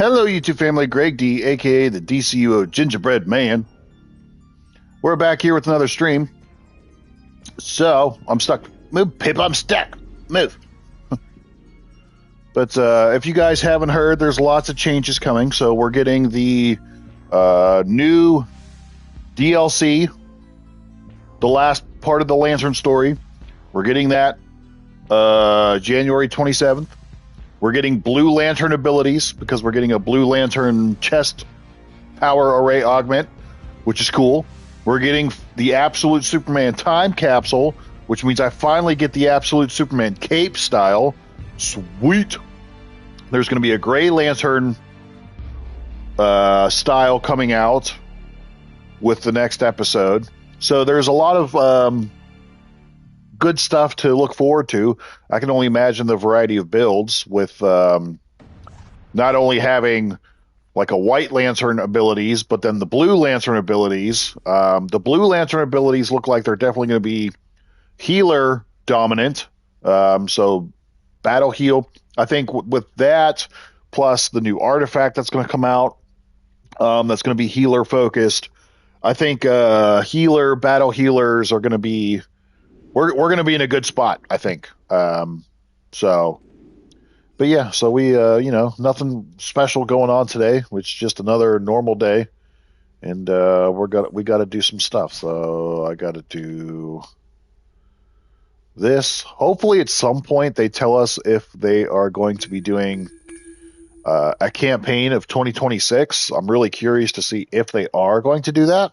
Hello, YouTube family. Greg D, aka the DCUO Gingerbread Man. We're back here with another stream. So, I'm stuck. Move, Pip, I'm stuck. Move. But if you guys haven't heard, there's lots of changes coming. So, we're getting the new DLC, the last part of the Lantern story. We're getting that January 27th. We're getting Blue Lantern abilities because we're getting a Blue Lantern chest power array augment, which is cool. We're getting the Absolute Superman time capsule, which means I finally get the Absolute Superman cape style. Sweet. There's going to be a Gray Lantern style coming out with the next episode. So there's a lot of good stuff to look forward to. I can only imagine the variety of builds with not only having like a White Lantern abilities, but then the Blue Lantern abilities. The Blue Lantern abilities look like they're definitely going to be healer dominant. So battle heal. I think with that, plus the new artifact that's going to come out, that's going to be healer focused. I think battle healers are going to be we're going to be in a good spot, I think. But yeah, so we, nothing special going on today, which is just another normal day. And we got to do some stuff. So I got to do this. Hopefully at some point they tell us if they are going to be doing a campaign of 2026. I'm really curious to see if they are going to do that.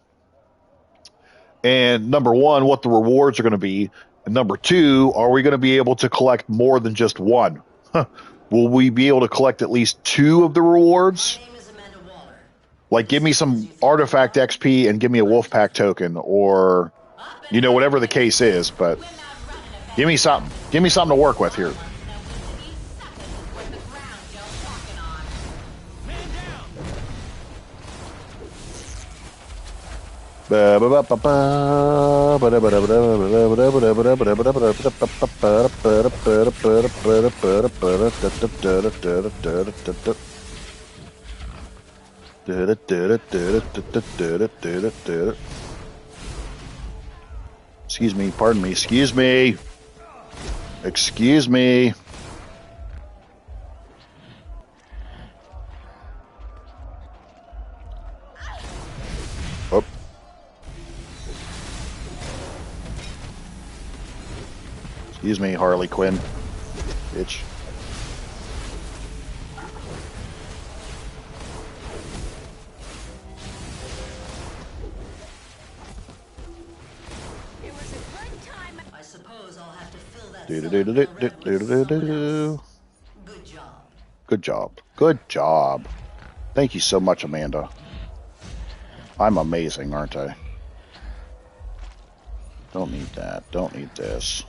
And number one, what the rewards are going to be. And number two, are we going to be able to collect more than just one? Will we be able to collect at least two of the rewards? Like, give me some artifact XP and give me a Wolfpack token, or, whatever the case is. But give me something. Give me something to work with here. Excuse me, pardon me, excuse me. Excuse me. Oh. Excuse me, Harley Quinn. Bitch. It was a good time. I suppose I'll have to fill that. Good job. Good job. Good job. Thank you so much, Amanda. I'm amazing, aren't I? Don't need that. Don't need this.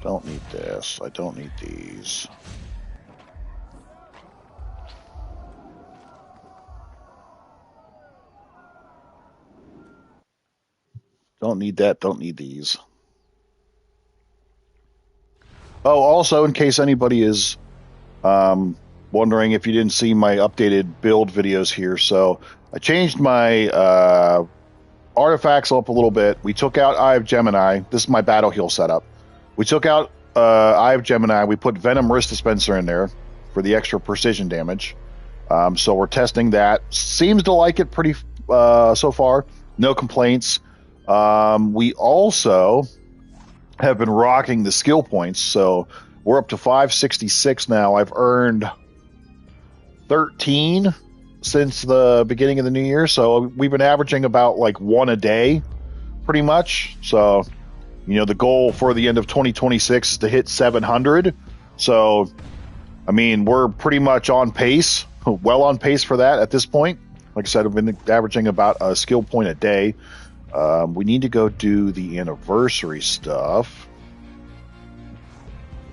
Don't need this. I don't need these. Don't need that. Don't need these. Oh, also, in case anybody is wondering if you didn't see my updated build videos here, so I changed my artifacts up a little bit. We took out Eye of Gemini. This is my battle heal setup. We took out Eye of Gemini. We put Venom Wrist Dispenser in there for the extra precision damage. So we're testing that. Seems to like it pretty so far. No complaints. We also have been rocking the skill points. So we're up to 566 now. I've earned 13 since the beginning of the new year. So we've been averaging about like one a day pretty much. So, the goal for the end of 2026 is to hit 700. So, I mean, we're pretty much on pace, well on pace for that at this point. Like I said, I've been averaging about a skill point a day. We need to go do the anniversary stuff.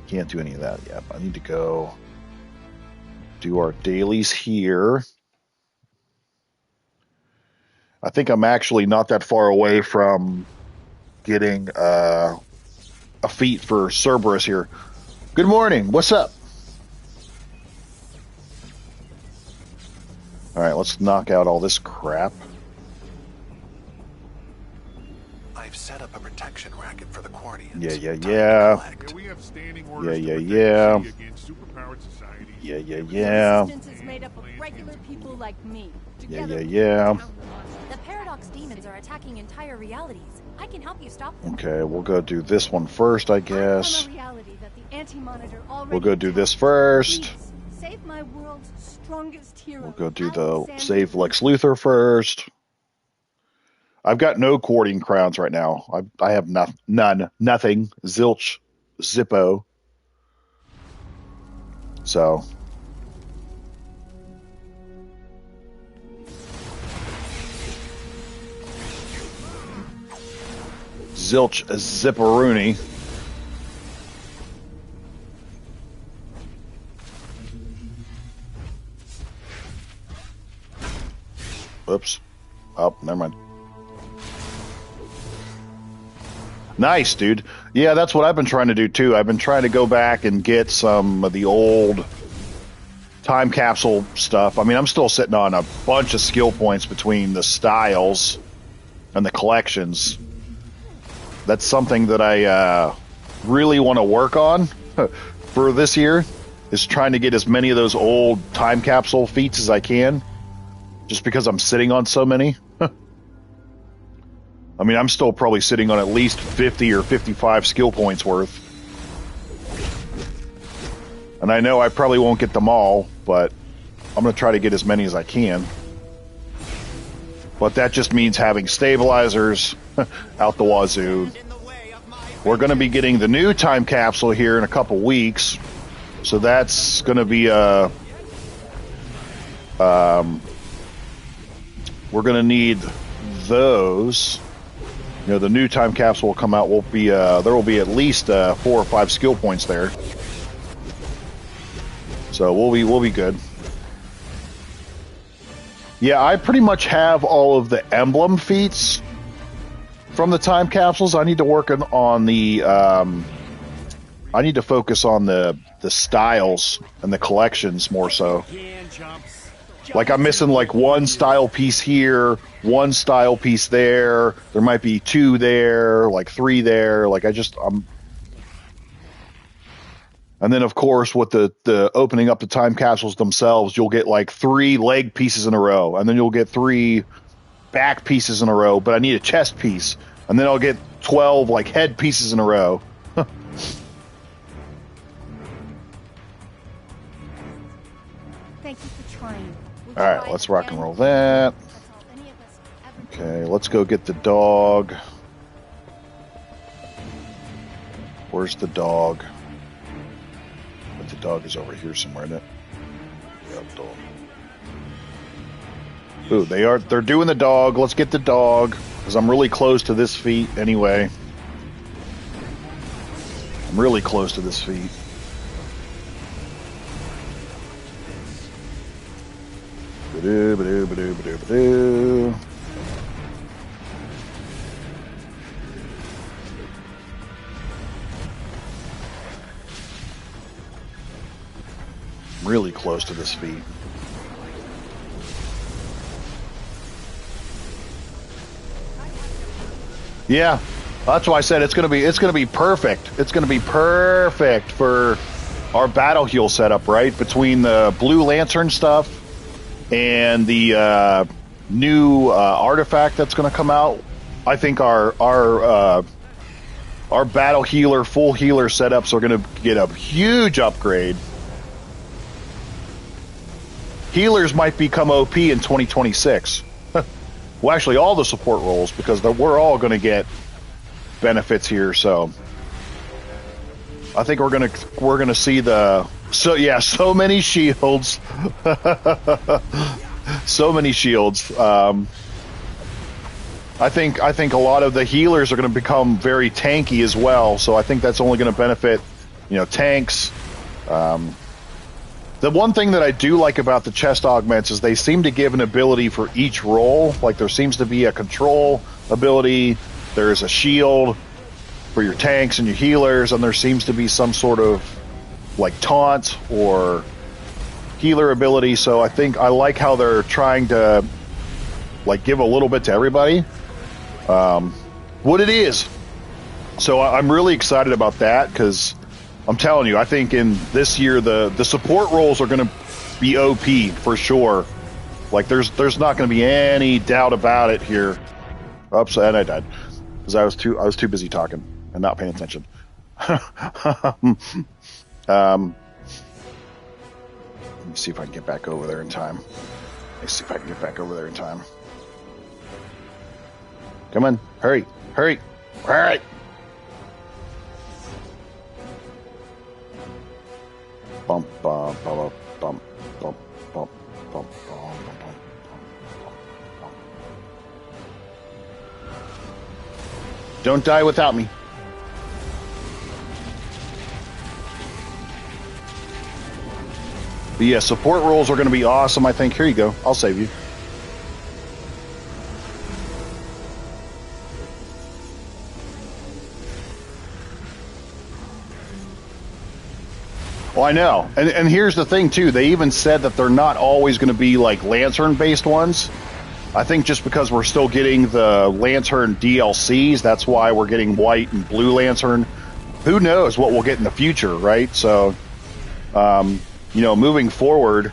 Can't do any of that yet. I need to go do our dailies here. I think I'm actually not that far away from getting a feat for Cerberus here. Good morning. What's up? Alright, let's knock out all this crap. I've set up a protection racket for the Quardians. Yeah. We have standing orders Yeah. to protect the city against superpowered societies. Yeah. Resistance is made up of regular people like me. Yeah. The Paradox demons are attacking entire realities. I can help you stop them. Okay, we'll go do this one first, I guess. I'm a reality that the Anti-Monitor already We'll go do attacked. this first. Please, save my world's strongest hero. We'll go do the Alexander save Lex Luthor first. I've got no Quardian crowns right now. I have none. Nothing. Zilch. Zippo. So. Zilch Zipperoonie. Oops. Oh, never mind. Nice, dude. Yeah, that's what I've been trying to do, too. I've been trying to go back and get some of the old time capsule stuff. I mean, I'm still sitting on a bunch of skill points between the styles and the collections. That's something that I really want to work on for this year, is trying to get as many of those old time capsule feats as I can, just because I'm sitting on so many. I mean, I'm still probably sitting on at least 50 or 55 skill points worth. And I know I probably won't get them all, but I'm going to try to get as many as I can. But that just means having stabilizers out the wazoo. We're going to be getting the new time capsule here in a couple weeks. So that's going to be a... we're going to need those. You know, the new time capsule will come out. Will be there will be at least 4 or 5 skill points there. So we'll be good. Yeah, I pretty much have all of the emblem feats from the time capsules. I need to work on the I need to focus on the styles and the collections more so. Like, I'm missing like one style piece here, one style piece there. There might be 2 there, like 3 there. Like, I'm. And then, of course, with the opening up the time capsules themselves, you'll get like 3 leg pieces in a row, and then you'll get 3 back pieces in a row. But I need a chest piece, and then I'll get 12 like head pieces in a row. Thank you for trying. All right, let's rock and roll that. Okay, let's go get the dog. Where's the dog? But the dog is over here somewhere, isn't it? Yep, dog. Ooh, they're doing the dog. Let's get the dog, because I'm really close to this feat anyway. I'm really close to this feat. Ba-doo, ba-doo, ba-doo, ba-doo, ba-doo. Really close to this feat. Yeah, that's why I said it's gonna be perfect. It's gonna be perfect for our battle heal setup, right? Between the Blue Lantern stuff and the new artifact that's gonna come out, I think our battle healer, full healer setups are gonna get a huge upgrade. Healers might become OP in 2026. Well, actually, all the support roles, because we're all going to get benefits here. So, I think we're gonna see so many shields, so many shields. I think a lot of the healers are going to become very tanky as well. So I think that's only going to benefit, tanks. The one thing that I do like about the chest augments is they seem to give an ability for each role. Like, there seems to be a control ability, there's a shield for your tanks and your healers, and there seems to be some sort of like taunt or healer ability, so I think I like how they're trying to like give a little bit to everybody. What it is. So I'm really excited about that because I'm telling you, I think in this year the support roles are going to be OP for sure. Like there's not going to be any doubt about it here. Oops, and I died because I was too busy talking and not paying attention. Let me see if I can get back over there in time. Come on, hurry. All right. Bump, bump, bump, bump, bump, bump, bump, bump, bump. Don't die without me. But yeah, support roles are going to be awesome, I think. Here you go. I'll save you. Well, I know. And here's the thing, too. They even said that they're not always going to be, like, Lantern-based ones. I think just because we're still getting the Lantern DLCs, that's why we're getting White and Blue Lantern. Who knows what we'll get in the future, right? So, moving forward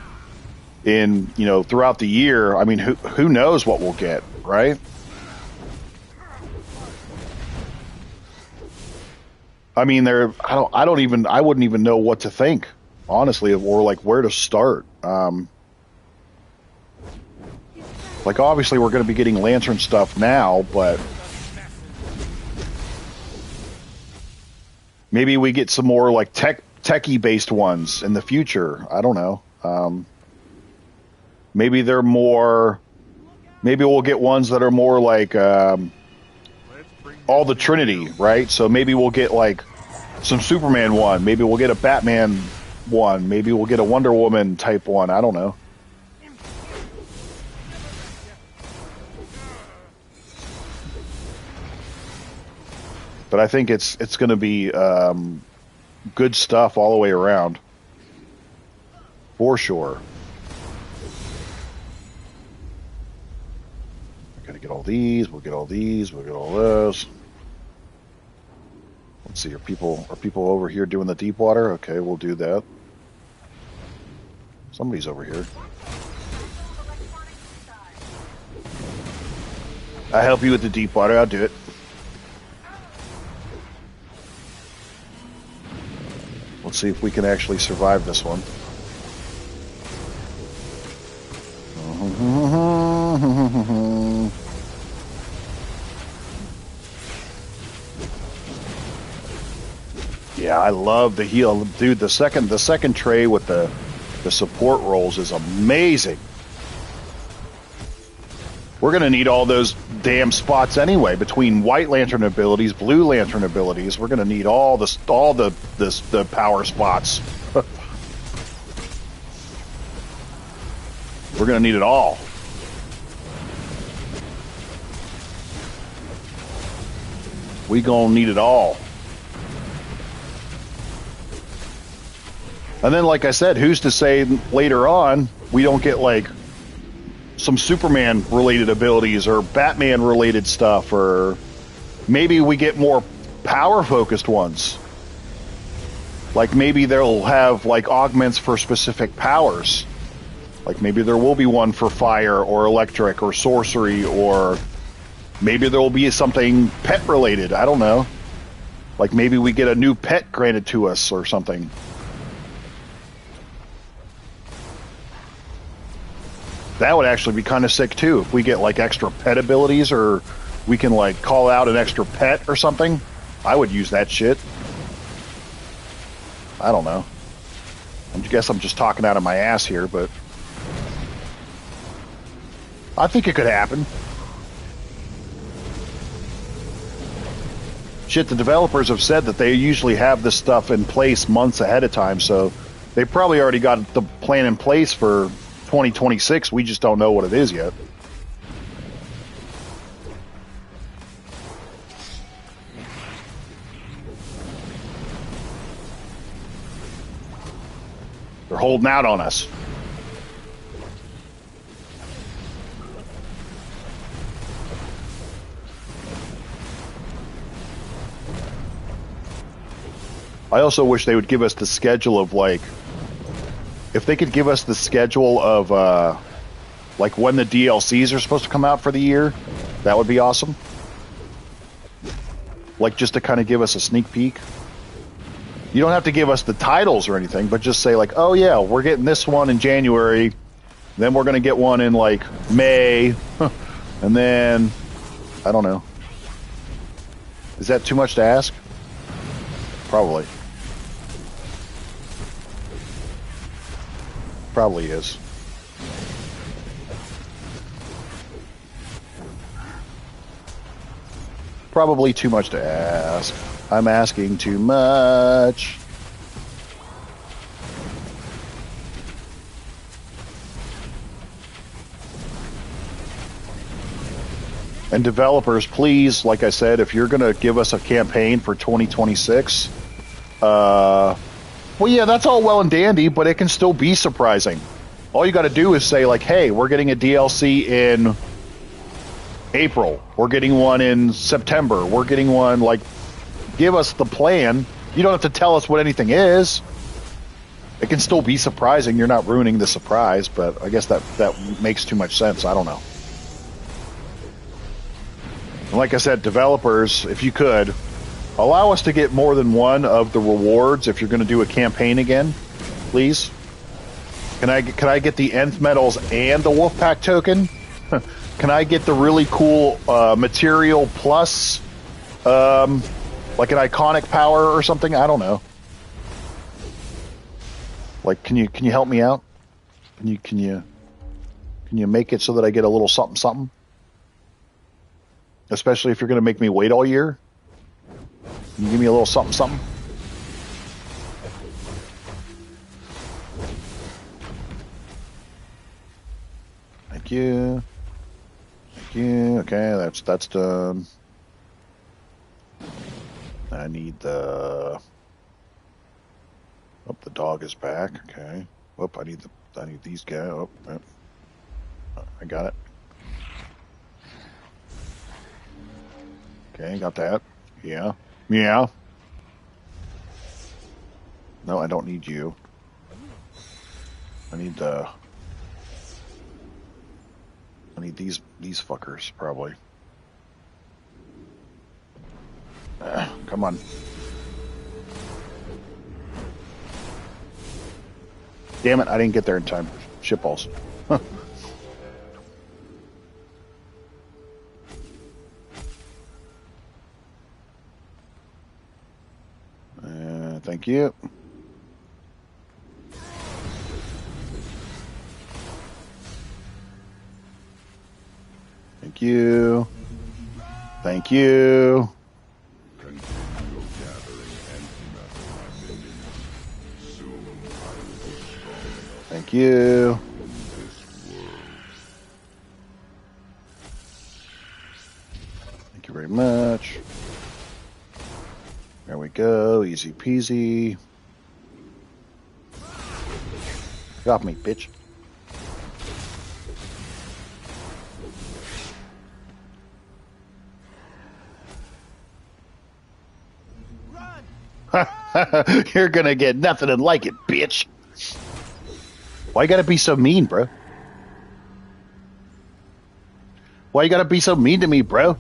in, throughout the year, I mean, who knows what we'll get, right? I mean, I wouldn't even know what to think, honestly, or like where to start. Like obviously we're going to be getting Lantern stuff now, but maybe we get some more like techie based ones in the future. I don't know. Maybe they're more. Maybe we'll get ones that are more like all the Trinity, right? So maybe we'll get like some Superman one. Maybe we'll get a Batman one. Maybe we'll get a Wonder Woman type one. I don't know. But I think it's going to be good stuff all the way around, for sure. We're going to get all these. We'll get all these. We'll get all those. Let's see. Are people over here doing the deep water? Okay, we'll do that. Somebody's over here. I help you with the deep water. I'll do it. Let's see if we can actually survive this one. Yeah, I love the heal, dude. The second tray with the support rolls is amazing. We're gonna need all those damn spots anyway. Between White Lantern abilities, Blue Lantern abilities, we're gonna need all the power spots. We're gonna need it all. We gonna need it all. And then, like I said, who's to say later on we don't get like some Superman related abilities or Batman related stuff, or maybe we get more power focused ones. Like maybe they'll have like augments for specific powers. Like maybe there will be one for fire or electric or sorcery, or maybe there will be something pet related. I don't know. Like maybe we get a new pet granted to us or something. That would actually be kind of sick too, if we get like extra pet abilities, or we can like call out an extra pet or something. I would use that shit. I don't know. I guess I'm just talking out of my ass here, but I think it could happen. Shit, the developers have said that they usually have this stuff in place months ahead of time, so they probably already got the plan in place for 2026. We just don't know what it is yet. They're holding out on us. I also wish they would give us the schedule of, like, if they could give us the schedule of, like, when the DLCs are supposed to come out for the year, that would be awesome. Like, just to kind of give us a sneak peek. You don't have to give us the titles or anything, but just say, like, oh, yeah, we're getting this one in January, then we're going to get one in, like, May, and then, I don't know. Is that too much to ask? Probably. Probably is. Probably too much to ask. I'm asking too much. And developers, please, like I said, if you're going to give us a campaign for 2026, well, yeah, that's all well and dandy, but it can still be surprising. All you got to do is say, like, hey, we're getting a DLC in April. We're getting one in September. We're getting one, like, give us the plan. You don't have to tell us what anything is. It can still be surprising. You're not ruining the surprise, but I guess that makes too much sense. I don't know. And like I said, developers, if you could, allow us to get more than one of the rewards if you're going to do a campaign again, please. Can I get the nth medals and the Wolfpack token? Can I get the really cool material plus, like an iconic power or something? I don't know. Like, can you help me out? Can you make it so that I get a little something something? Especially if you're going to make me wait all year. Can you give me a little something something? Thank you. Thank you. Okay, that's done. I need the... Oh, the dog is back. Okay. Oh, I need these guys. Oh, I got it. Okay, got that. Yeah. Yeah. No, I don't need you. I need these fuckers, probably. Come on. Damn it, I didn't get there in time. Shitballs. Thank you. Thank you. Thank you. Thank you. Thank you very much. There we go. Easy peasy. Get off me, bitch. Run! You're gonna get nothing like it, bitch. Why you gotta be so mean, bro? Why you gotta be so mean to me, bro?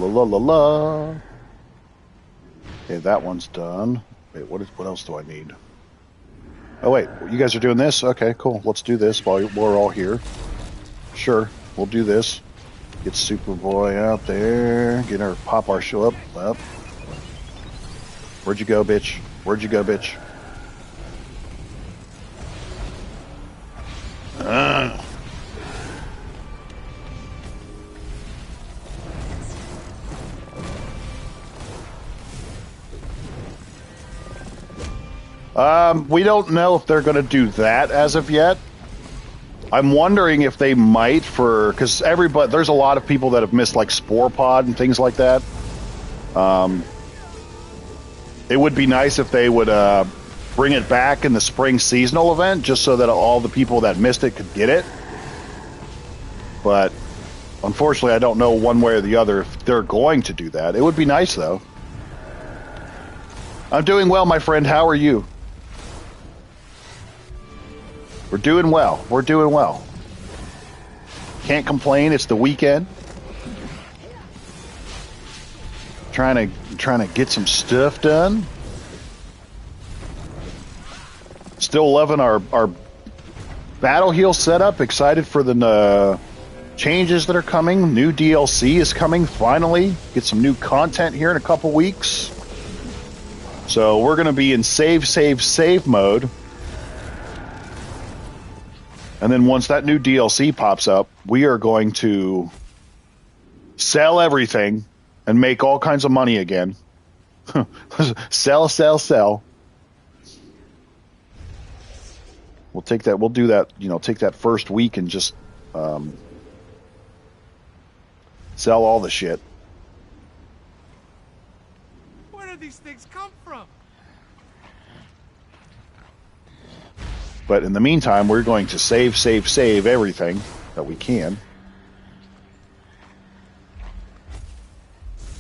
La la la. Okay, that one's done. Wait, what else do I need? Oh wait, you guys are doing this? Okay, cool. Let's do this while we're all here. Sure, we'll do this. Get Superboy out there. Get our pop our show up. Where'd you go, bitch? Where'd you go, bitch? We don't know if they're going to do that as of yet. I'm wondering if they might because there's a lot of people that have missed like Spore Pod and things like that. It would be nice if they would bring it back in the spring seasonal event just so that all the people that missed it could get it. But unfortunately, I don't know one way or the other if they're going to do that. It would be nice, though. I'm doing well, my friend. How are you? We're doing well. We're doing well. Can't complain. It's the weekend. Trying to get some stuff done. Still loving our battle heal setup. Excited for the changes that are coming. New DLC is coming finally. Get some new content here in a couple weeks. So we're going to be in save mode. And then once that new DLC pops up, we are going to sell everything and make all kinds of money again. Sell. We'll take that. We'll do that. Take that first week and just sell all the shit. Where do these things come from? But in the meantime, we're going to save everything that we can.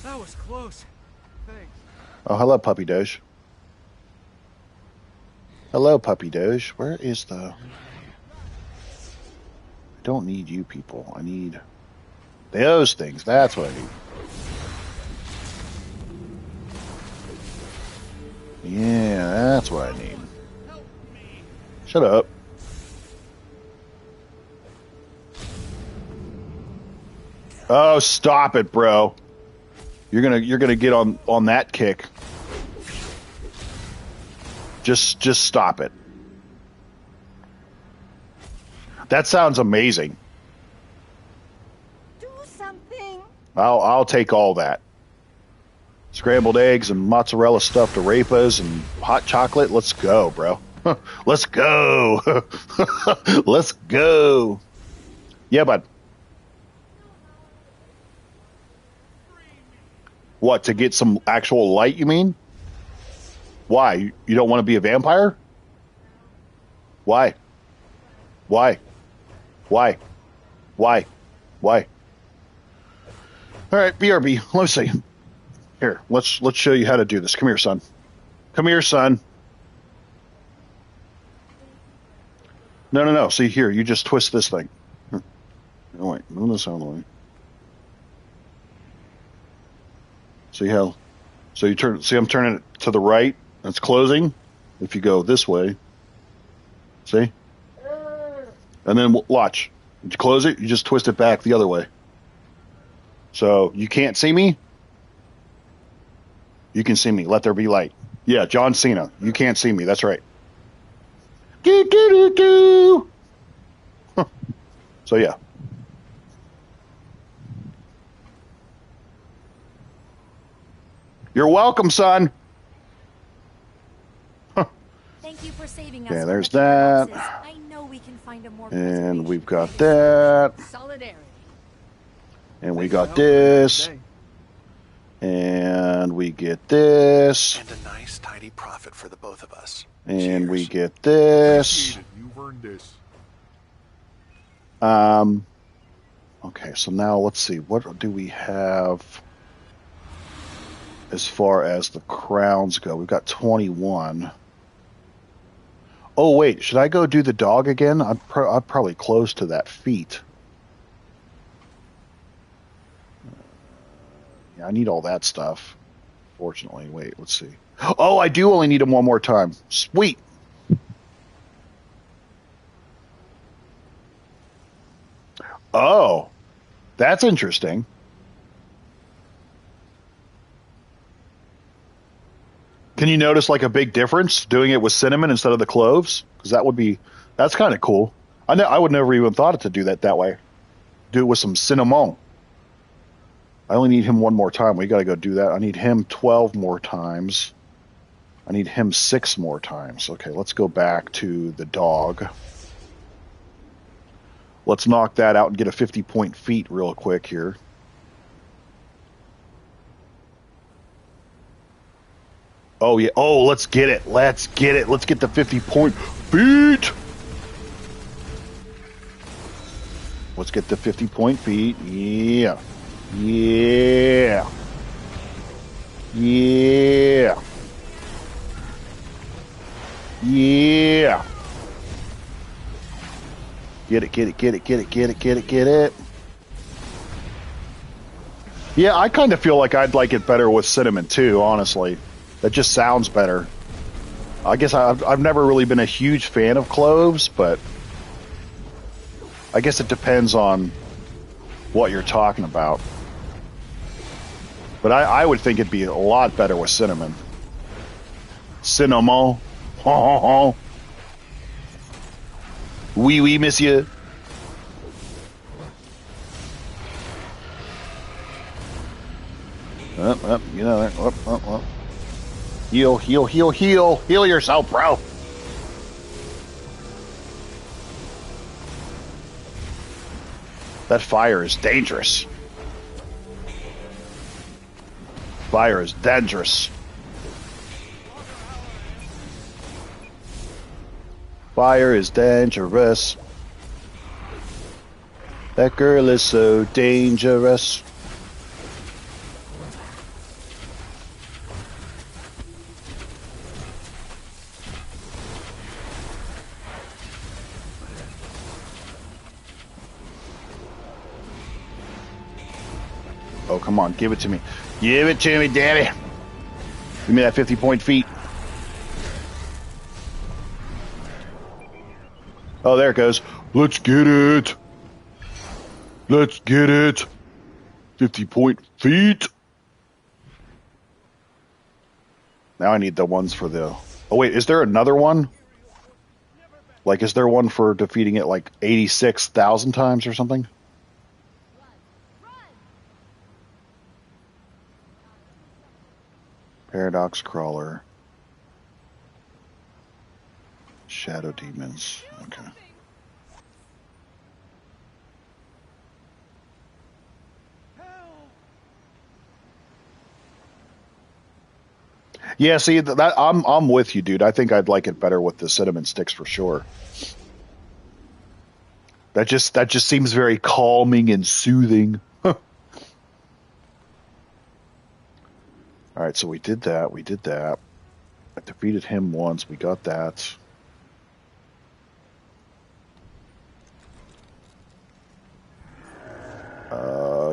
That was close. Thanks. Oh, hello, Puppy Doge. Hello, Puppy Doge. Where is the... I don't need you people. I need those things. That's what I need. Yeah, that's what I need. Shut up. Oh, stop it, bro. You're gonna get on that kick. Just stop it. That sounds amazing. Do something. I'll take all that. Scrambled eggs and mozzarella stuffed arepas and hot chocolate. Let's go, bro. Let's go. Let's go. Yeah, bud. What, to get some actual light, you mean? Why? You don't want to be a vampire? Why? Why? Why? Why? Why? All right, BRB. Let's see. Here, let's show you how to do this. Come here, son. Come here, son. No. See here, you just twist this thing. Oh wait, move this out of the way. See how? So you turn. See, I'm turning it to the right. It's closing. If you go this way, see? And then watch. You close it. You just twist it back the other way. So you can't see me. You can see me. Let there be light. Yeah, John Cena. You can't see me. That's right. Do do do do. Huh. So yeah. You're welcome, son. Thank you for saving us. Yeah, from there's the that. paradoxes. I know we can find a more And we've got preservation that. Solidarity. And we got this. And we get this. And a nice, tidy profit for the both of us. And we Cheers. get this. Appreciate it. You've earned this. Okay, so now let's see. What do we have as far as the crowns go? We've got 21. Oh, wait. Should I go do the dog again? I'm probably close to that feat. Yeah, I need all that stuff. Fortunately. Wait, let's see. Oh, I do only need him one more time. Sweet. Oh, that's interesting. Can you notice like a big difference doing it with cinnamon instead of the cloves? Because that's kind of cool. I would never even thought it to do that way. Do it with some cinnamon. I only need him one more time. We got to go do that. I need him 12 more times. I need him 6 more times. Okay, let's go back to the dog. Let's knock that out and get a 50-point feat real quick here. Oh, yeah. Oh, let's get it. Let's get it. Let's get the 50-point feet. Let's get the 50-point feet. Yeah. Yeah. Yeah. Yeah. Get it, get it, get it, get it, get it, get it, get it. Yeah, I kind of feel like I'd like it better with cinnamon too, honestly. That just sounds better. I guess I've never really been a huge fan of cloves, but I guess it depends on what you're talking about. But I would think it'd be a lot better with cinnamon. Cinnamon. Oui, oui, monsieur. Up, you know, up. Heal, heal, heal, heal. Heal yourself, bro. That fire is dangerous. Fire is dangerous. Fire is dangerous. That girl is so dangerous. Oh, come on. Give it to me. Give it to me, daddy. Give me that 50-point feet. Oh, there it goes. Let's get it. Let's get it. 50-point feet. Now I need the ones for the... Oh, wait. Is there another one? Like, is there one for defeating it like 86,000 times or something? Paradox Crawler. Shadow Demons. Okay. Yeah, see, that I'm with you, dude. I think I'd like it better with the cinnamon sticks for sure. That just seems very calming and soothing. All right, so we did that. We did that. I defeated him once. We got that.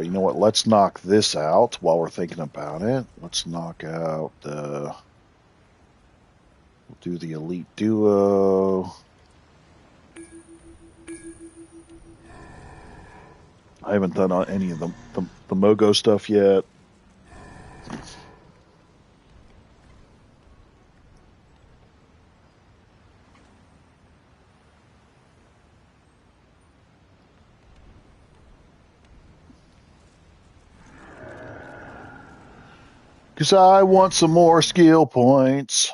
You know what? Let's knock this out while we're thinking about it. Let's knock out the... We'll do the Elite Duo. I haven't done any of the Mogo stuff yet. Because I want some more skill points.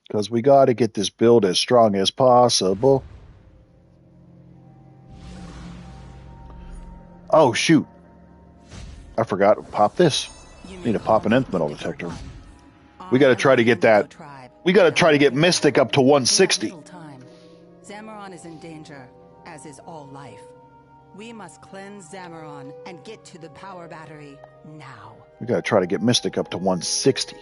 Because we got to get this build as strong as possible. Oh, shoot. I forgot to pop this. Need to pop an nth metal detector. We got to try to get that. We got to try to get Mystic up to 160. Zamaron is in danger, as is all life. We must cleanse Zamaron and get to the power battery now. We got to try to get Mystic up to 160.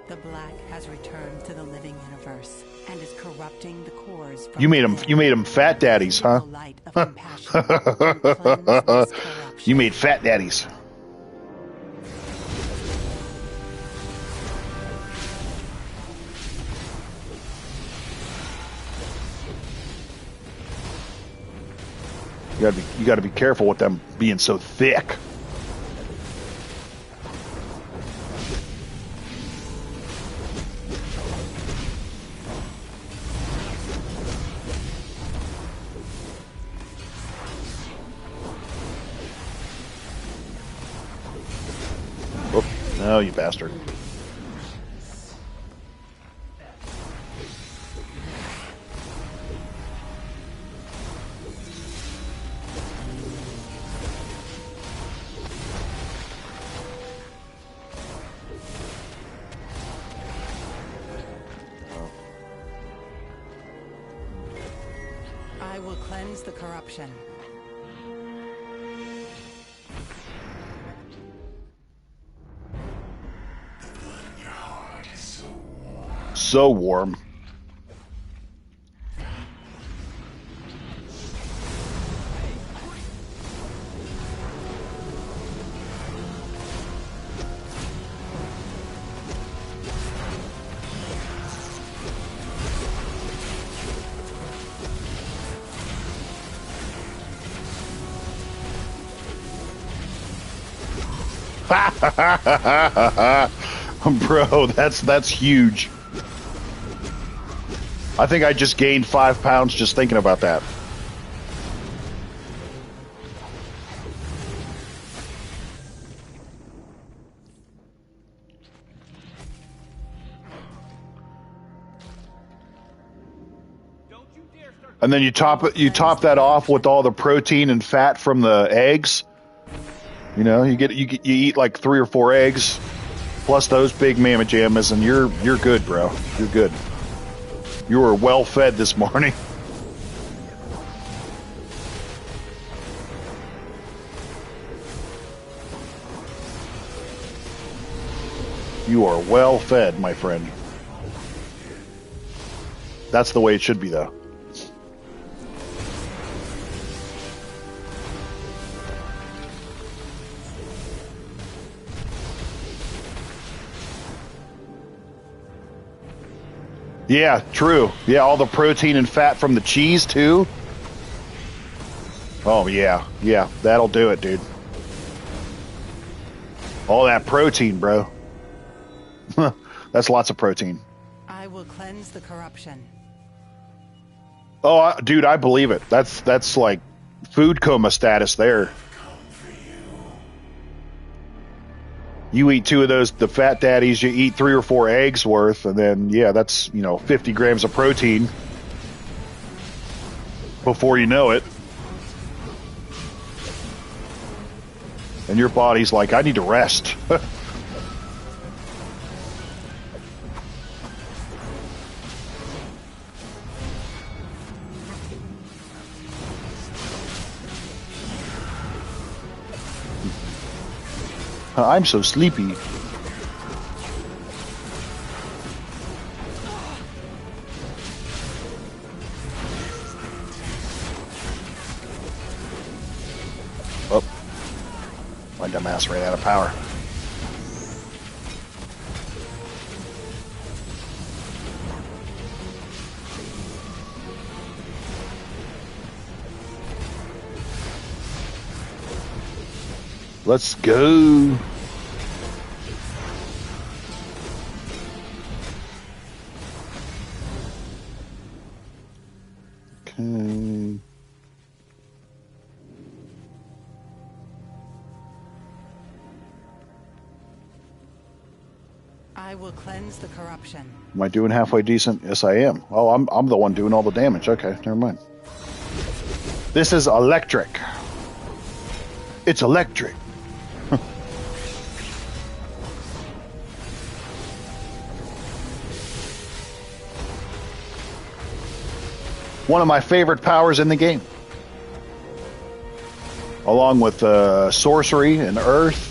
The Black has returned to the living universe and is corrupting the cores. You made them fat daddies, huh? You made fat daddies. You gotta be careful with them being so thick. Oh, no, you bastard. I will cleanse the corruption. So warm. Bro, that's huge. I think I just gained 5 pounds just thinking about that. And then you top that off with all the protein and fat from the eggs. You know, you eat like 3 or 4 eggs, plus those big mamma jammas, and you're good, bro. You're good. You were well fed this morning. You are well fed, my friend. That's the way it should be, though. Yeah, true. Yeah, all the protein and fat from the cheese, too. Oh, yeah. Yeah, that'll do it, dude. All that protein, bro. That's lots of protein. I will cleanse the corruption. Oh, dude, I believe it. That's like food coma status there. You eat 2 of those, the Fat Daddies, you eat 3 or 4 eggs worth, and then, yeah, that's, 50 grams of protein before you know it. And your body's like, I need to rest. I'm so sleepy. Oh, my dumb ass ran out of power. Let's go. Okay. I will cleanse the corruption. Am I doing halfway decent? Yes, I am. Oh, I'm the one doing all the damage. Okay, never mind. This is electric. It's electric. One of my favorite powers in the game. Along with sorcery and earth.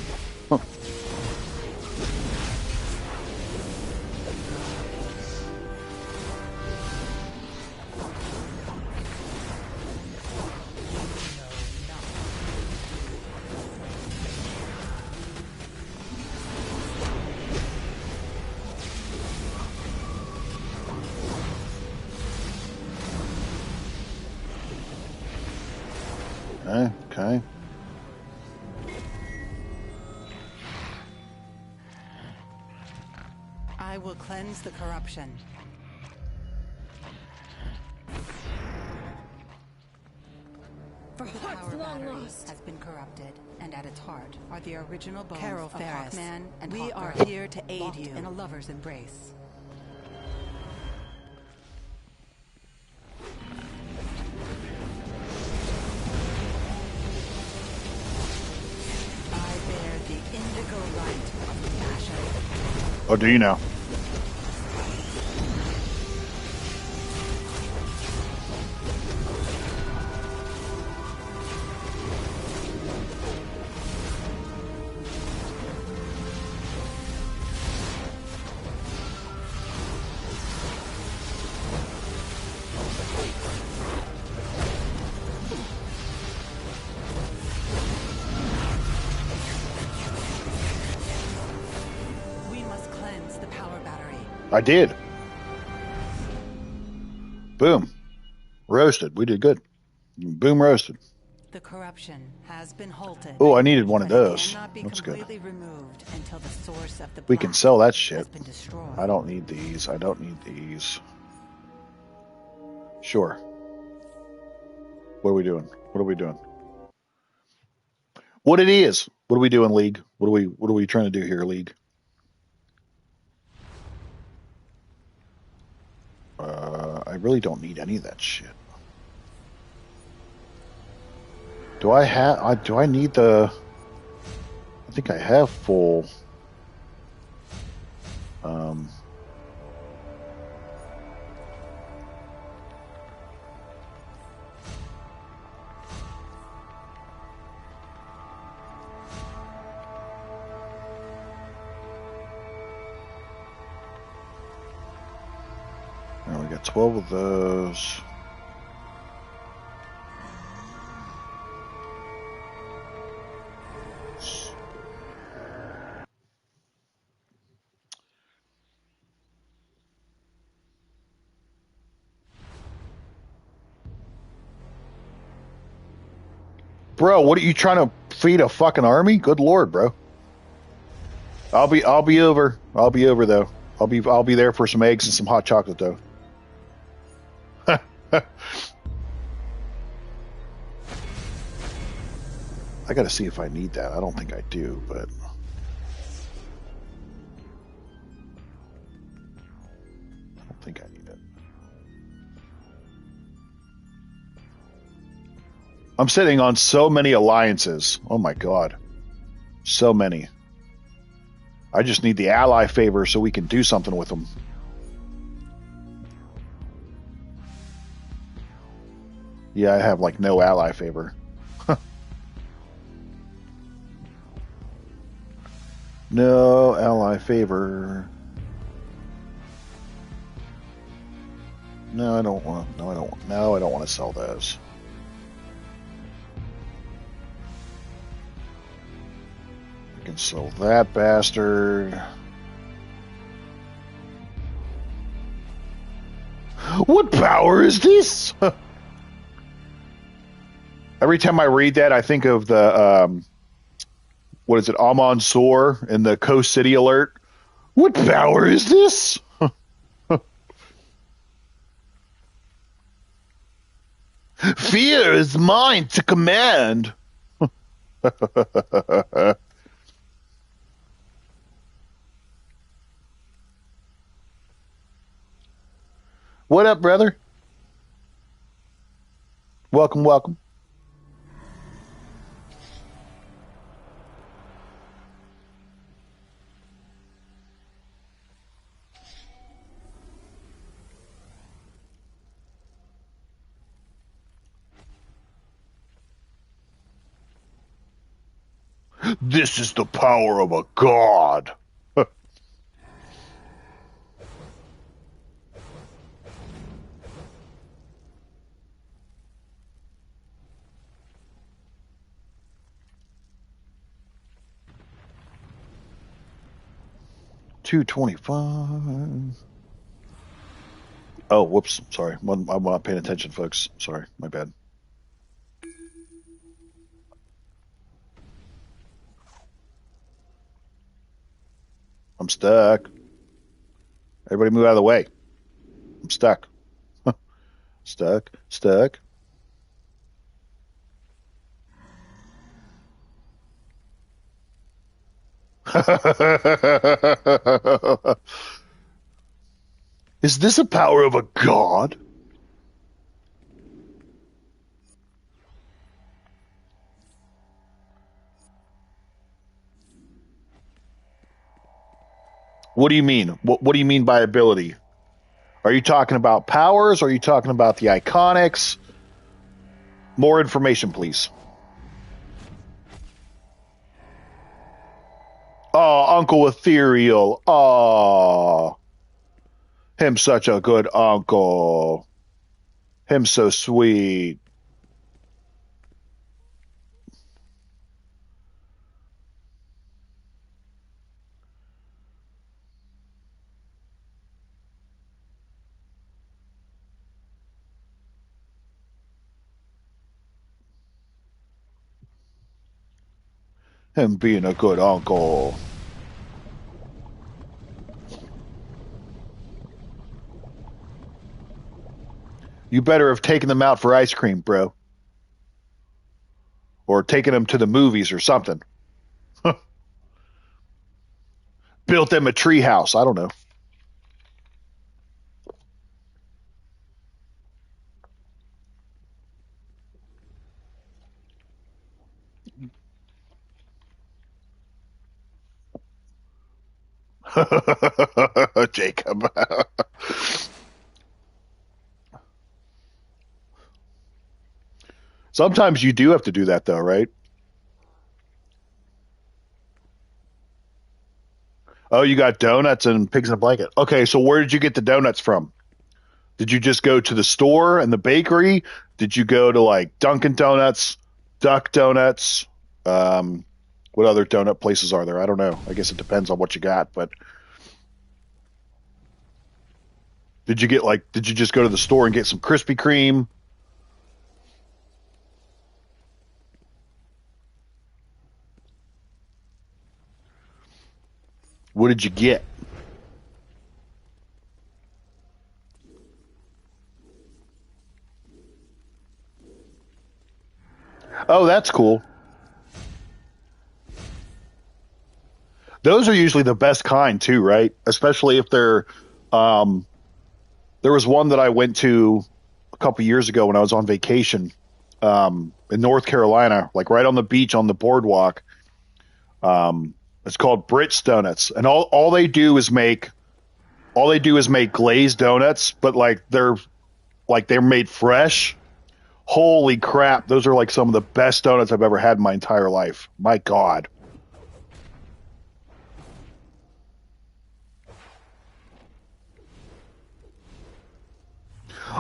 Okay. I will cleanse the corruption. For The hearts power long battery lost. has been corrupted, and at its heart are the original bones Carol of Ferris, Hawkman and we are Hawkgirl, here to aid locked you. in a lover's embrace. I bear the indigo light of passion. Oh, do you know? I did. Boom. Roasted. We did good. Boom roasted. The corruption has been halted. Oh, I needed one of but it those. cannot be That's good. completely removed until the source of the We can black sell that has shit. been destroyed. I don't need these. I don't need these. Sure. What are we doing? What are we doing? What it is? What are we doing, League? What are we trying to do here, League? I really don't need any of that shit. Do I need the? I think I have full. Now we got 12 of those. Bro, what are you trying to feed a fucking army? Good lord, bro. I'll be over. I'll be over though. I'll be there for some eggs and some hot chocolate though. I gotta see if I need that. I don't think I do, but I don't think I need it. I'm sitting on so many alliances. Oh my god. So many. I just need the ally favor so we can do something with them. Yeah, I have like no ally favor. No ally favor. No, I don't want. No, I don't. No, I don't want to sell those. I can sell that bastard. What power is this? Every time I read that, I think of the what is it, Amon Sor in the Coast City Alert. What power is this? Fear is mine to command. What up, brother? Welcome, welcome. This is the power of a god. $225. Oh, whoops. Sorry. I'm not paying attention, folks. Sorry. My bad. I'm stuck. Everybody move out of the way. I'm stuck. Stuck. Stuck. Is this a power of a god? What do you mean? What do you mean by ability? Are you talking about powers? Or are you talking about the iconics? More information, please. Oh, Uncle Ethereal. Oh, him such a good uncle. Him so sweet. Him being a good uncle. You better have taken them out for ice cream, bro. Or taken them to the movies or something. Built them a tree house. I don't know. Jacob. Sometimes you do have to do that, though, right? Oh, you got donuts and pigs in a blanket. Okay, so where did you get the donuts from? Did you just go to the store and the bakery? Did you go to like Dunkin' Donuts, Duck Donuts? What other donut places are there? I don't know. I guess it depends on what you got, but did you just go to the store and get some Krispy Kreme? What did you get? Oh, that's cool. Those are usually the best kind too, right? Especially if they're there was one that I went to a couple years ago when I was on vacation in North Carolina, like right on the beach on the boardwalk. It's called Brits Donuts, and all they do is make glazed donuts, but they're made fresh. Holy crap, those are like some of the best donuts I've ever had in my entire life. My God.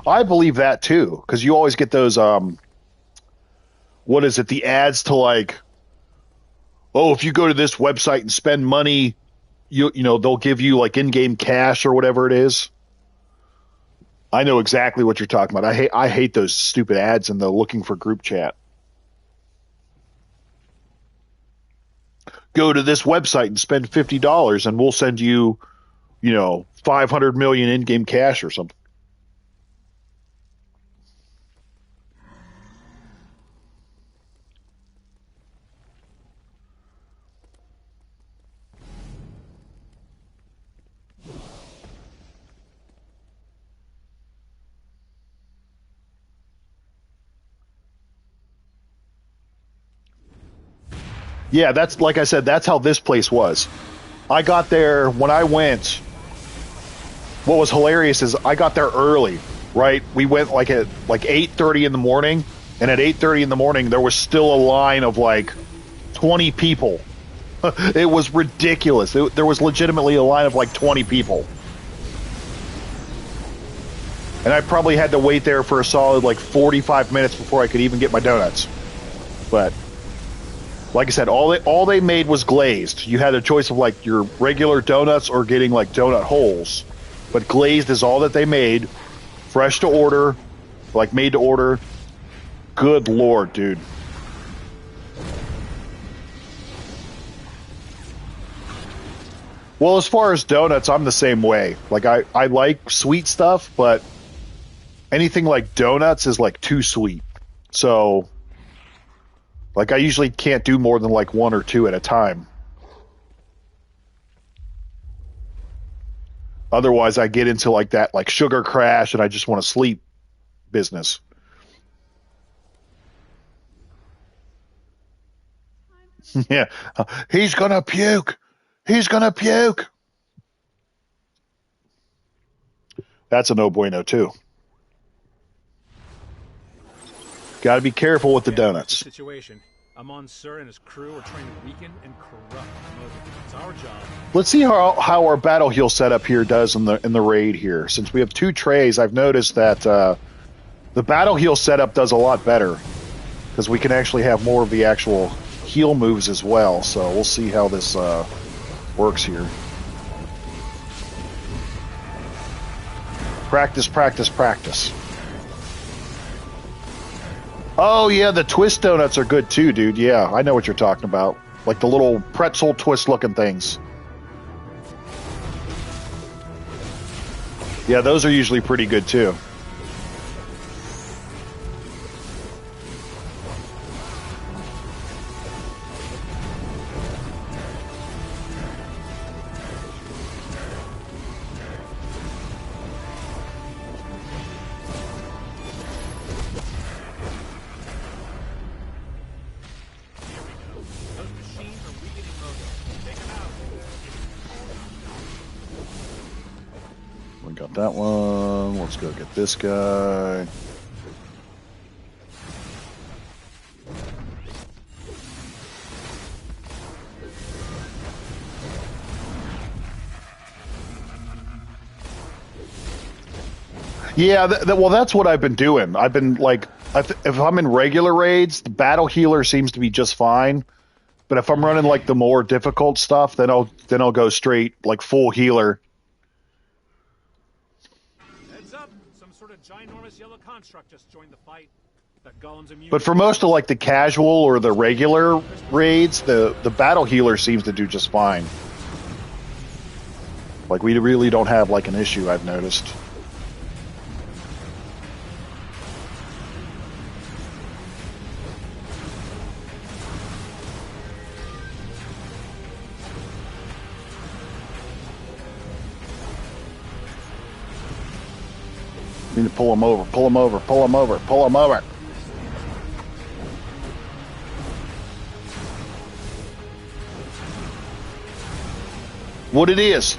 I believe that too, because you always get those what is it, the ads to like, oh, if you go to this website and spend money, you know, they'll give you like in-game cash or whatever it is. I know exactly what you're talking about. I hate those stupid ads in the looking for group chat. Go to this website and spend $50 and we'll send you, 500 million in-game cash or something. Yeah, that's like I said, that's how this place was. I got there when I went. What was hilarious is I got there early, right? We went at 8:30 in the morning, and at 8:30 in the morning there was still a line of like 20 people. It was ridiculous. There was legitimately a line of like 20 people. And I probably had to wait there for a solid like 45 minutes before I could even get my donuts. But like I said, all they made was glazed. You had a choice of like your regular donuts or getting like donut holes. But glazed is all that they made. Fresh to order, like made to order. Good Lord, dude. Well, as far as donuts, I'm the same way. Like I like sweet stuff, but anything like donuts is like too sweet. So like I usually can't do more than like one or two at a time. Otherwise I get into like that like sugar crash and I just want to sleep business. Yeah. He's gonna puke. He's gonna puke. That's a no bueno too. Got to be careful with the donuts. Situation. Sir and his crew are trying to weaken and corrupt Motive. It's our job. Let's see how our battle heal setup here does in the raid here. Since we have 2 trays, I've noticed that the battle heal setup does a lot better because we can actually have more of the actual heal moves as well. So we'll see how this works here. Practice, practice, practice. Oh, yeah, the twist donuts are good too, dude. Yeah, I know what you're talking about. like the little pretzel twist looking things. Yeah, those are usually pretty good too. Those machines are weakening motor. Take them out. We got that one. Let's go get this guy. Yeah, well, that's what I've been doing. I've been like, if I'm in regular raids, the battle healer seems to be just fine. But if I'm running like the more difficult stuff, then I'll go straight like full healer. Heads up! Some sort of ginormous yellow construct just joined the fight. That golem's immune. But for most of like the casual or the regular raids, the battle healer seems to do just fine. Like we really don't have like an issue, I've noticed. Need to pull him over, pull him over, pull him over, pull him over. What it is?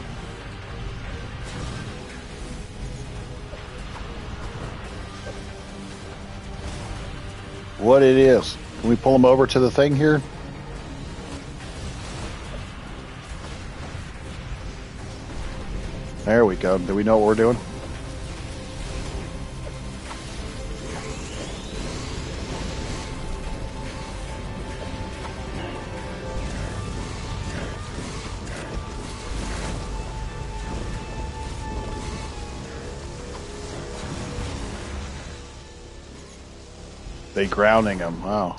What it is? Can we pull him over to the thing here? There we go. Do we know what we're doing? They grounding him. Wow.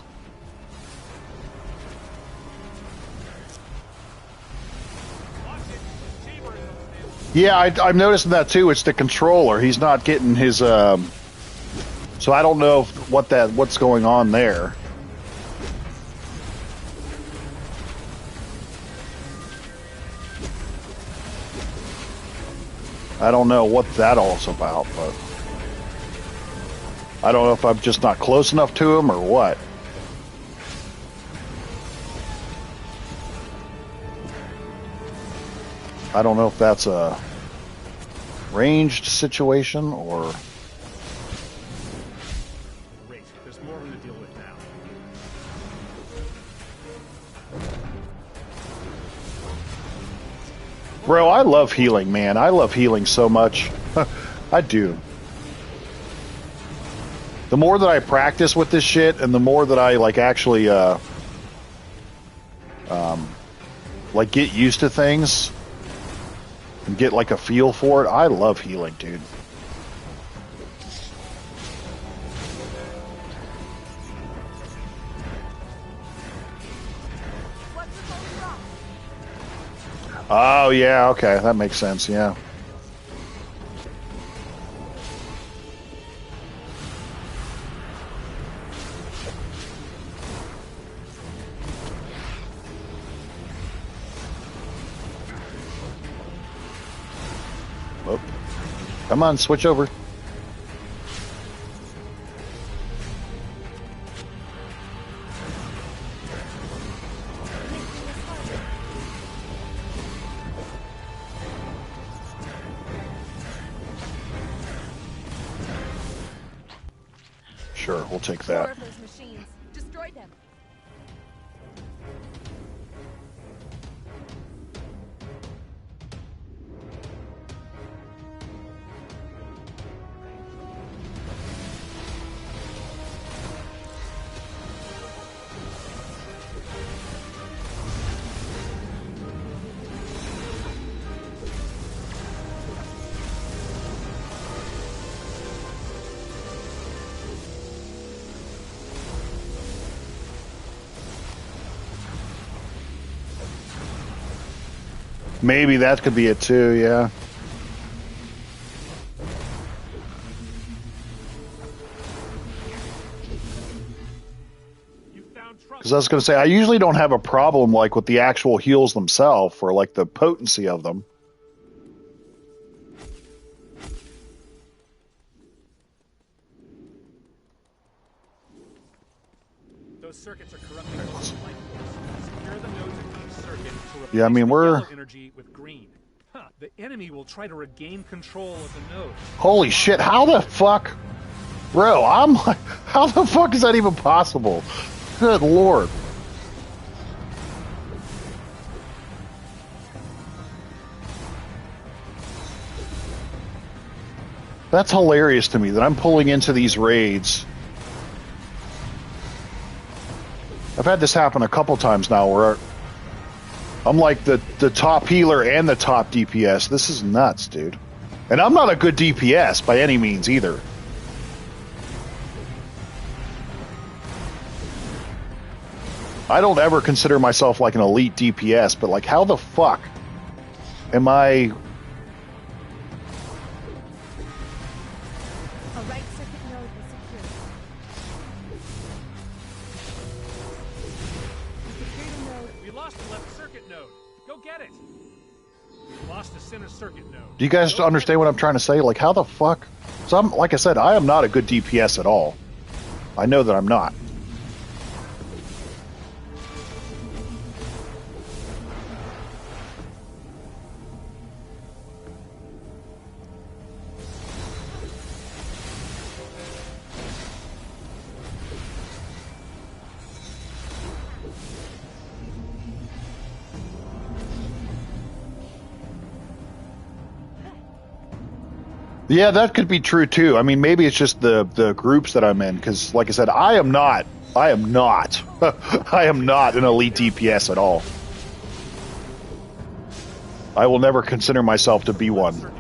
Yeah, I'm noticing that too. It's the controller. He's not getting his. So I don't know what's going on there. I don't know what that all's about, but. I don't know if I'm just not close enough to him or what. I don't know if that's a ranged situation or... Great. There's more to deal with now. Bro, I love healing, man. I love healing so much. I do. The more that I practice with this shit, and the more that I like actually like get used to things and get like a feel for it, I love healing, dude. Oh yeah, okay, that makes sense. Yeah. Oh. Come on, switch over. Sure, we'll take that. More of those machines. Destroy them. Maybe that could be it too, yeah. Because I was going to say, I usually don't have a problem like with the actual heals themselves or like the potency of them. Those circuits are corrupting life force. Secure the nodes in each circuit to replace Yeah, I mean, the we're... yellow energy with green. Huh. The enemy will try to regain control of the node. Holy shit, how the fuck? Bro, I'm like, how the fuck is that even possible? Good lord. That's hilarious to me that I'm pulling into these raids. I've had this happen a couple times now where I'm like the top healer and the top DPS. This is nuts, dude. And I'm not a good DPS by any means either. I don't ever consider myself like an elite DPS, but like how the fuck am I... A right circuit node was secured. We secured a node. We lost the left circuit node. Go get it. We lost the center circuit node. Do you guys understand what I'm trying to say? Like how the fuck... So I'm, like I said, I am not a good DPS at all. I know that I'm not. Yeah, that could be true too. I mean, maybe it's just the groups that I'm in, because, like I said, I am not I am not an elite DPS at all. I will never consider myself to be one.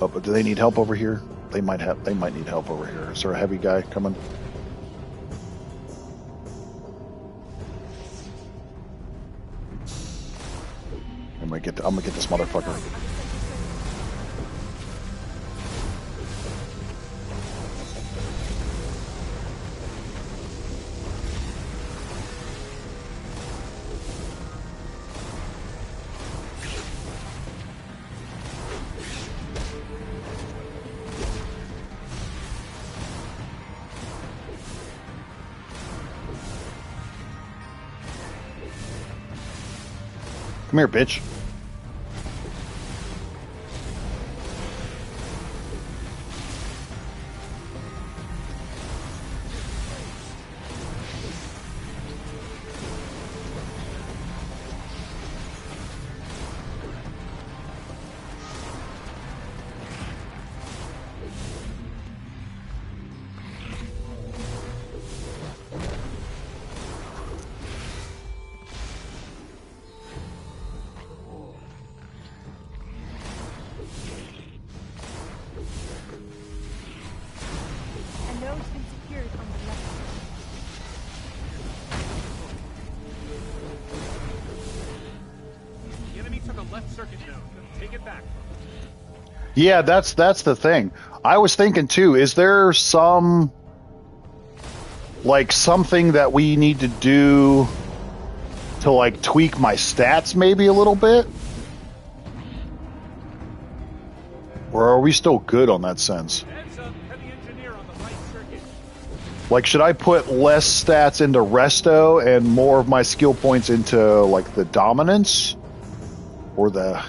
Oh, but do they need help over here? They might need help over here. Is there a heavy guy coming? I'm gonna get this motherfucker. Come here, bitch. Yeah, that's the thing. I was thinking too, is there some like something that we need to do to like tweak my stats maybe a little bit? Or are we still good on that sense? Like, should I put less stats into resto and more of my skill points into like the dominance or the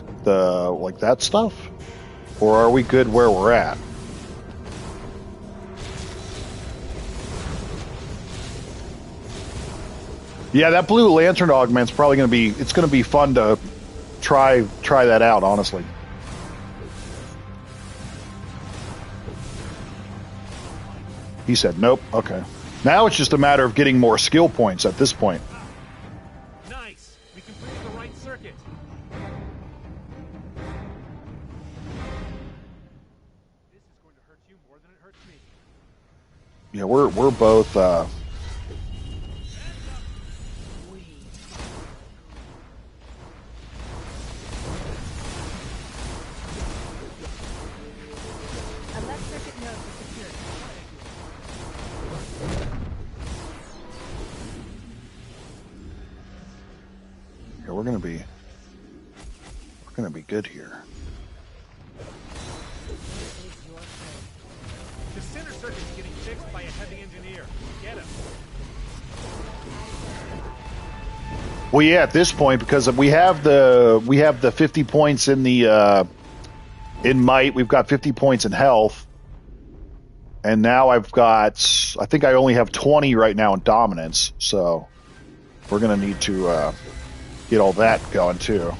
like that stuff? Or are we good where we're at? Yeah, that blue lantern augment's probably going to be, it's going to be fun to try that out, honestly. He said nope. Okay. Now it's just a matter of getting more skill points at this point. Nice. We completed the right circuit. This is going to hurt you more than it hurts me. Yeah, we're both Yeah, we're gonna be good here. The center circuit's getting fixed by a heavy engineer. Get him. Well, yeah, at this point, because we have the 50 points in the in might, we've got 50 points in health, and now I think I only have 20 right now in dominance, so we're gonna need to get all that going too.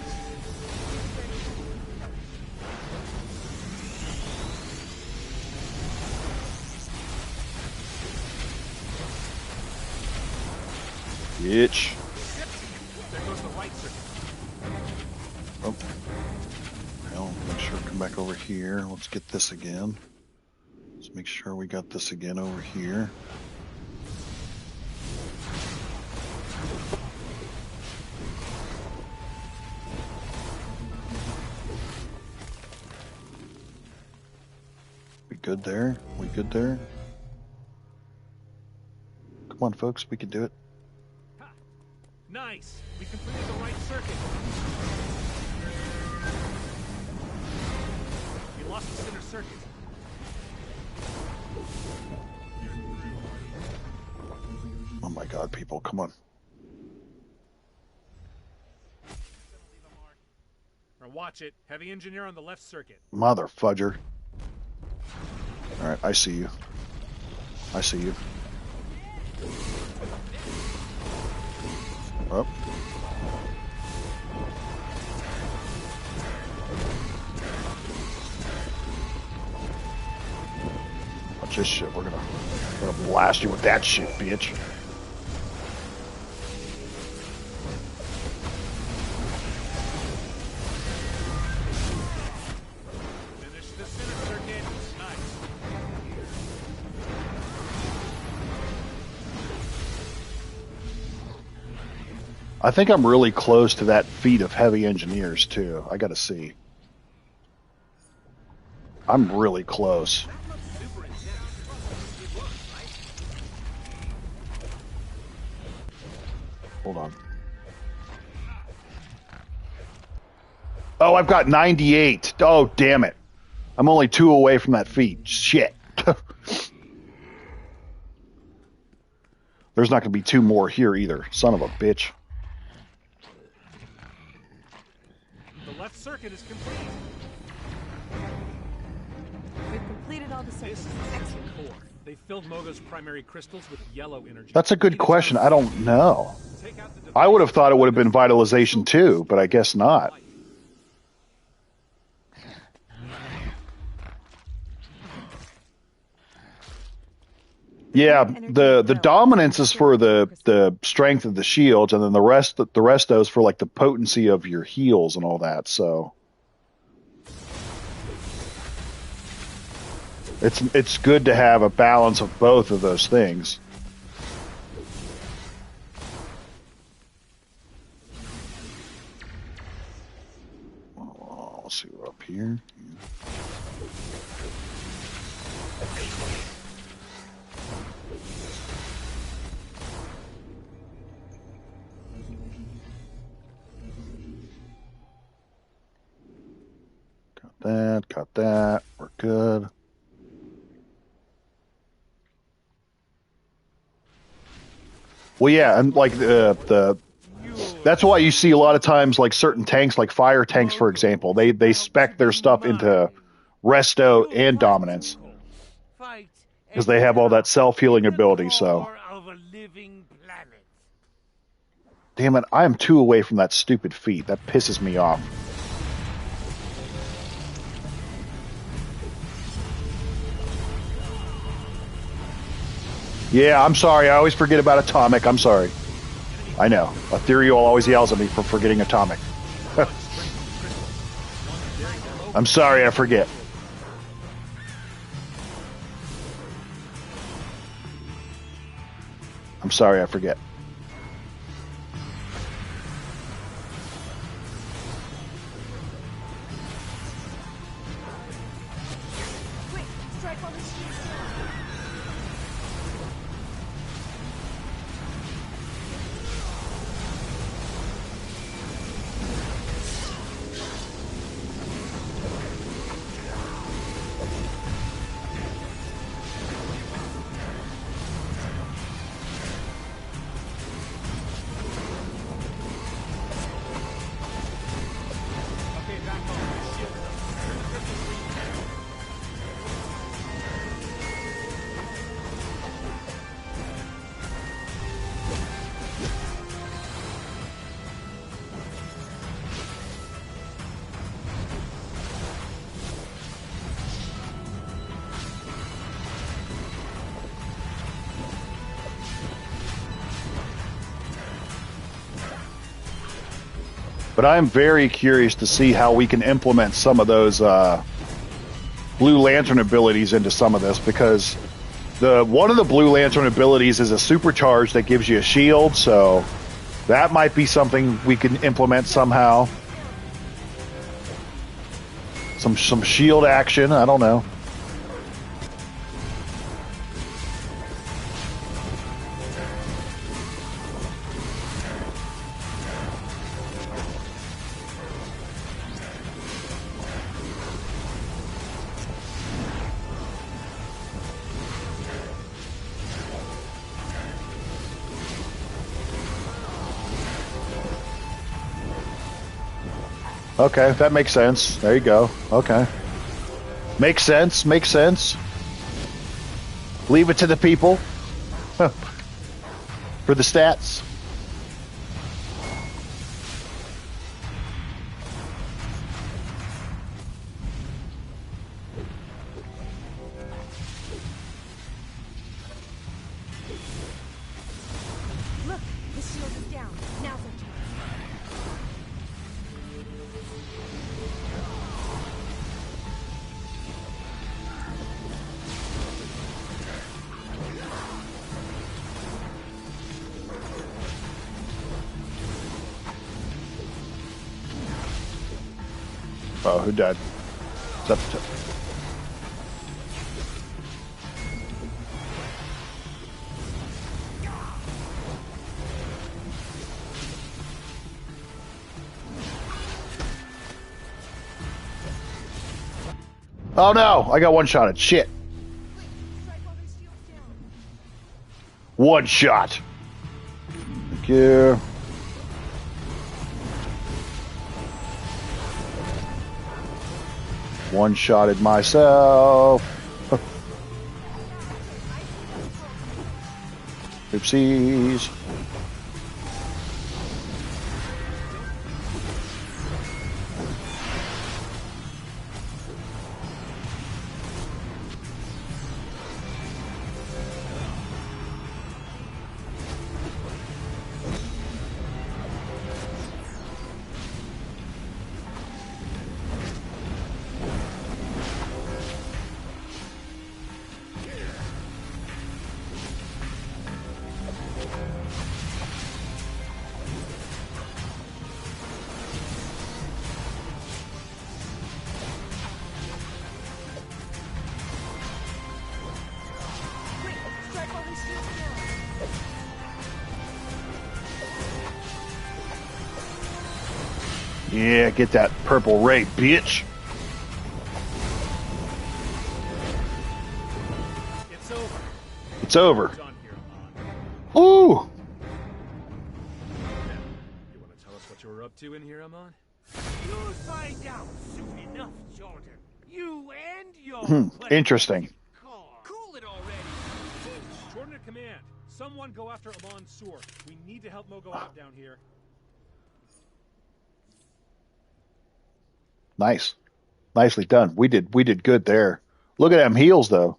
Bitch. There goes the right circuit. Oh. Well, make sure to come back over here. Let's get this again. Let's make sure we got this again over here. We good there? We good there? Come on, folks. We can do it. Ha! Nice. We completed the right circuit. We lost the center circuit. Oh my God, people. Come on. Or watch it. Heavy engineer on the left circuit. Mother fudger. Alright, I see you. I see you. Up. Watch this shit. We're gonna blast you with that shit, bitch. Finish the center circuit. Nice. I think I'm really close to that feat of heavy engineers too. I gotta see. I'm really close. Hold on. Oh, I've got 98. Oh, damn it. I'm only 2 away from that feat. Shit. There's not going to be 2 more here either. Son of a bitch. The left circuit is complete. We've completed all the This circuits. is the second core. They filled Mogo's primary crystals with yellow energy. That's a good question. I don't know. Take out the I would have thought it would have been vitalization too, but I guess not. Yeah, the dominance is for the strength of the shields, and then the rest of those for like the potency of your heals and all that. So it's good to have a balance of both of those things. Oh, let's see, we're up here. Got that. We're good. Well, yeah, and like that's why you see a lot of times like certain tanks, like fire tanks, for example, they spec their stuff into resto and dominance because they have all that self-healing ability. So, damn it, I am 2 away from that stupid feat. That pisses me off. Yeah, I'm sorry. I always forget about Atomic. I'm sorry. I know. Ethereal always yells at me for forgetting Atomic. I'm sorry, I forget. I'm sorry, I forget. Quick, strike on the shield. But I'm very curious to see how we can implement some of those Blue Lantern abilities into some of this, because one of the Blue Lantern abilities is a supercharge that gives you a shield, so that might be something we can implement somehow. Some shield action, I don't know. Okay, that makes sense. There you go. Okay. Makes sense. Makes sense. Leave it to the people. For the stats. Look, the shield is down. Now's our chance. Oh, who died? Is that Oh no! I got one shot at shit. Strike while the shield's down. One shot. Thank you. One-shotted myself. Oopsies. Quick, strike while the shield's down. Yeah, get that purple ray, bitch. It's over. It's over. Done here, Amon. Ooh. Now, you want to tell us what you were up to in here, Amon? You'll find out soon enough, Jordan. You and your Interesting. Cool it already. Jordan at command. Someone go after Amon's sewer. We need to help Mogo out down here. Nice. Nicely done. We did good there. Look at them heels though.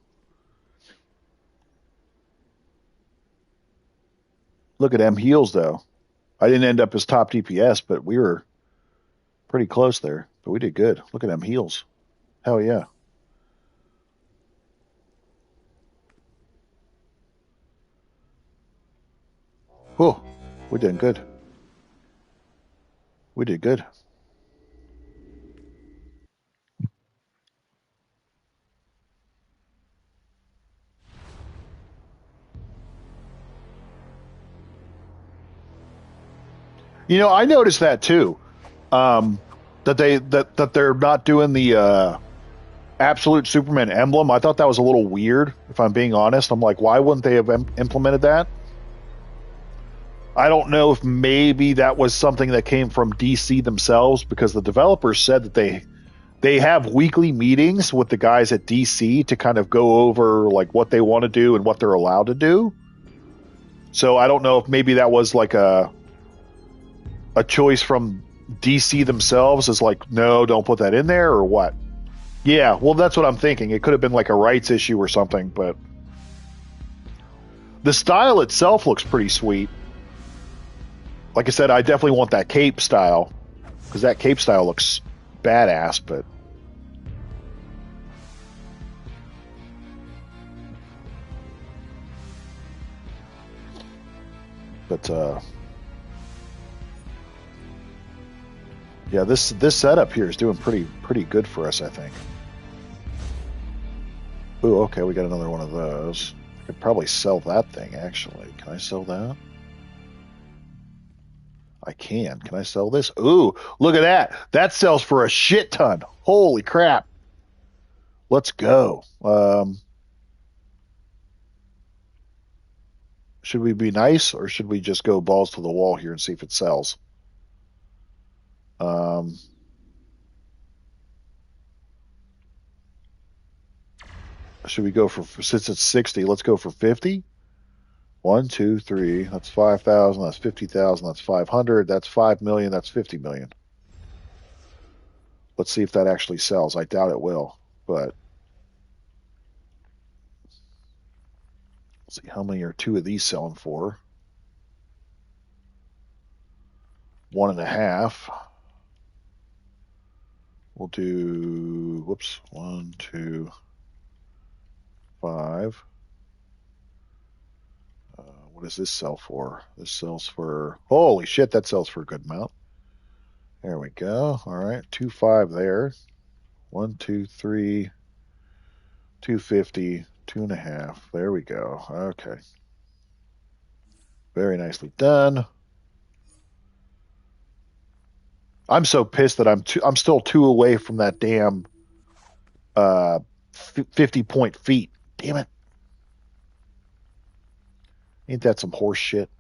Look at them heels though. I didn't end up as top DPS, but we were pretty close there. But we did good. Look at them heels. Hell yeah. Whew. We did good. We did good. You know, I noticed that too. That they're not doing the absolute Superman emblem. I thought that was a little weird, if I'm being honest. I'm like, why wouldn't they have implemented that? I don't know if maybe that was something that came from DC themselves, because the developers said that they have weekly meetings with the guys at DC to kind of go over like what they want to do and what they're allowed to do. So I don't know if maybe that was like a choice from DC themselves, is like, no, don't put that in there, or what? Yeah, well, that's what I'm thinking. It could have been like a rights issue or something, but the style itself looks pretty sweet. Like I said, I definitely want that cape style. Because that cape style looks badass, but yeah, this setup here is doing pretty good for us, I think. Ooh, okay, we got another one of those. I could probably sell that thing, actually. Can I sell that? I can. Can I sell this? Ooh, look at that. That sells for a shit ton. Holy crap. Let's go. Should we be nice, or should we just go balls to the wall here and see if it sells? Should we go for, since it's 60, let's go for 50? 1, 2, 3, that's 5,000, that's 50,000, that's 500, that's 5 million, that's 50 million. Let's see if that actually sells. I doubt it will, but let's see, how many are 2 of these selling for? 1.5. We'll do, whoops, 1, 2, 5. What does this sell for? This sells for, holy shit, that sells for a good amount. There we go. All right, 2.5 there. 1, 2, 3, 250, 2.5. There we go. Okay. Very nicely done. I'm so pissed that I'm still 2 away from that damn 50-point feat. Damn it. Ain't that some horse shit?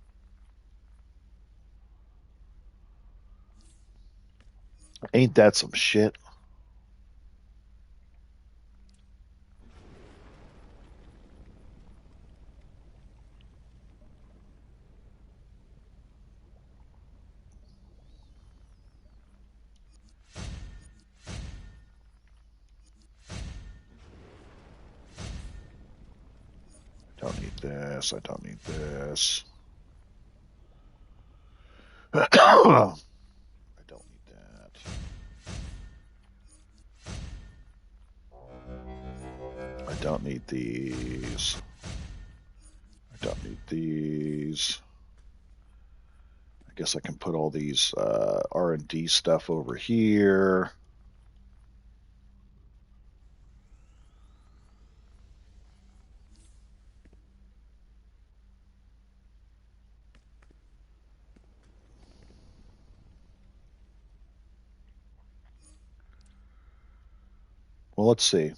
Ain't that some shit? Don't need this. I don't need this. I don't need that. I don't need these. I don't need these. I guess I can put all these R&D stuff over here. Well, let's see.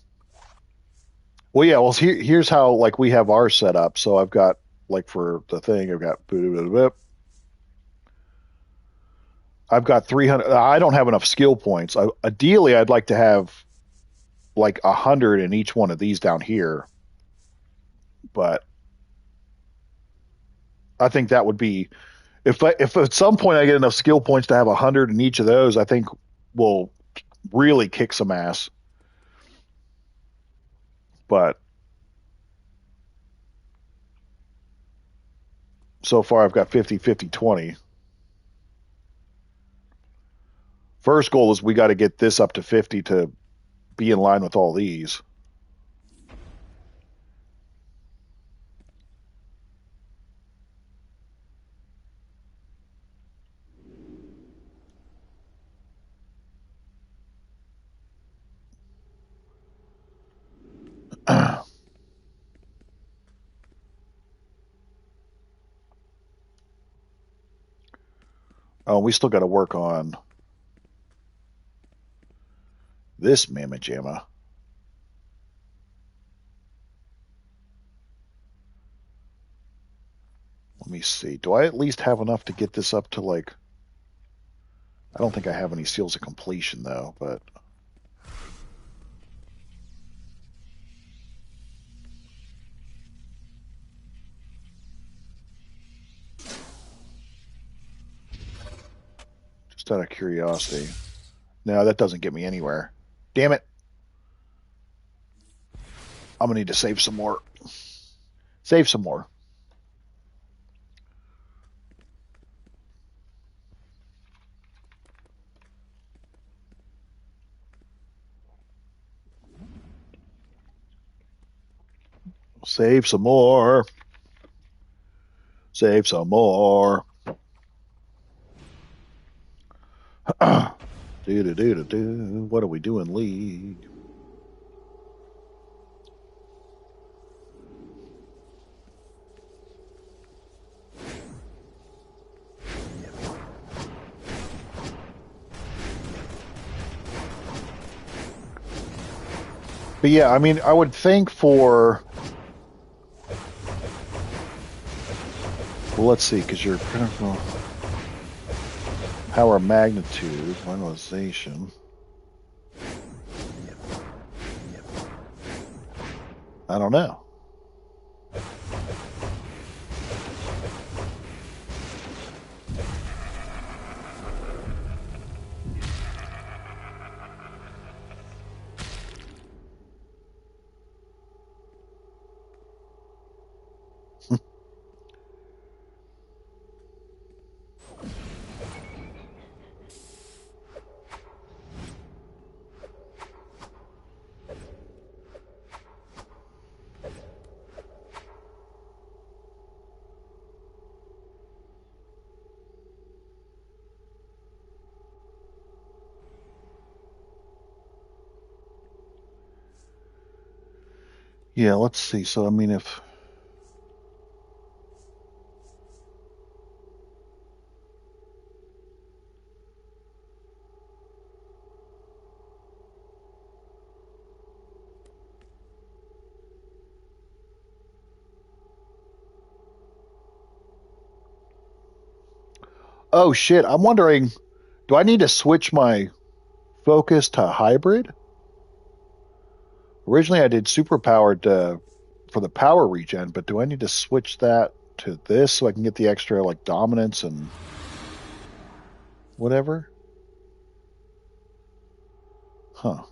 Well, yeah. Well, here's how like we have ours set up. So I've got like for the thing, I've got 300. I don't have enough skill points. Ideally, I'd like to have like 100 in each one of these down here, but I think that would be if at some point I get enough skill points to have 100 in each of those. I think we'll really kick some ass. But so far, I've got 50, 50, 20. First goal is we got to get this up to 50 to be in line with all these. Oh, we still got to work on this mamma jamma. Let me see. Do I at least have enough to get this up to like... I don't think I have any seals of completion though, but... Just out of curiosity. No, that doesn't get me anywhere. Damn it. I'm going to need to save some more. Save some more. Save some more. Save some more. Do. What are we doing, League? But yeah, I mean, I would think for... Well, let's see, because your critical power magnitude, finalization. I don't know. Yeah, let's see. So, I mean, if... Oh, shit. I'm wondering, do I need to switch my focus to hybrid? Originally, I did superpowered for the power regen, but do I need to switch that to this so I can get the extra, like, dominance and whatever? Huh.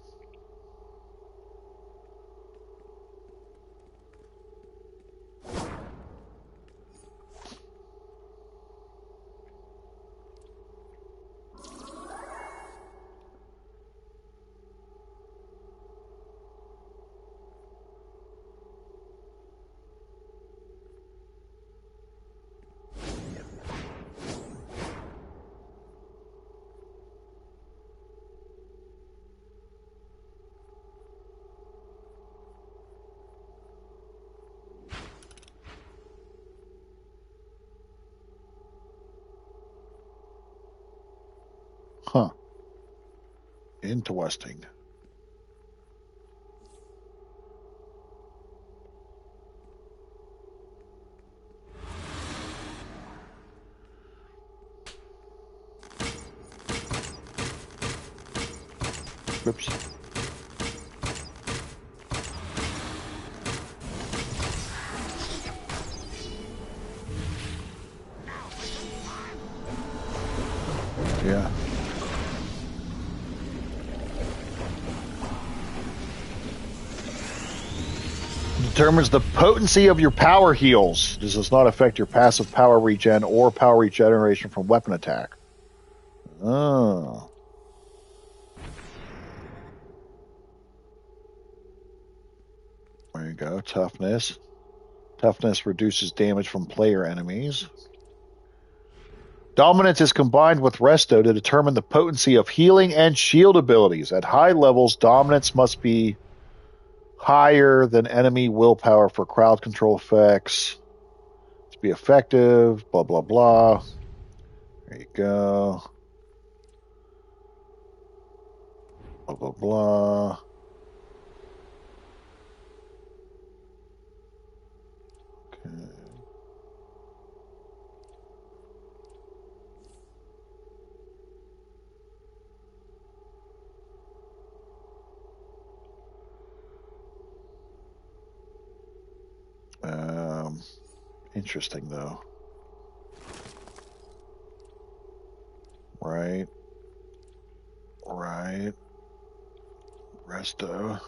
Huh. Interesting. Oops. Yeah. Determines the potency of your power heals. This does not affect your passive power regen or power regeneration from weapon attack. Oh. There you go. Toughness. Toughness reduces damage from player enemies. Dominance is combined with Resto to determine the potency of healing and shield abilities. At high levels, dominance must be higher than enemy willpower for crowd control effects to be effective. Blah, blah, blah. There you go. Blah, blah, blah. Okay. Interesting, though. Right. Right. Resto.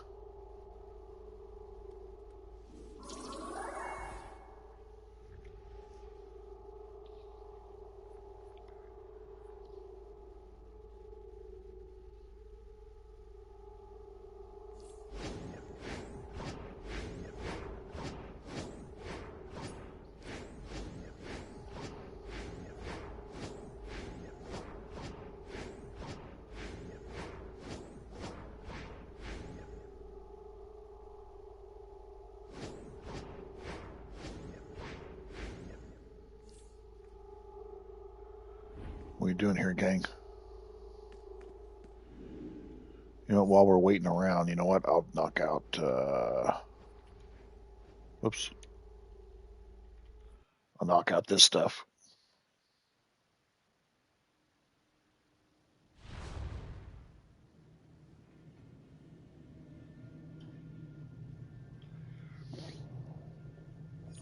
doing here, gang? You know, while we're waiting around, you know what? I'll knock out. Whoops. I'll knock out this stuff.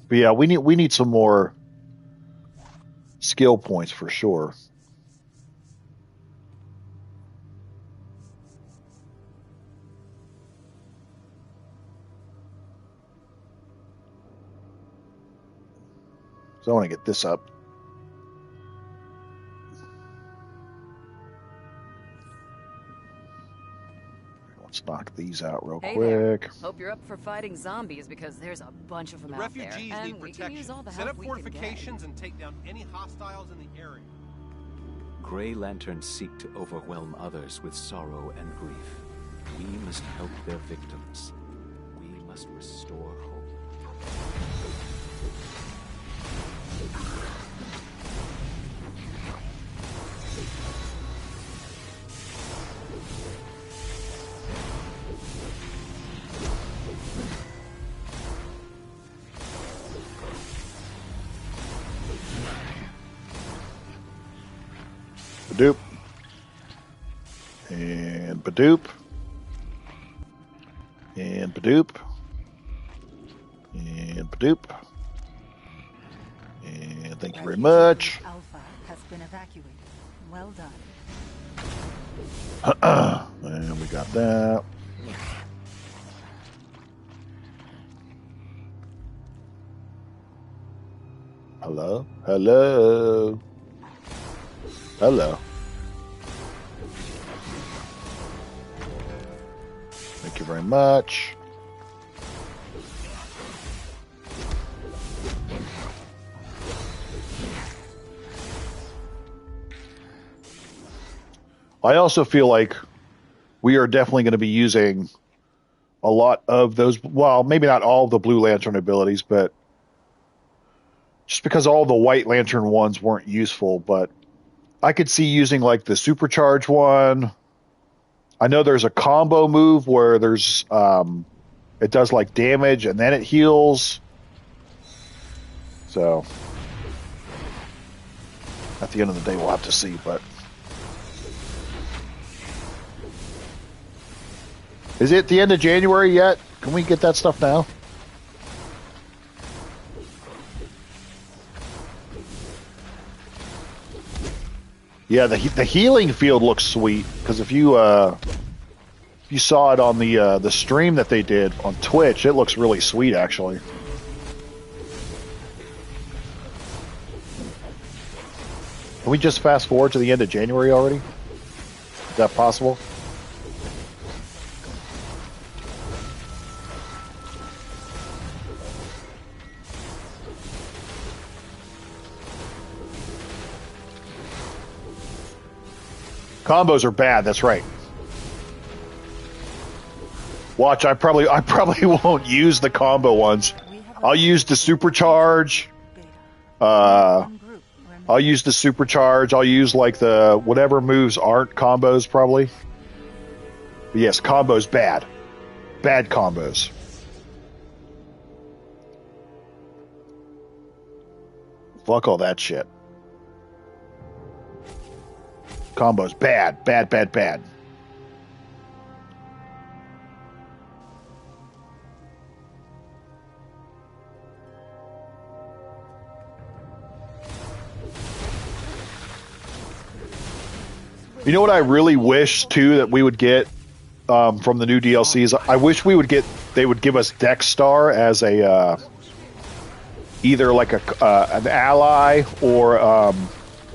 But yeah, we need some more skill points for sure. So I want to get this up. Let's knock these out real Hey quick. there. Hope you're up for fighting zombies because there's a bunch of them The out there. refugees And need we can use all protection. the Set help up we can get. fortifications and take down any hostiles in the area. Grey Lanterns seek to overwhelm others with sorrow and grief. We must help their victims. We must restore hope. Badoop. And Badoop. And Badoop. And Badoop. And thank you very much. Alpha has been evacuated. Well done. And we got that. Hello? Hello? Hello. Thank you very much. I also feel like we are definitely going to be using a lot of those, well, maybe not all of the Blue Lantern abilities, but just because all the White Lantern ones weren't useful, but I could see using like the Supercharge one. I know there's a combo move where there's it does like damage and then it heals. So at the end of the day, we'll have to see, but is it the end of January yet? Can we get that stuff now? Yeah, the healing field looks sweet because if you saw it on the stream that they did on Twitch, it looks really sweet actually. Can we just fast forward to the end of January already? Is that possible? Combos are bad. That's right. Watch, I probably won't use the combo ones. I'll use the supercharge. I'll use the supercharge. I'll use like the whatever moves aren't combos probably. But yes, combos bad. Bad combos. Fuck all that shit. Combos bad, bad, bad, bad. You know what I really wish too that we would get from the new DLCs? I wish they would give us Dexstar as a either like an ally or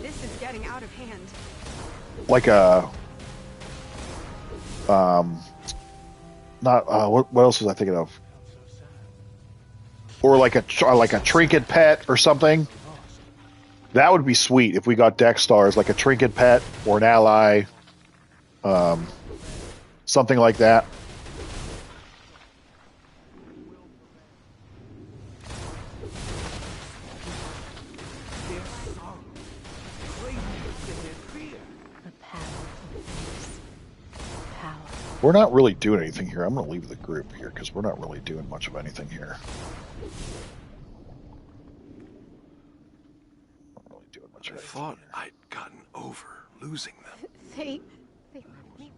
This is getting out of hand. like a not what else was I thinking of? Or like a trinket pet or something. That would be sweet if we got Dexstar as like a trinket pet or an ally, something like that. We're not really doing anything here. I'm going to leave the group here because we're not really doing much of anything here. Not really doing much of I anything. thought I'd gotten over losing them. They left me.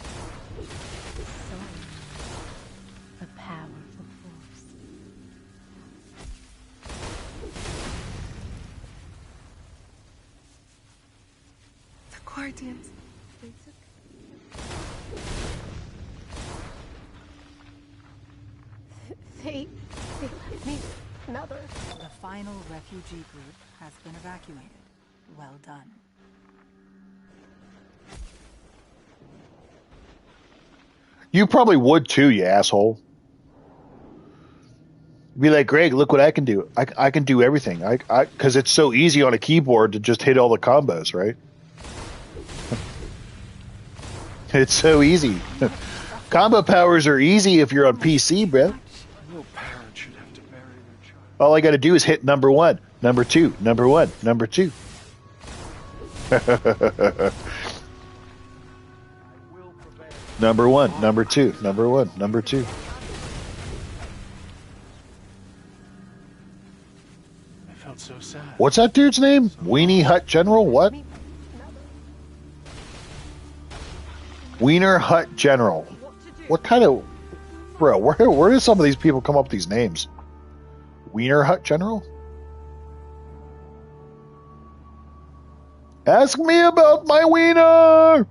So, a powerful force. The Guardians. They took. They left me. Another. The final refugee group has been evacuated. Well done. You probably would too, you asshole. Be like, Greg, look what I can do. I can do everything. Because it's so easy on a keyboard to just hit all the combos, right? It's so easy. Combo powers are easy if you're on PC, bro. No parent should have to bury their child. All I got to do is hit number 1, number 2, number 1, number 2. Number 1, number 2, number 1, number 2. I felt so sad. What's that dude's name? Weenie Hut General? What? Wiener Hut General. What kind of... Bro, where do some of these people come up with these names? Wiener Hut General? Ask me about my wiener!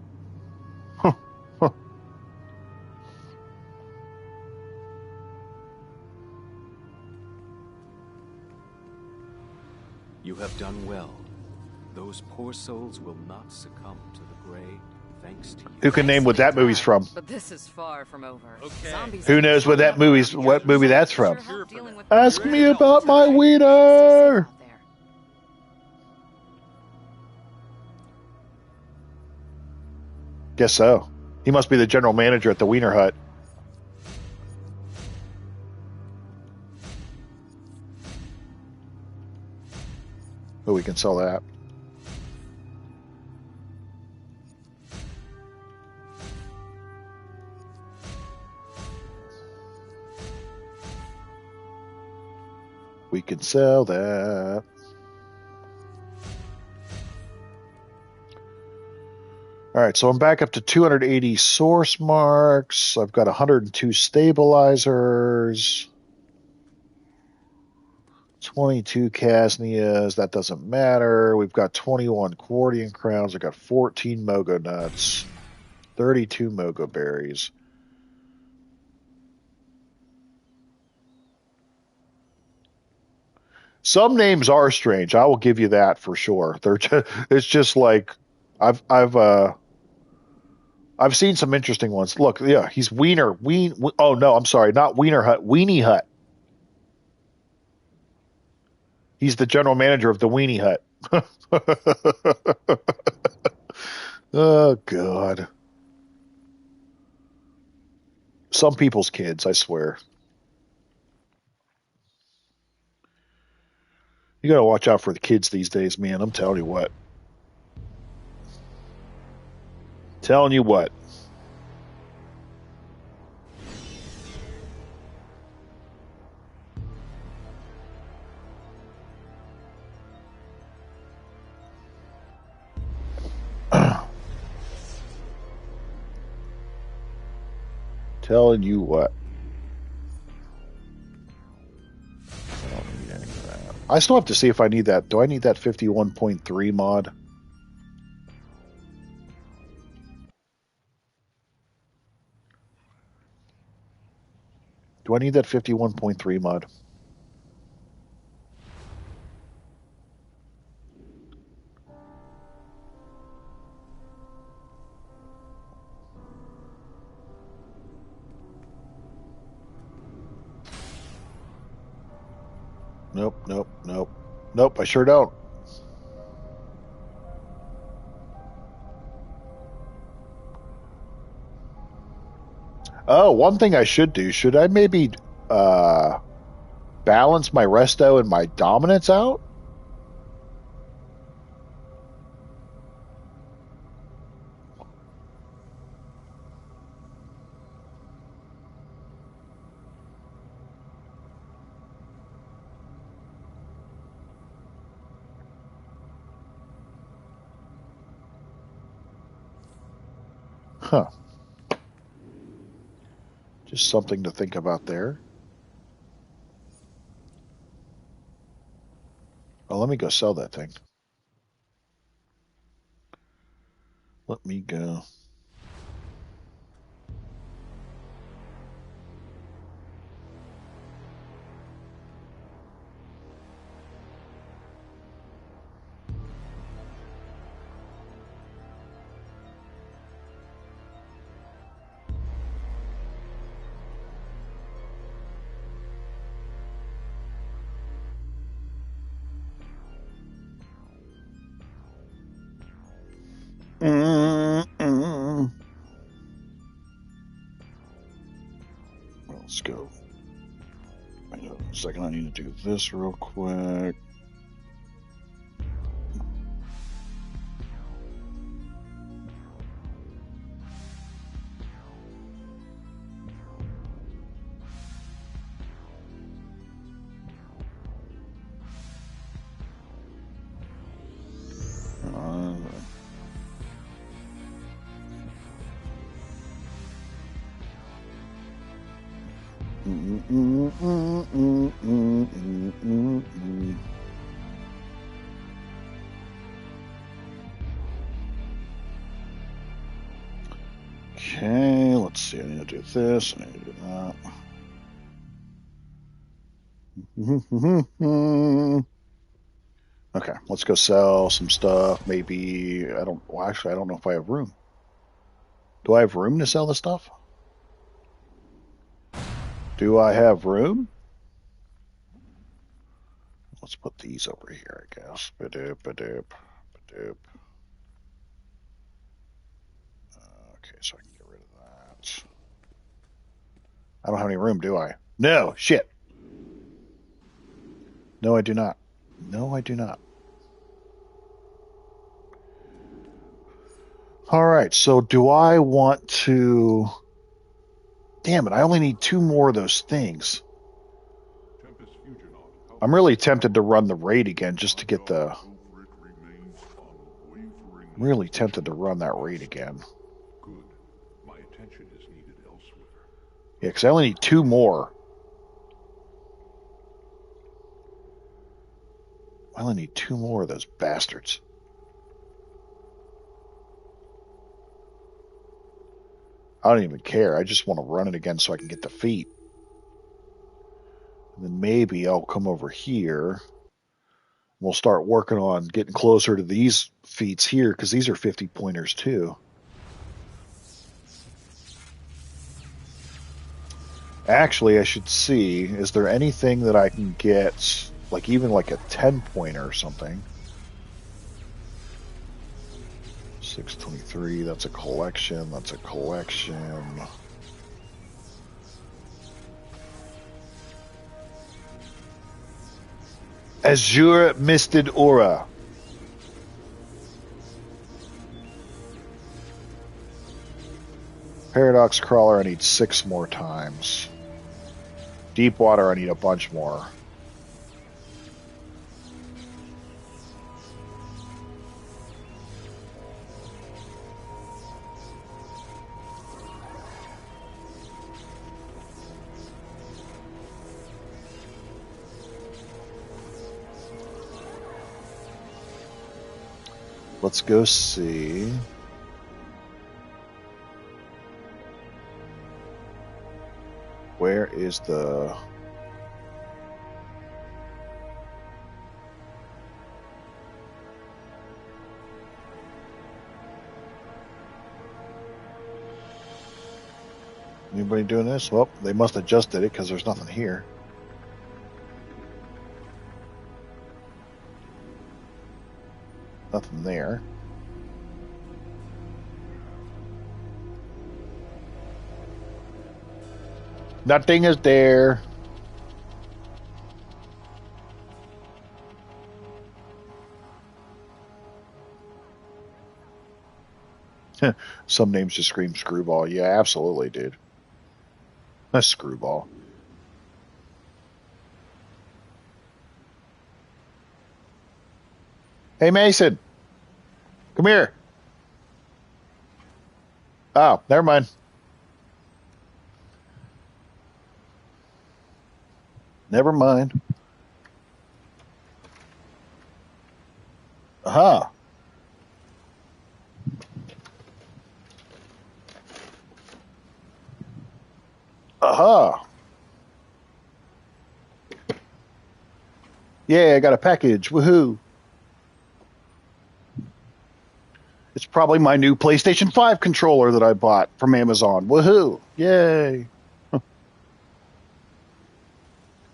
You have done well. Those poor souls will not succumb to the gray, thanks to you. Who can name what that movie's from? But this is far from over. Okay. Zombies Who knows what movie that's from? sure help dealing with Ask me the about my Stay wiener! safe out there. Guess so. He must be the general manager at the Wiener Hut. Oh, we can sell that. We can sell that. All right, so I'm back up to 280 source marks. I've got 102 stabilizers. 22 Casnias. That doesn't matter. We've got 21 Quardian crowns. I've got 14 Mogo nuts. 32 Mogo berries. Some names are strange. I will give you that for sure. They're just, it's just like I've seen some interesting ones. Look, yeah, he's Wiener. Oh no, I'm sorry, not Wiener Hut. Weenie Hut. He's the general manager of the Weenie Hut. Oh God. Some people's kids, I swear. You gotta watch out for the kids these days, man. I'm telling you what. Telling you what. Telling you what. I still have to see if I need that. Do I need that 51.3 mod? Do I need that 51.3 mod? Nope, I sure don't. Oh, one thing I should do, should I maybe balance my resto and my dominance out? Huh. Just something to think about there. Oh, let me go sell that thing. Let me go. Let's go. Wait a second, I need to do this real quick. Okay, let's see. I need to do this. I need to do that. Okay, let's go sell some stuff. Maybe I don't. Well, actually, I don't know if I have room. Do I have room to sell the stuff? Do I have room? Let's put these over here, I guess. Ba-doop, ba-doop, ba-doop. Okay, so I can get rid of that. I don't have any room, do I? No, shit. No, I do not. No, I do not. All right, so do I want to... Damn it, I only need 2 more of those things. I'm really tempted to run the raid again just to get the... I'm really tempted to run that raid again. Good. My attention is needed elsewhere. Yeah, because I only need 2 more. I only need 2 more of those bastards. I don't even care. I just want to run it again so I can get the feet. And then maybe I'll come over here. We'll start working on getting closer to these feats here because these are 50 pointers too. Actually, I should see, is there anything that I can get, like even like a 10 pointer or something? 623, that's a collection, that's a collection. Azure Misted Aura. Paradox Crawler, I need 6 more times. Deep Water, I need a bunch more. Let's go see. Where is the... Anybody doing this? Well, they must have just did it because there's nothing here. Nothing there. Nothing is there. Some names just scream screwball. Yeah, absolutely, dude. A screwball. Hey, Mason. Come here. Oh, never mind. Never mind. Aha. Aha. Yeah, I got a package. Woohoo. It's probably my new PlayStation 5 controller that I bought from Amazon. Woohoo. Yay.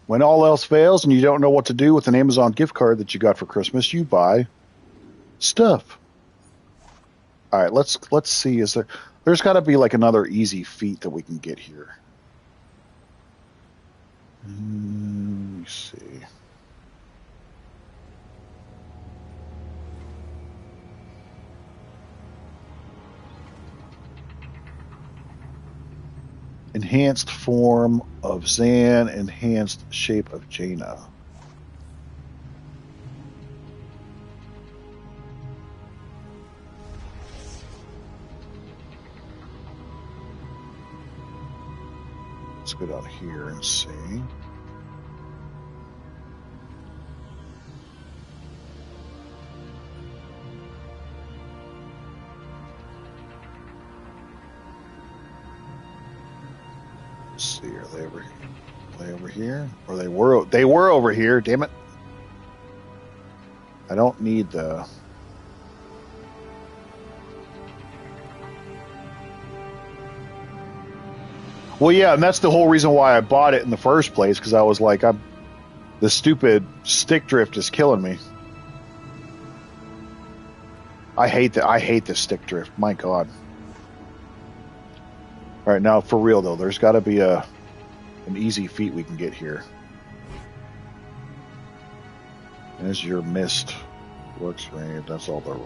When all else fails and you don't know what to do with an Amazon gift card that you got for Christmas, you buy stuff. All right, let's see. There's got to be like another easy feat that we can get here. Let me see. Enhanced form of Zan, enhanced shape of Jaina. Let's go down here and see. Let's see, are they over here? Or they were over here, damn it. I don't need the Well, yeah, and that's the whole reason why I bought it in the first place, because I was like, the stupid stick drift is killing me. I hate the stick drift. My God. All right, now for real though, there's got to be an easy feat we can get here. There's your mist. Works range. That's all the.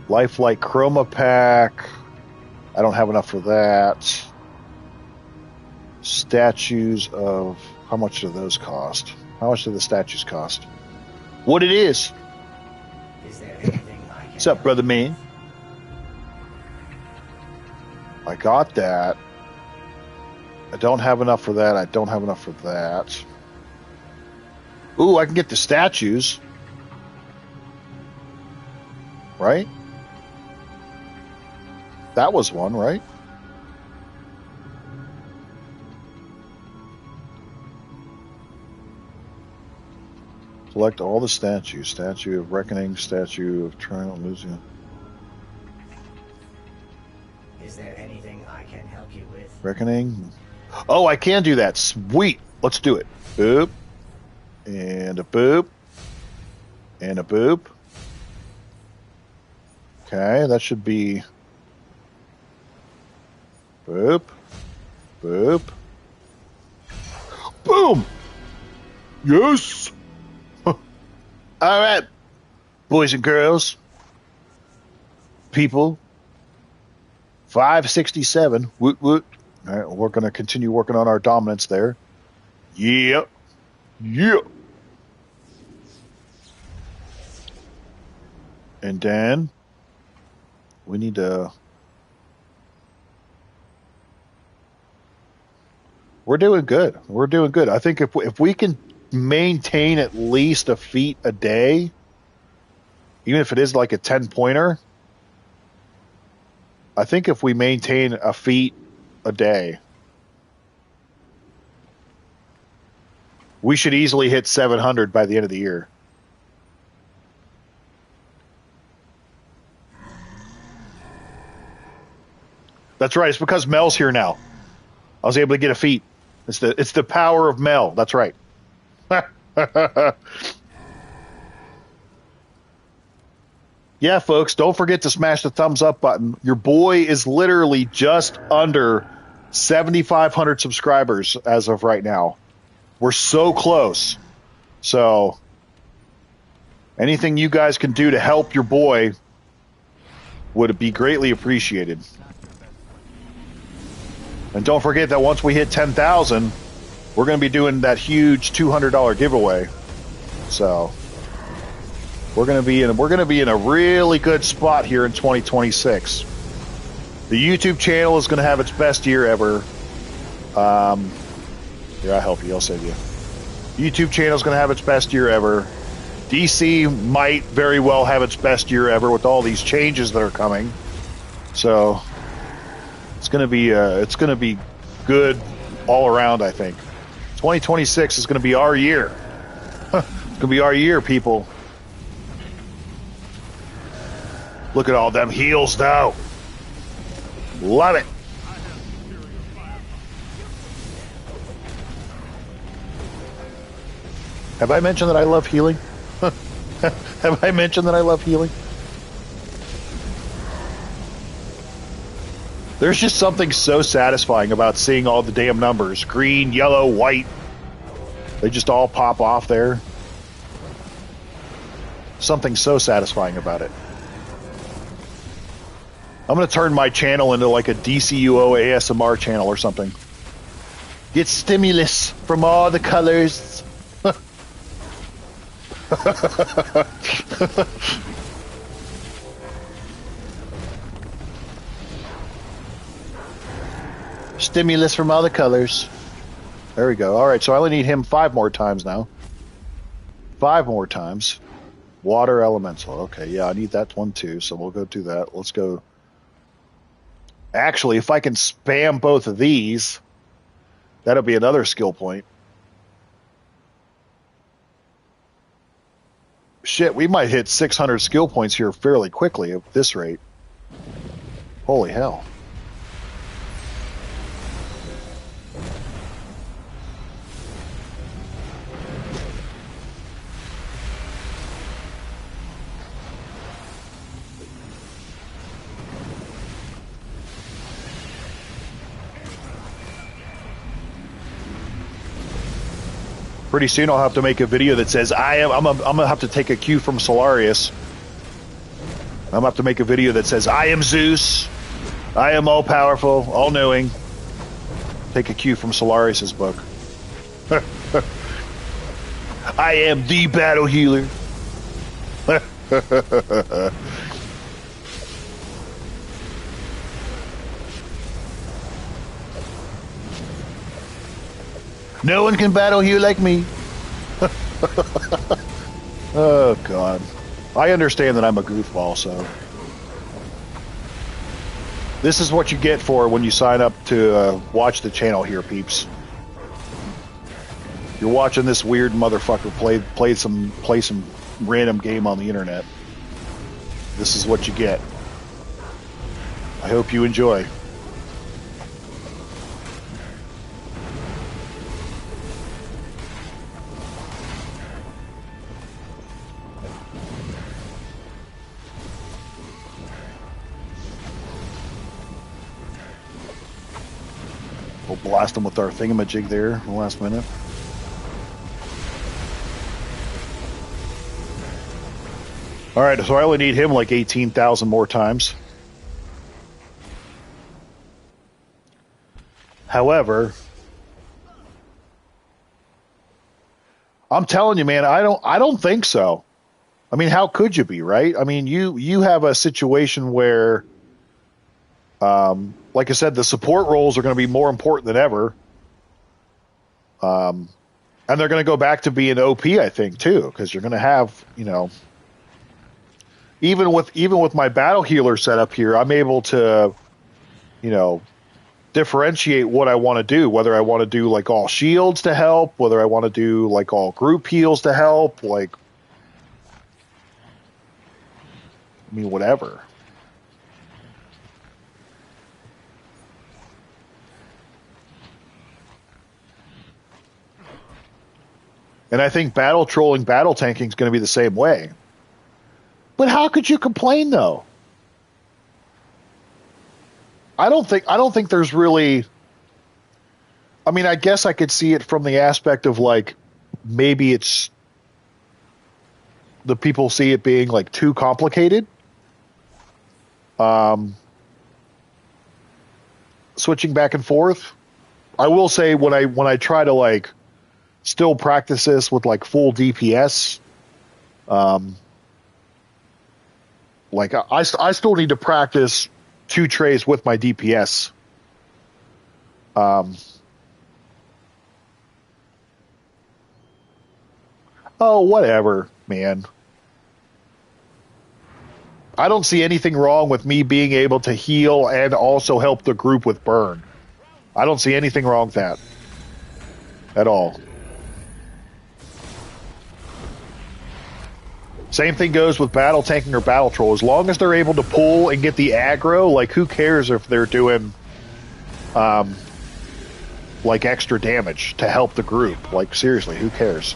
Lifelike Chroma Pack. I don't have enough for that. Statues of... How much do those cost? How much do the statues cost? What it is. Is there anything I can... What's up, brother man? I got that. I don't have enough for that. I don't have enough for that. Ooh, I can get the statues. Right? That was one, right? Select all the statues. Statue of Reckoning, Statue of Trial, losing. Is there anything I can help you with? Reckoning. Oh, I can do that. Sweet. Let's do it. Boop. And a boop. And a boop. Okay, that should be... Boop. Boop. Boom! Yes! All right, boys and girls. People. 567. Woot woot. All right, we're going to continue working on our dominance there. Yep. Yep. And then we need to... We're doing good. We're doing good. I think if we can maintain at least a feat a day, even if it is like a 10-pointer, I think if we maintain a feat a day, we should easily hit 700 by the end of the year. That's right. It's because Mel's here now. I was able to get a feat. It's the power of Mel. That's right. Yeah, folks, don't forget to smash the thumbs up button. Your boy is literally just under 7,500 subscribers as of right now. We're so close. So anything you guys can do to help your boy would be greatly appreciated. And don't forget that once we hit 10,000, we're going to be doing that huge $200 giveaway. So We're gonna be in a really good spot here in 2026. The YouTube channel is gonna have its best year ever. Here, I'll help you. I'll save you. YouTube channel is gonna have its best year ever. DC might very well have its best year ever with all these changes that are coming. So it's gonna be good all around. I think 2026 is gonna be our year. It's gonna be our year, people. Look at all them heals now. Love it. Have I mentioned that I love healing? Have I mentioned that I love healing? There's just something so satisfying about seeing all the damn numbers. Green, yellow, white. They just all pop off there. Something so satisfying about it. I'm going to turn my channel into like a DCUO ASMR channel or something. Get stimulus from all the colors. Stimulus from all the colors. There we go. All right, so I only need him 5 more times now. 5 more times. Water elemental. Okay, yeah, I need that one too, so we'll go do that. Let's go. Actually, if I can spam both of these, that'll be another skill point. Shit, we might hit 600 skill points here fairly quickly at this rate. Holy hell. Pretty soon I'll have to make a video that says I'm gonna have to take a cue from Solarius. I'm gonna have to make a video that says I am Zeus. I am all powerful, all knowing. Take a cue from Solarius's book. I am the battle healer. No one can battle heal like me. Oh, God. I understand that I'm a goofball, so. This is what you get for when you sign up to watch the channel here, peeps. You're watching this weird motherfucker play some random game on the internet. This is what you get. I hope you enjoy. We'll blast them with our thingamajig there in the last minute. Alright, so I only need him like 18,000 more times. However, I'm telling you, man, I don't think so. I mean, how could you be, right? I mean, you have a situation where like I said, the support roles are going to be more important than ever. And they're going to go back to being OP, I think, too, because you're going to have, you know, even with my battle healer setup here, I'm able to, you know, differentiate what I want to do, whether I want to do like all shields to help, whether I want to do like all group heals to help, like, I mean, whatever. And I think battle trolling, battle tanking is going to be the same way. But how could you complain, though? I don't think there's really. I mean, I guess I could see it from the aspect of like maybe it's the people see it being like too complicated. Switching back and forth. I will say when I try to like still practice this with like full DPS, Like I still need to practice 2 trays with my DPS. Oh, whatever, man. I don't see anything wrong with me being able to heal and also help the group with burn. I don't see anything wrong with that at all. Same thing goes with battle tanking or battle troll. As long as they're able to pull and get the aggro, like who cares if they're doing like extra damage to help the group? Like seriously, who cares?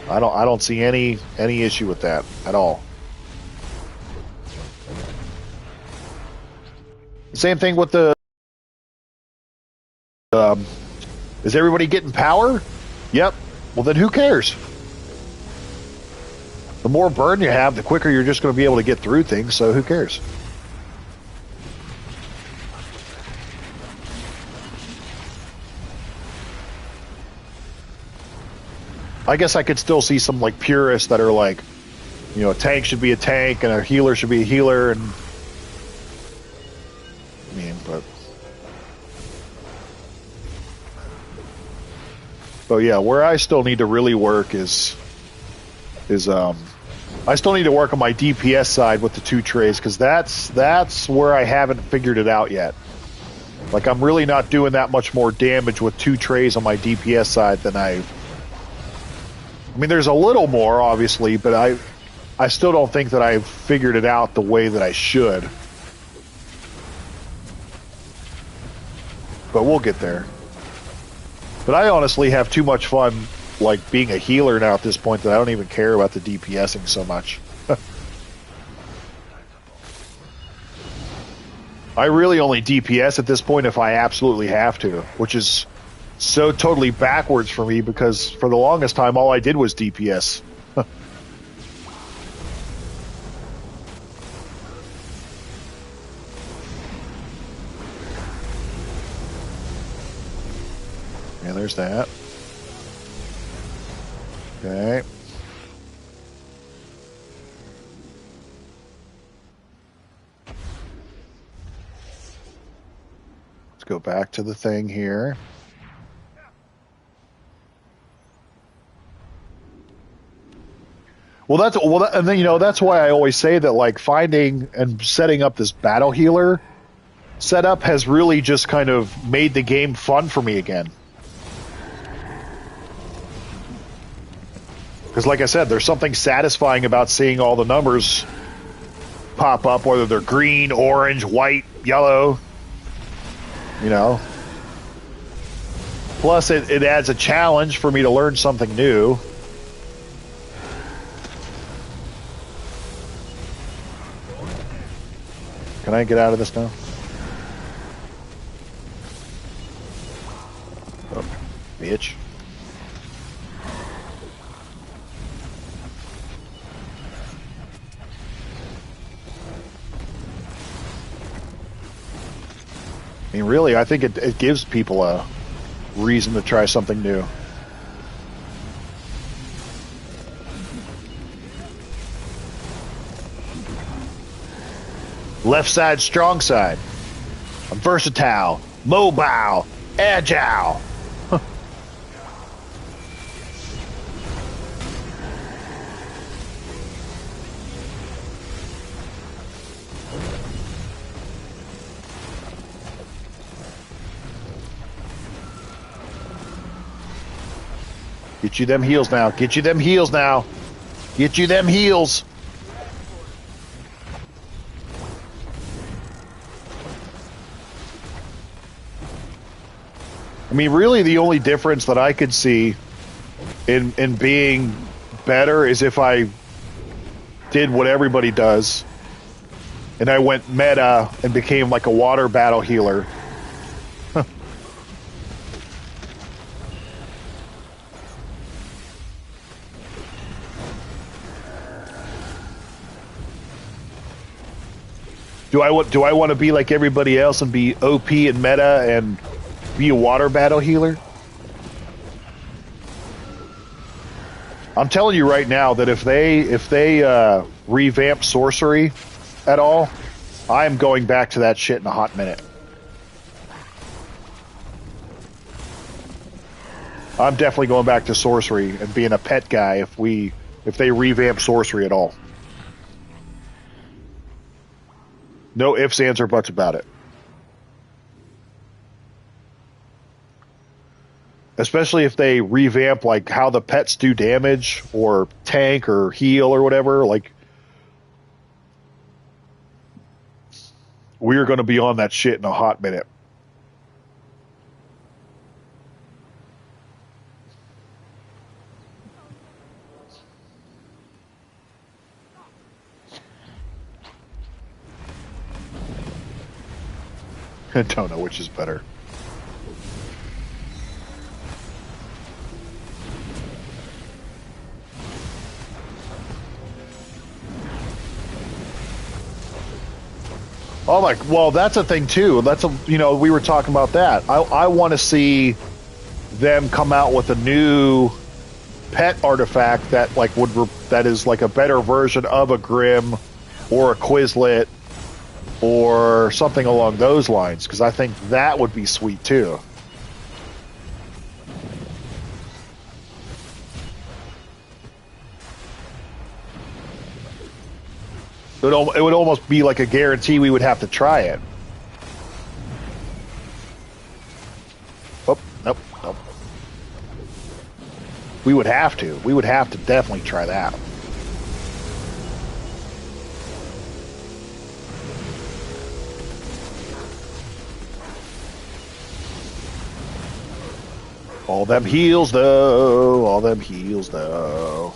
I don't see any issue with that at all. Same thing with the is everybody getting power? Yep. Well then who cares? The more burn you have, the quicker you're just going to be able to get through things, so who cares? I guess I could still see some like purists that are like, you know, a tank should be a tank and a healer should be a healer, and I mean, but yeah, where I still need to really work is I still need to work on my DPS side with the 2 trays, because that's where I haven't figured it out yet. Like I'm really not doing that much more damage with 2 trays on my DPS side than I mean, there's a little more, obviously, but I still don't think that I've figured it out the way that I should. But we'll get there. But I honestly have too much fun, like, being a healer now at this point that I don't even care about the DPSing so much. I really only DPS at this point if I absolutely have to, which is so totally backwards for me, because for the longest time all I did was DPS. Yeah, there's that. Okay. Let's go back to the thing here. And then, you know, that's why I always say that, like, finding and setting up this battle healer setup has really just kind of made the game fun for me again. Because, like I said, there's something satisfying about seeing all the numbers pop up, whether they're green, orange, white, yellow, you know. Plus, it adds a challenge for me to learn something new. Can I get out of this now? Oh, bitch. I mean, really, I think it gives people a reason to try something new. Left side, strong side. I'm versatile, mobile, agile. Get you them heals now. Get you them heals now. Get you them heals. I mean, really, the only difference that I could see in being better is if I did what everybody does, and I went meta and became like a water battle healer. Do I want to be like everybody else and be OP and meta and be a water battle healer? I'm telling you right now that if they revamp sorcery at all, I am going back to that shit in a hot minute. I'm definitely going back to sorcery and being a pet guy if they revamp sorcery at all. No ifs, ands, or buts about it. Especially if they revamp like how the pets do damage or tank or heal or whatever. Like, we're going to be on that shit in a hot minute. I don't know which is better. Oh my! Well, that's a thing too. We were talking about that. I want to see them come out with a new pet artifact that that is like a better version of a Grim or a Quizlet or something along those lines, because I think that would be sweet too. It would almost be like a guarantee we would have to try it. Oh, nope. We would have to. We would have to definitely try that. All them heals, though. All them heals, though.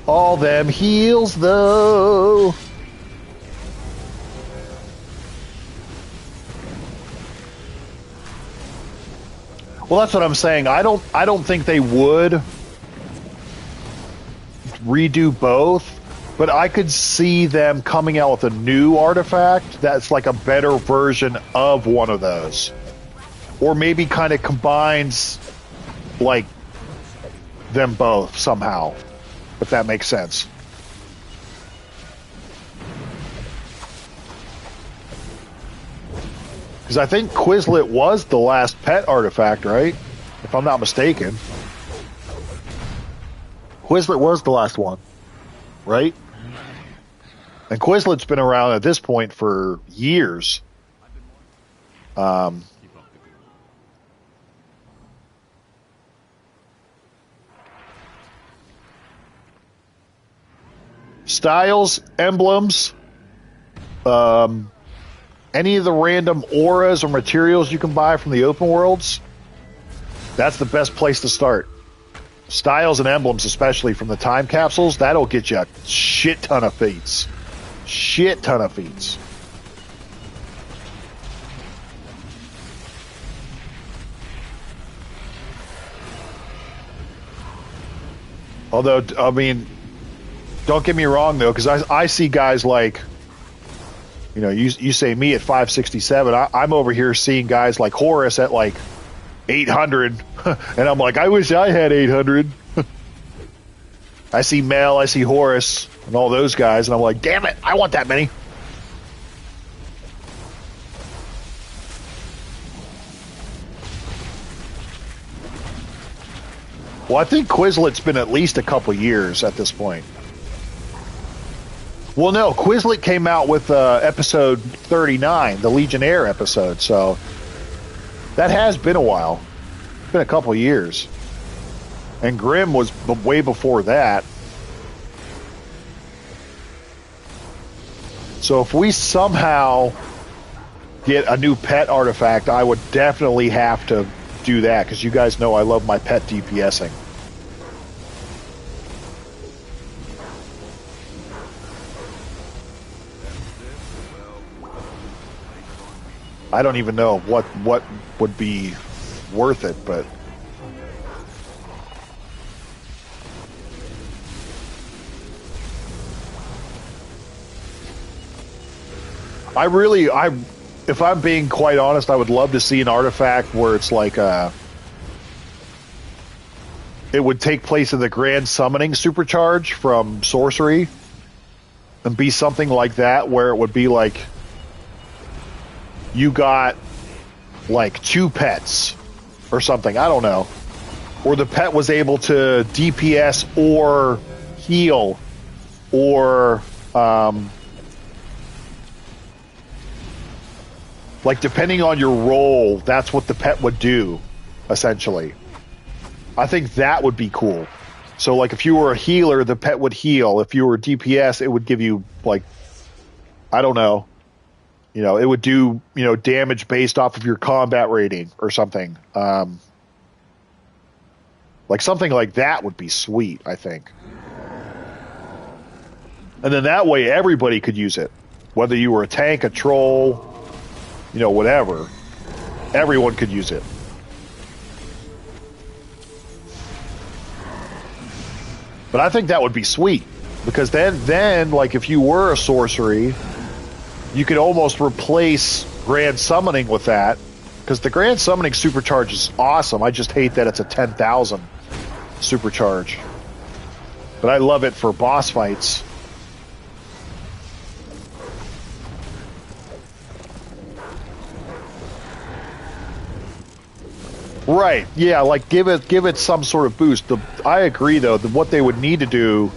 All them heals, though. Well, that's what I'm saying. I don't think they would redo both, but I could see them coming out with a new artifact that's like a better version of one of those, or maybe kind of combines like them both somehow. If that makes sense. Because I think Quizlet was the last pet artifact, right? If I'm not mistaken. Quizlet was the last one, right? And Quizlet's been around at this point for years. Styles, emblems, any of the random auras or materials you can buy from the open worlds, that's the best place to start. Styles and emblems, especially from the time capsules, that'll get you a shit ton of feats. Shit ton of feats. Although, I mean, don't get me wrong, though, because I see guys like, you say me at 567. I'm over here seeing guys like Horus at like 800, and I'm like, I wish I had 800. I see Mel, I see Horus, and all those guys, and I'm like, damn it, I want that many. Well, I think Quizlet's been at least a couple years at this point. Well, no, Quizlet came out with episode 39, the Legionnaire episode, so that has been a while. It's been a couple years. And Grim was way before that. So if we somehow get a new pet artifact, I would definitely have to do that, because you guys know I love my pet DPSing. I don't even know what would be worth it, but if I'm being quite honest, I would love to see an artifact where it's like it would take place in the Grand Summoning Supercharge from Sorcery, and be something like that, where it would be like you got like 2 pets or something, I don't know, or the pet was able to DPS or heal, or like depending on your role, that's what the pet would do, essentially. I think that would be cool. So like if you were a healer, the pet would heal. If you were a DPS, it would give you, like, I don't know, you know, it would do, you know, damage based off of your combat rating or something. Like something like that would be sweet, I think. And then that way everybody could use it. Whether you were a tank, a troll, you know, whatever. Everyone could use it. But I think that would be sweet. Because then like if you were a sorcery, you could almost replace Grand Summoning with that. Because the Grand Summoning Supercharge is awesome. I just hate that it's a 10,000 Supercharge. But I love it for boss fights. Right, yeah, like give it some sort of boost. I agree, though, that what they would need to do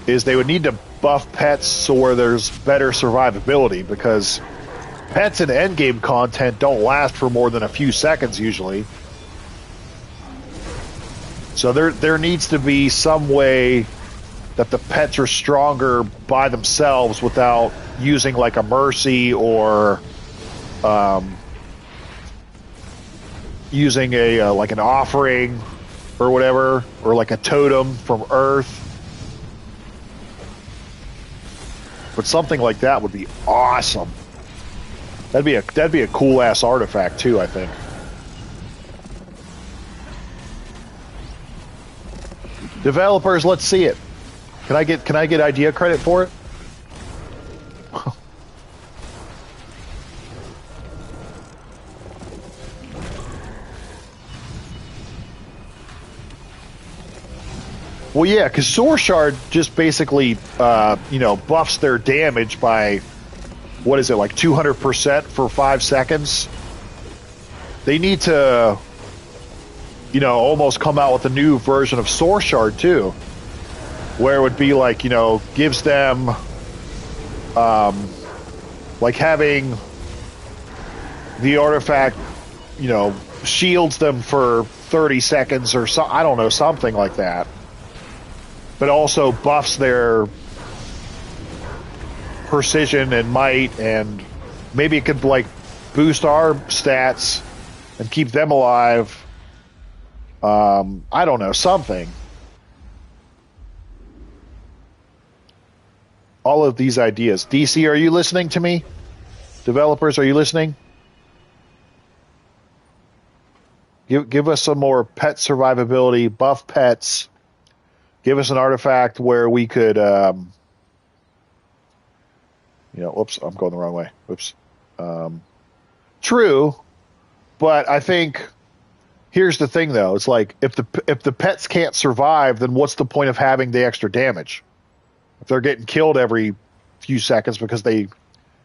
is they would need to buff pets so where there's better survivability, because pets in endgame content don't last for more than a few seconds usually. So there needs to be some way that the pets are stronger by themselves without using like a mercy or using a like an offering or whatever, or like a totem from Earth. But something like that would be awesome. That'd be a cool ass artifact too, I think. Developers, let's see it. Can I get idea credit for it? Well, yeah, because Soar Shard just basically, you know, buffs their damage by, what is it, like 200% for 5 seconds? They need to, you know, almost come out with a new version of Soar Shard, too. Where it would be like, you know, gives them, like having the artifact, you know, shields them for 30 seconds or so, I don't know, something like that. But also buffs their precision and might, and maybe it could like boost our stats and keep them alive. I don't know, something. All of these ideas. DC, are you listening to me? Developers, are you listening? Give us some more pet survivability, buff pets. Give us an artifact where we could, you know, whoops, I'm going the wrong way. Whoops. True, but I think here's the thing, though. It's like if the pets can't survive, then what's the point of having the extra damage? If they're getting killed every few seconds because they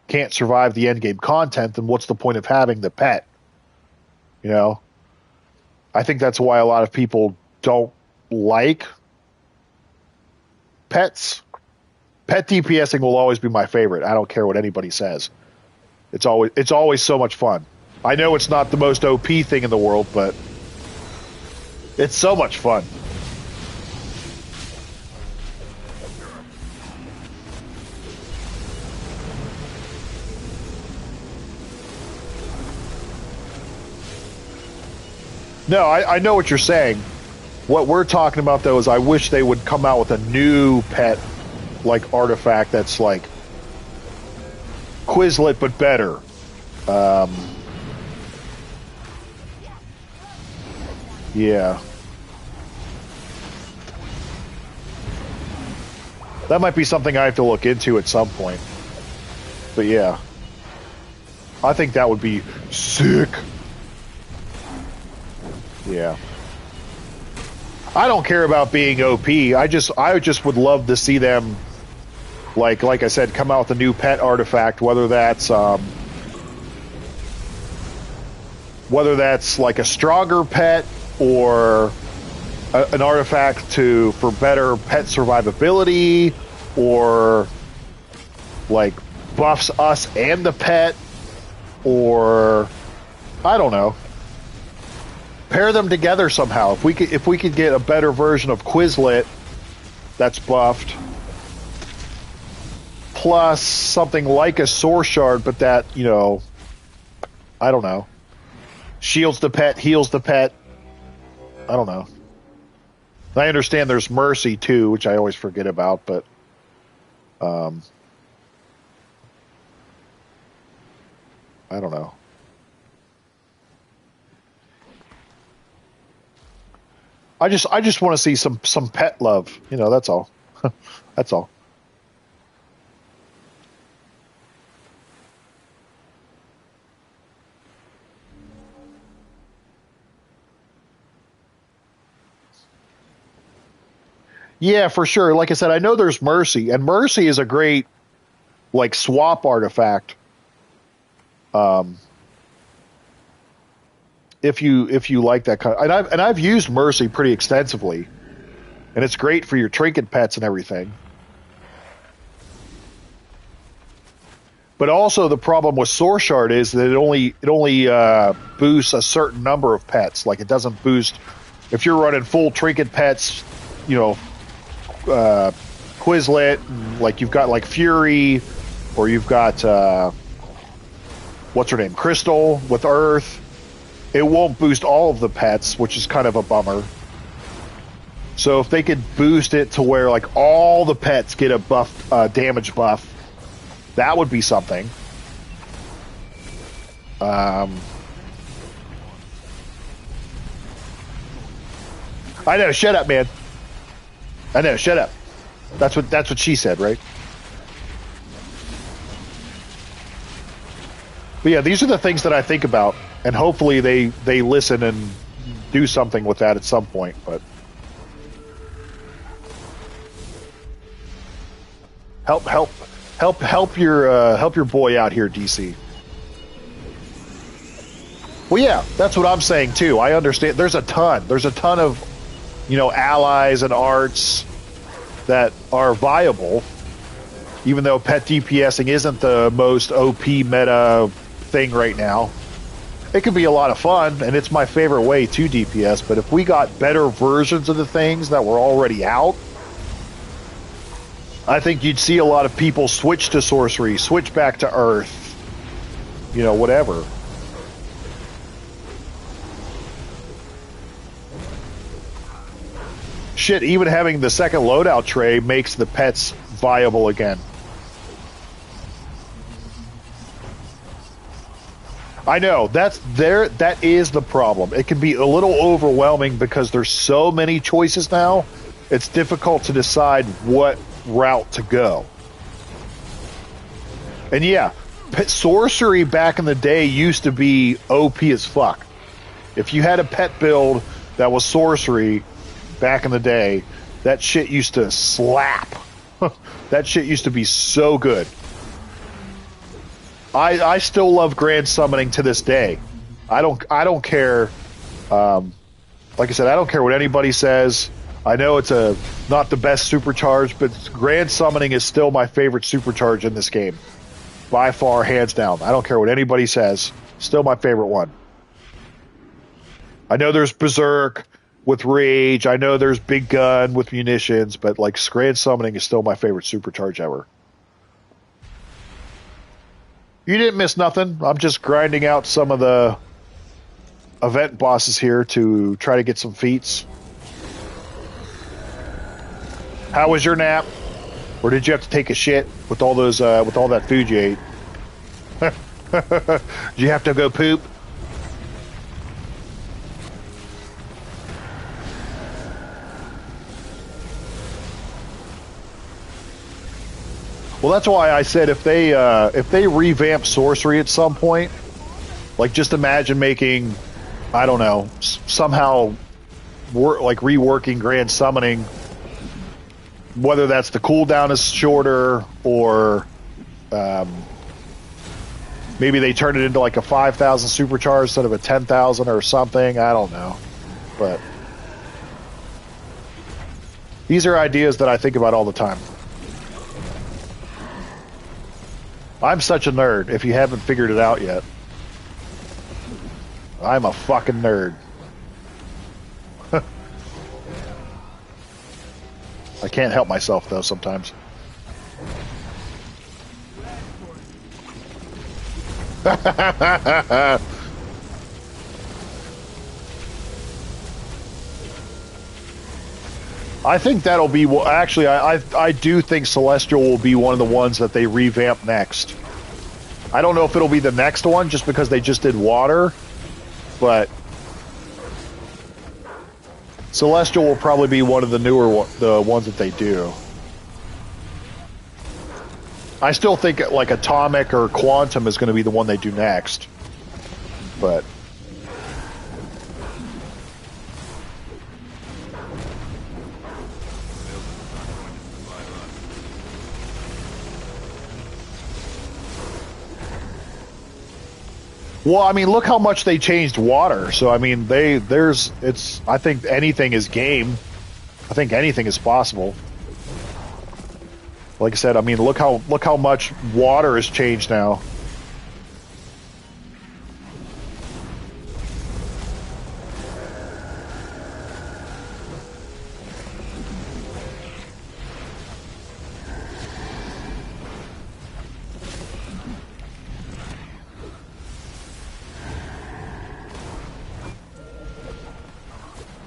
can't survive the endgame content, then what's the point of having the pet? You know, I think that's why a lot of people don't like pets. Pet DPSing will always be my favorite. I don't care what anybody says. It's always so much fun. I know it's not the most OP thing in the world, but it's so much fun. No, I know what you're saying. What we're talking about, though, is I wish they would come out with a new pet, like, artifact that's, like, Quizlet, but better. Yeah. That might be something I have to look into at some point. But yeah. I think that would be sick. Yeah. I don't care about being OP. I just would love to see them, like I said, come out with a new pet artifact, whether that's like a stronger pet or an artifact for better pet survivability, or like buffs us and the pet, or I don't know. Pair them together somehow. If we could get a better version of Quizlet that's buffed, plus something like a Source Shard, but that, you know, I don't know, shields the pet, heals the pet. I don't know. I understand there's Mercy too, which I always forget about, but I don't know. I just want to see some pet love. You know, that's all. That's all. Yeah, for sure. Like I said, I know there's Mercy, and Mercy is a great, like, swap artifact. If you like that kind of, and I've used Mercy pretty extensively, and it's great for your trinket pets and everything. But also the problem with Source Shard is that it only boosts a certain number of pets. Like, it doesn't boost if you're running full trinket pets, you know, Quizlet, like you've got like Fury, or you've got what's her name, Crystal with Earth. It won't boost all of the pets, which is kind of a bummer. So if they could boost it to where like all the pets get a buff, damage buff, that would be something. I know. Shut up, man. I know. Shut up. That's what she said, right? But yeah, these are the things that I think about, and hopefully they listen and do something with that at some point. But help your boy out here, DC. Well, yeah, that's what I'm saying too. I understand. There's a ton of, you know, allies and arts that are viable, even though pet DPSing isn't the most OP meta thing right now. It could be a lot of fun, and it's my favorite way to DPS, but if we got better versions of the things that were already out, I think you'd see a lot of people switch to sorcery, switch back to Earth, you know, whatever. Shit, even having the second loadout tray makes the pets viable again. I know, that is the problem. It can be a little overwhelming because there's so many choices now. It's difficult to decide what route to go. And yeah, sorcery back in the day used to be OP as fuck. If you had a pet build that was sorcery back in the day, that shit used to slap. That shit used to be so good. I still love grand summoning to this day. I don't care. Like I said, I don't care what anybody says. I know it's not the best supercharge, but grand summoning is still my favorite supercharge in this game, by far, hands down. I don't care what anybody says. Still my favorite one. I know there's Berserk with Rage. I know there's Big Gun with munitions, but like grand summoning is still my favorite supercharge ever. You didn't miss nothing. I'm just grinding out some of the event bosses here to try to get some feats. How was your nap? Or did you have to take a shit with all those with all that food you ate? Did you have to go poop? Well, that's why I said if they revamp sorcery at some point, like just imagine making, I don't know, somehow like reworking Grand Summoning, whether that's the cooldown is shorter or maybe they turn it into like a 5,000 supercharge instead of a 10,000 or something. I don't know, but these are ideas that I think about all the time. I'm such a nerd, if you haven't figured it out yet. I'm a fucking nerd. I can't help myself, though, sometimes. I think that'll be... Actually, I do think Celestial will be one of the ones that they revamp next. I don't know if it'll be the next one, just because they just did Water, but... Celestial will probably be one of the newer ones that they do. I still think like Atomic or Quantum is going to be the one they do next. But... Well, I mean, look how much they changed Water. So, I mean, I think anything is game. I think anything is possible. Like I said, I mean, look how much Water has changed now.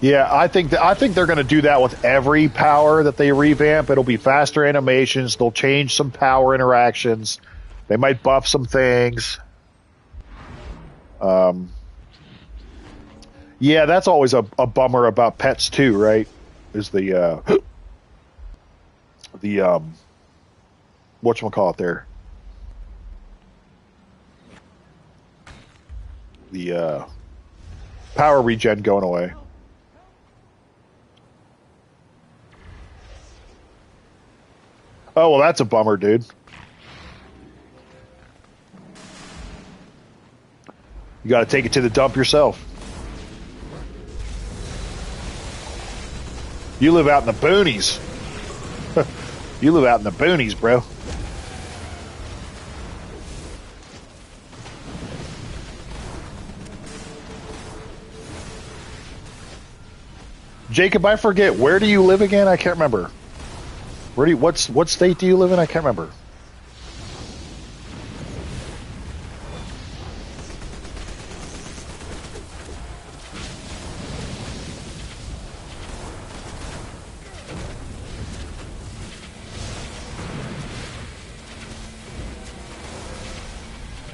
Yeah, I think they're going to do that with every power that they revamp. It'll be faster animations. They'll change some power interactions. They might buff some things. Yeah, that's always a bummer about pets too, right? Is the whatchamacallit there? The power regen going away. Oh, well, that's a bummer, dude. You got to take it to the dump yourself. You live out in the boonies. You live out in the boonies, bro. Jacob, I forget. Where do you live again? I can't remember. What state do you live in? I can't remember.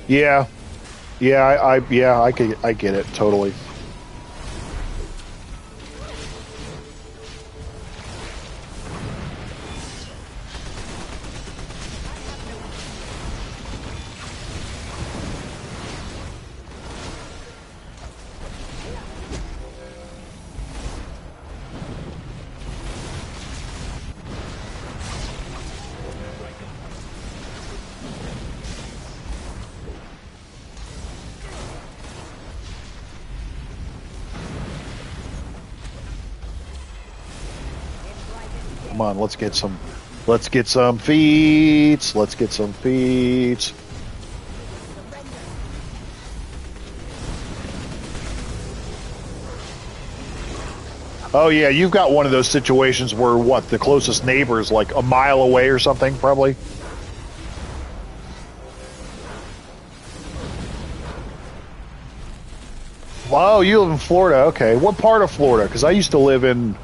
Yeah, I get it totally. Come on, let's get some feats. Let's get some feats. Oh yeah, you've got one of those situations where what, the closest neighbor is like a mile away or something, probably. Oh, you live in Florida. Okay. What part of Florida? Because I used to live in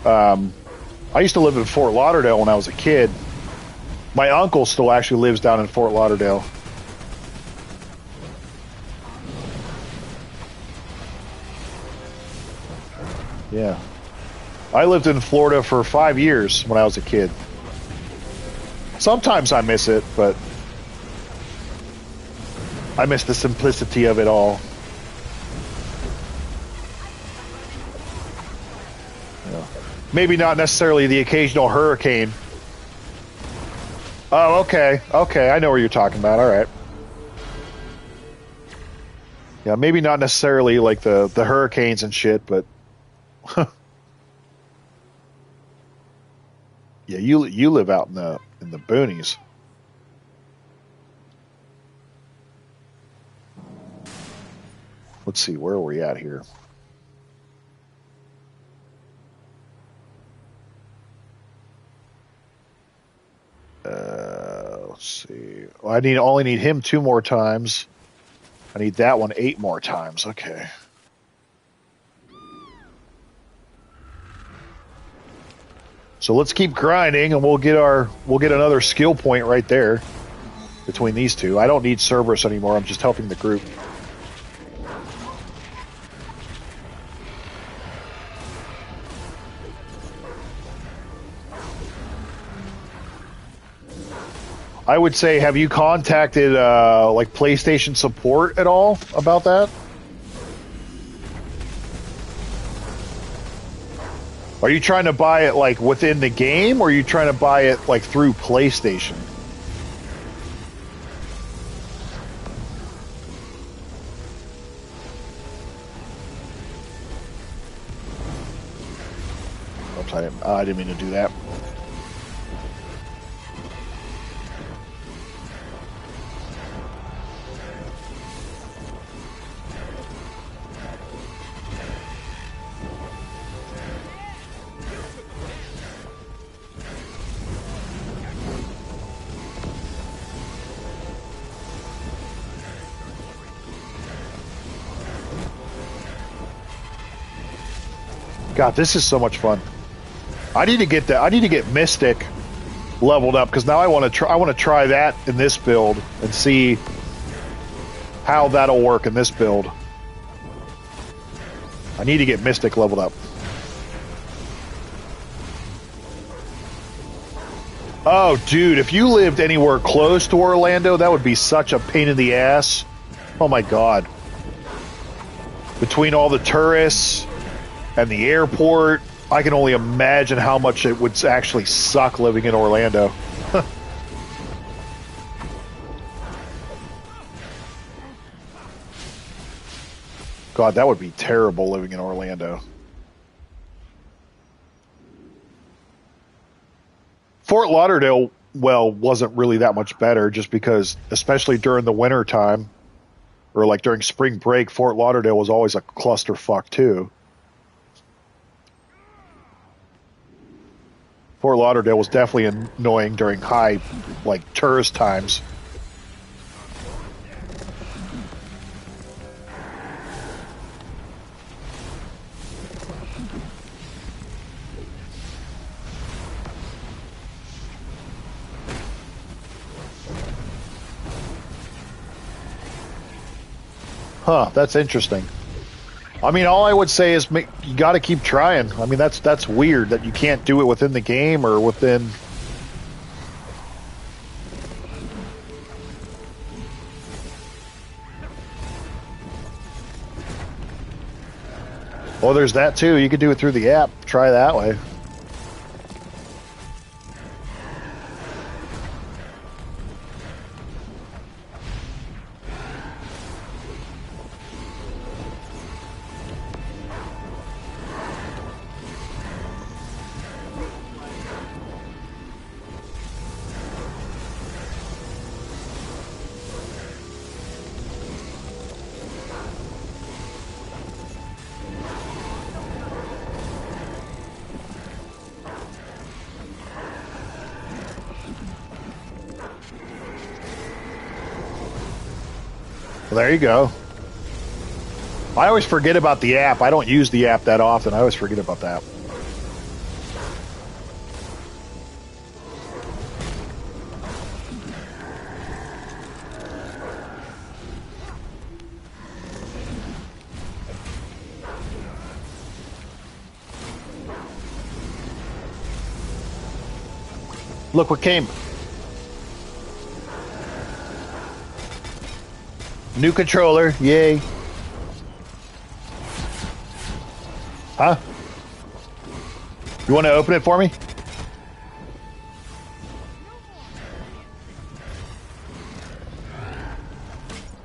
Fort Lauderdale when I was a kid. My uncle still actually lives down in Fort Lauderdale. Yeah. I lived in Florida for 5 years when I was a kid. Sometimes I miss it, but I miss the simplicity of it all. Yeah. Maybe not necessarily the occasional hurricane. Oh, okay. Okay, I know what you're talking about. All right. Yeah, maybe not necessarily like the hurricanes and shit, but yeah, you live out in the boonies. Let's see, where are we at here? Let's see. Well, I only need him 2 more times. I need that one 8 more times. Okay. So let's keep grinding, and we'll get another skill point right there between these two. I don't need Cerberus anymore. I'm just helping the group. I would say, have you contacted like PlayStation support at all about that? Are you trying to buy it like within the game, or are you trying to buy it like through PlayStation? Oops, I didn't mean to do that. God, this is so much fun. I need to get that. I need to get Mystic leveled up, because now I want to try that in this build and see how that'll work in this build. I need to get Mystic leveled up. Oh, dude, if you lived anywhere close to Orlando, that would be such a pain in the ass. Oh my God. Between all the tourists and the airport, I can only imagine how much it would actually suck living in Orlando. God, that would be terrible living in Orlando. Fort Lauderdale, well, wasn't really that much better, just because, especially during the winter time, or like during spring break, Fort Lauderdale was always a clusterfuck too. Fort Lauderdale was definitely annoying during high, like, tourist times. Huh, that's interesting. I mean, all I would say is you got to keep trying. I mean, that's weird that you can't do it within the game or within. Oh, there's that too. You could do it through the app. Try that way. Well, there you go. I always forget about the app. I don't use the app that often. I always forget about that. Look what came. New controller, yay. Huh? You want to open it for me?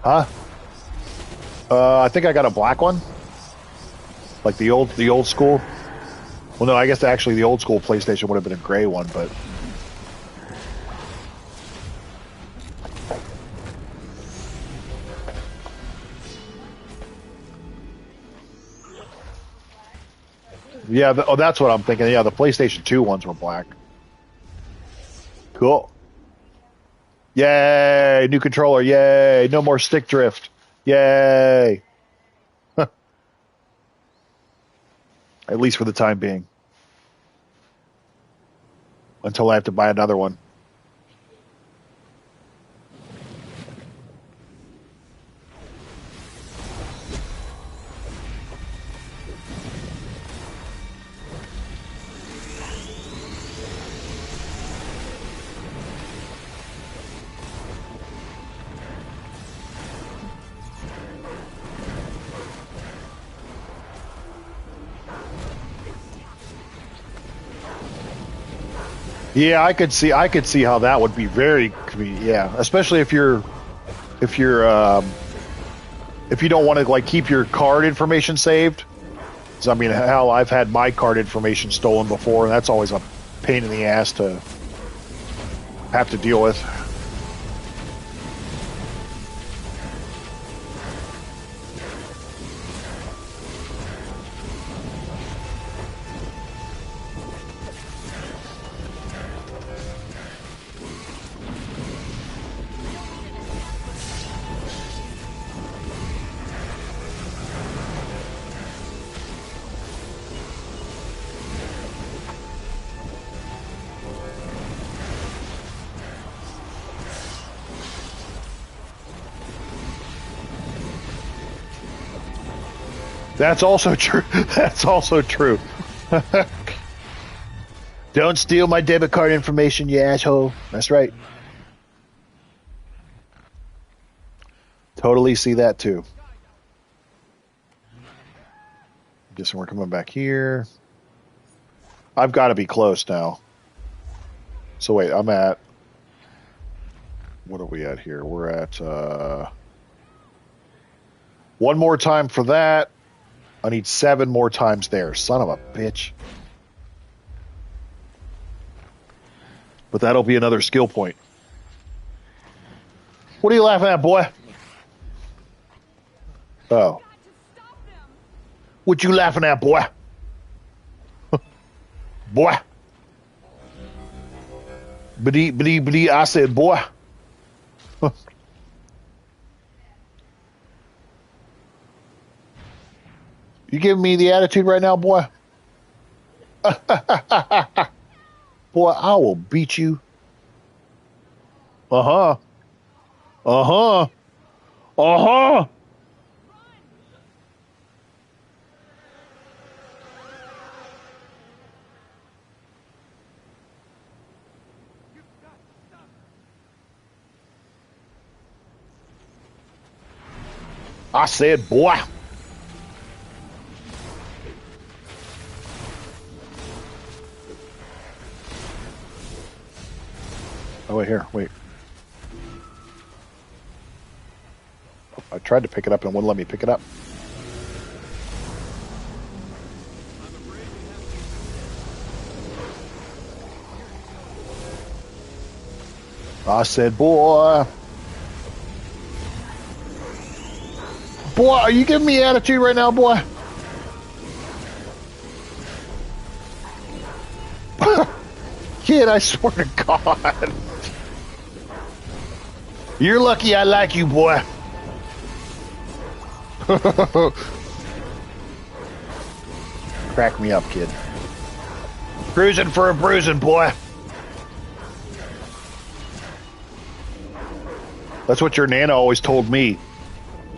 Huh? I think I got a black one. Like the old school. Well, no, I guess actually the old school PlayStation would have been a gray one, but yeah, that's what I'm thinking. Yeah, the PlayStation 2 ones were black. Cool. Yay! New controller. Yay! No more stick drift. Yay! At least for the time being. Until I have to buy another one. Yeah, I could see how that would be very, yeah, especially if you don't want to like keep your card information saved. So, I mean, hell, I've had my card information stolen before, and that's always a pain in the ass to have to deal with. That's also true. That's also true. Don't steal my debit card information, you asshole. That's right. Totally see that too. Guess we're coming back here. I've got to be close now. So wait, I'm at... What are we at here? We're at... one more time for that. I need 7 more times there. Son of a bitch. But that'll be another skill point. What are you laughing at, boy? Oh. What you laughing at, boy? Boy. Biddy, I said, boy. You giving me the attitude right now, boy? Boy, I will beat you. Uh-huh. Uh-huh. Uh-huh. I said, boy. Oh, wait, here, wait. I tried to pick it up and it wouldn't let me pick it up. I said, boy. Boy, are you giving me attitude right now, boy? Kid, I swear to God. You're lucky I like you, boy. Crack me up, kid. Cruising for a bruising, boy. That's what your Nana always told me.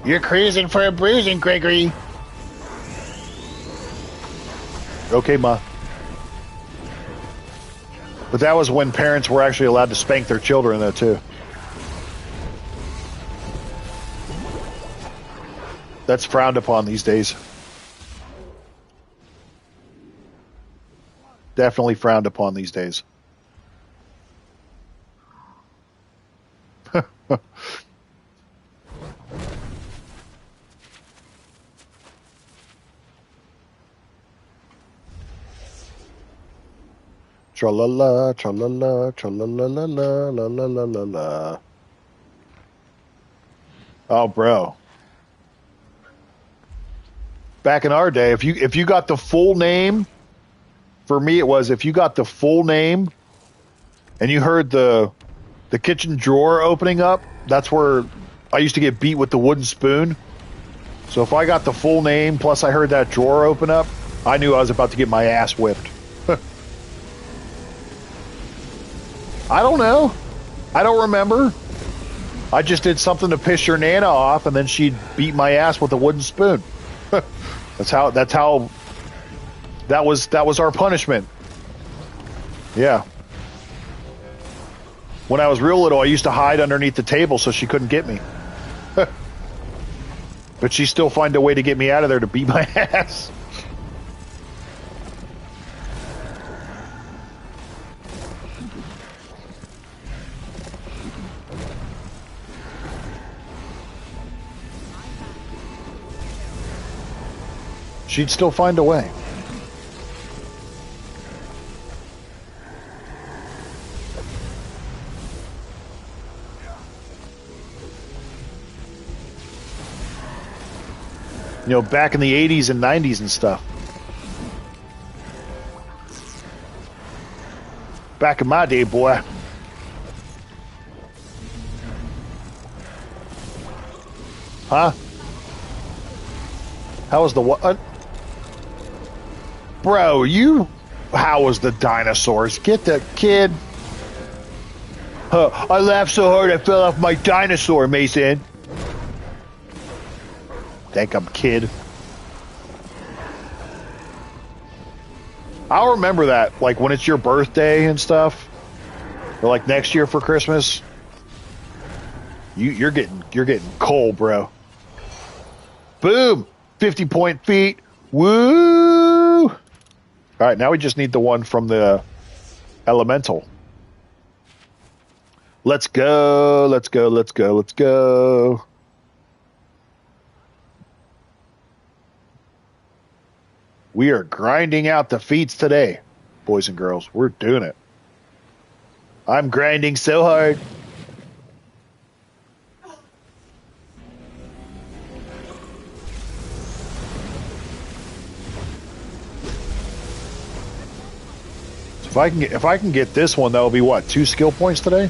You're cruising for a bruising, Gregory. Okay, Ma. But that was when parents were actually allowed to spank their children, though, too. That's frowned upon these days. Definitely frowned upon these days. Tra-la-la, tra-la-la, tra-la-la-la-la-la-la-la-la. Oh, bro. Back in our day, if you got the full name, for me it was if you got the full name and you heard the kitchen drawer opening up, that's where I used to get beat with the wooden spoon. So if I got the full name plus I heard that drawer open up, I knew I was about to get my ass whipped. I don't know. I don't remember. I just did something to piss your Nana off, and then she'd beat my ass with a wooden spoon. That's how that was our punishment. Yeah. When I was real little, I used to hide underneath the table so she couldn't get me. But she still find a way to get me out of there to beat my ass. She'd still find a way. You know, back in the 80s and 90s and stuff. Back in my day, boy. Huh? How was the what? Bro, how was the dinosaurs? Get the kid. I laughed so hard I fell off my dinosaur, Mason. Think I'm kid. I'll remember that, like when it's your birthday and stuff, or like next year for Christmas. You're getting cold, bro. Boom, 50-point feet. Woo! All right, now we just need the one from the elemental. Let's go. Let's go. Let's go. Let's go. We are grinding out the feats today, boys and girls. We're doing it. I'm grinding so hard. So if I can get this one, that'll be what, 2 skill points today?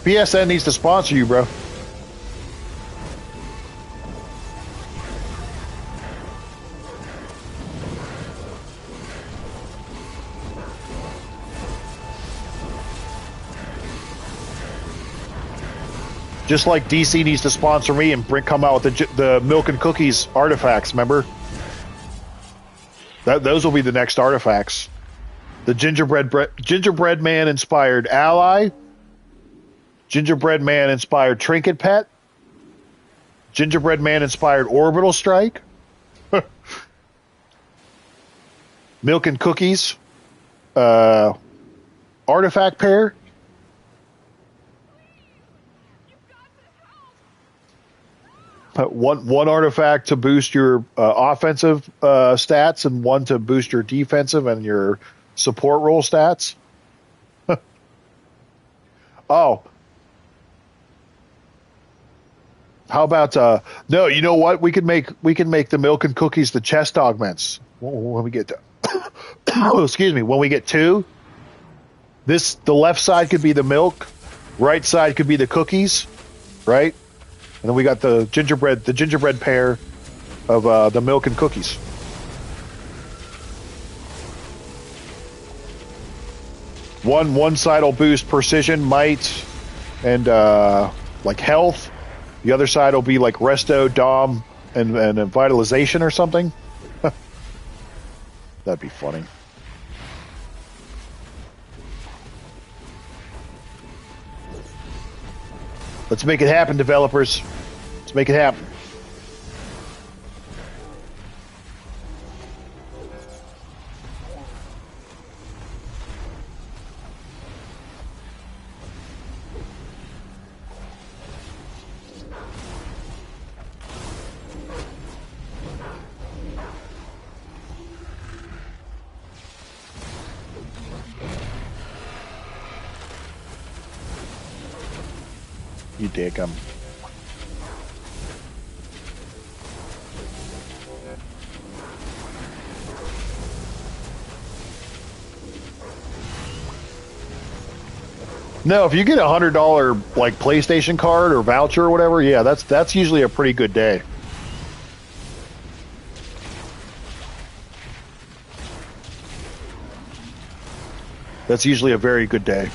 PSN needs to sponsor you, bro. Just like DC needs to sponsor me and come out with the milk and cookies artifacts, remember? Those will be the next artifacts. The gingerbread man inspired ally, gingerbread man inspired trinket pet, gingerbread man inspired orbital strike, milk and cookies, artifact pair. One artifact to boost your offensive stats and one to boost your defensive and your support role stats. Oh. How about no, you know what? We can make the milk and cookies the chest augments. When we get to oh, excuse me, when we get 2, the left side could be the milk, right side could be the cookies, right? And then we got the gingerbread pair of the milk and cookies. One side will boost precision, might, and like health. The other side will be like resto, dom, and vitalization or something. That'd be funny. Let's make it happen, developers. Let's make it happen. You dick 'em. No, if you get $100 like PlayStation card or voucher or whatever, yeah, that's usually a pretty good day. That's usually a very good day.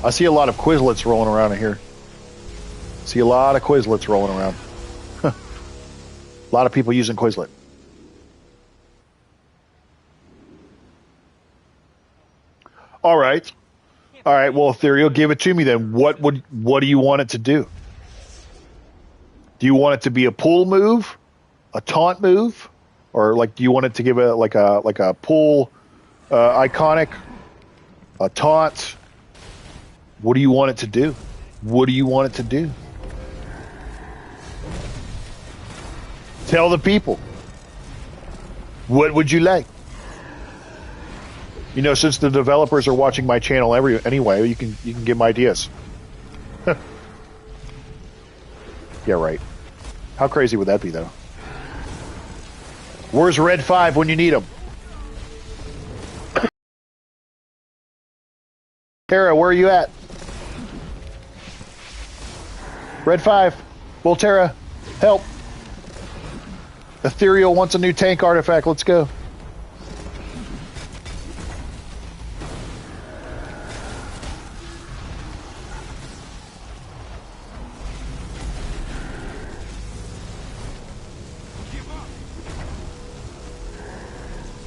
I see a lot of Quizlets rolling around in here. See a lot of Quizlets rolling around. A lot of people using Quizlet. All right. All right. Well, Ethereal, give it to me then. What do you want it to do? Do you want it to be a pull move, a taunt move, or like do you want it to give a like a pull iconic, a taunt? What do you want it to do? What do you want it to do? Tell the people. What would you like? You know, since the developers are watching my channel anyway, you can give them ideas. Yeah, right. How crazy would that be, though? Where's Red 5 when you need him? Tara, where are you at? Red 5. Volterra, help. Ethereal wants a new tank artifact. Let's go.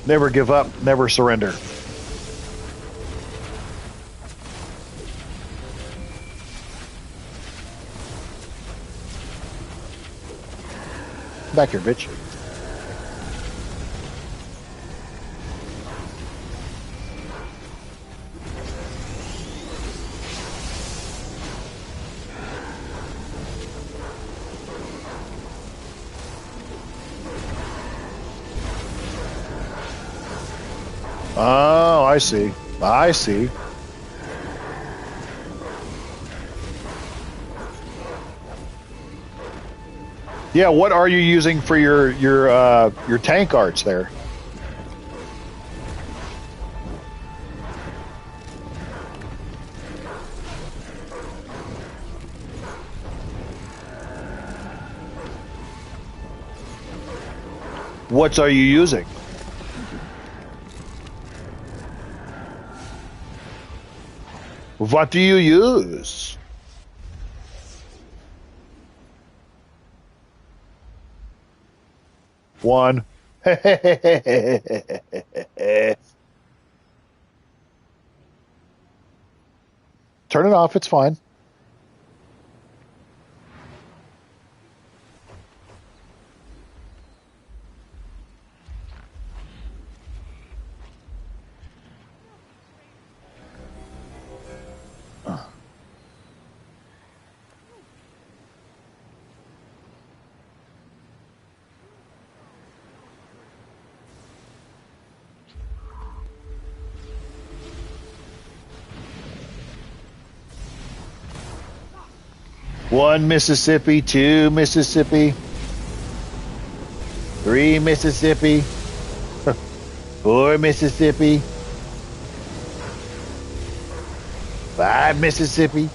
Never give up, never surrender. Back here, bitch. Oh, I see. I see. Yeah, what are you using for your tank arts there? What are you using? What do you use? One. Turn it off, it's fine. One Mississippi, two Mississippi, three Mississippi, four Mississippi, five Mississippi.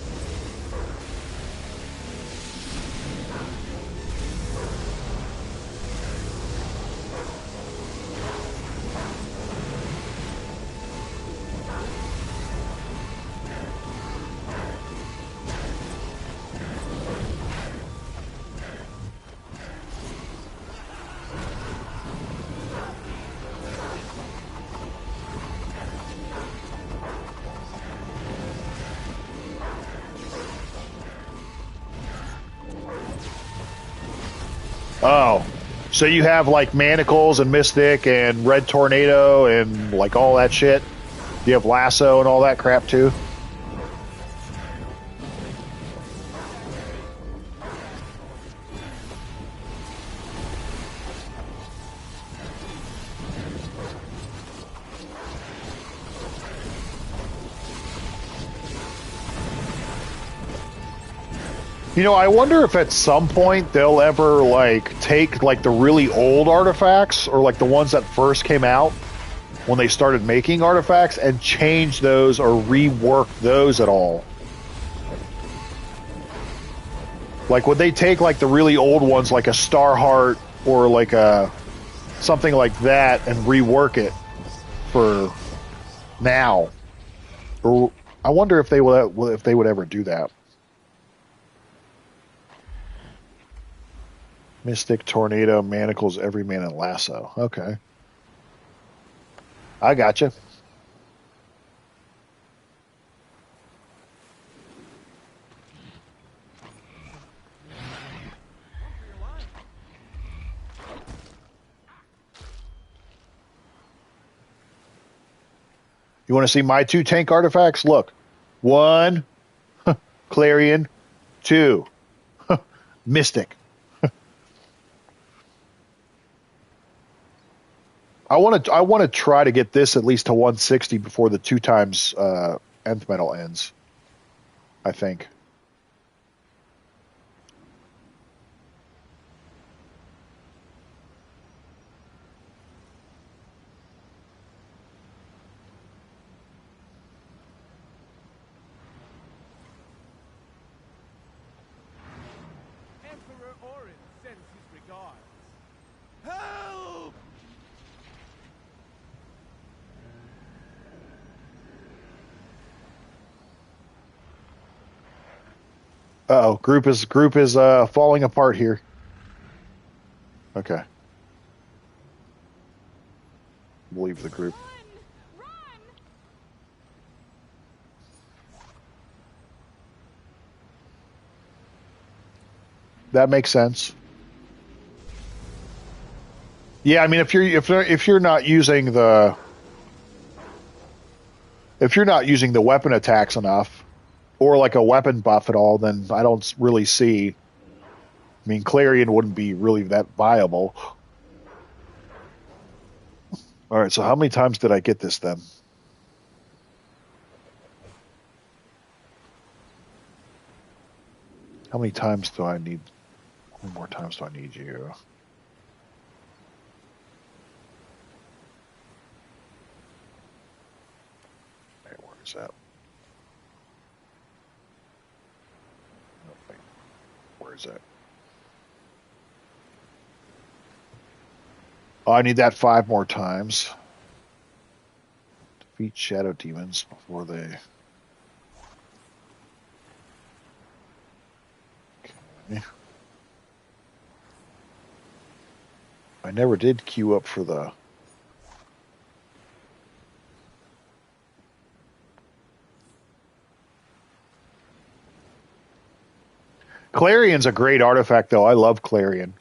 Oh, so you have like manacles and mystic and red tornado and like all that shit? You have lasso and all that crap too? You know, I wonder if at some point they'll ever like take like the really old artifacts or like the ones that first came out when they started making artifacts and change those or rework those at all. Like would they take like the really old ones like a Starheart or like a something like that and rework it for now? Or I wonder if they would ever do that. Mystic, Tornado, Manacles, Everyman, and Lasso. Okay. I gotcha. You want to see my two tank artifacts? Look. One, Clarion. Two, Mystic. I want to try to get this at least to 160 before the 2 times nth metal ends. I think. Emperor Orin sends his regards. Help! Uh-oh, group is falling apart here. Okay. Leave the group. That makes sense. Yeah, I mean if you're not using the weapon attacks enough or like a weapon buff at all, then I don't really see. I mean, Clarion wouldn't be really that viable. All right, so how many times did I get this then? How many times do I need? How many more times do I need you? Hey, where is that? Oh, wait. Where is that? Oh, I need that 5 more times. Defeat shadow demons before they... Okay. I never did queue up for the... Clarion's a great artifact, though. I love Clarion.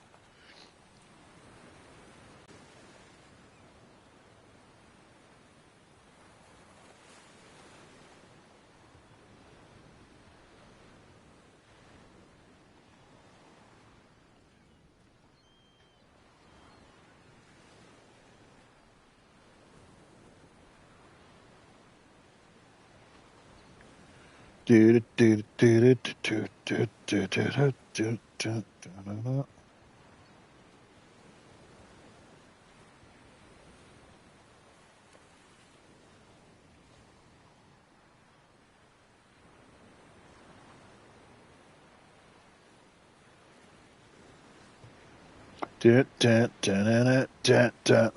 Do do do do do do do do do do do. Dun, dun, dun, dun, dun, dun.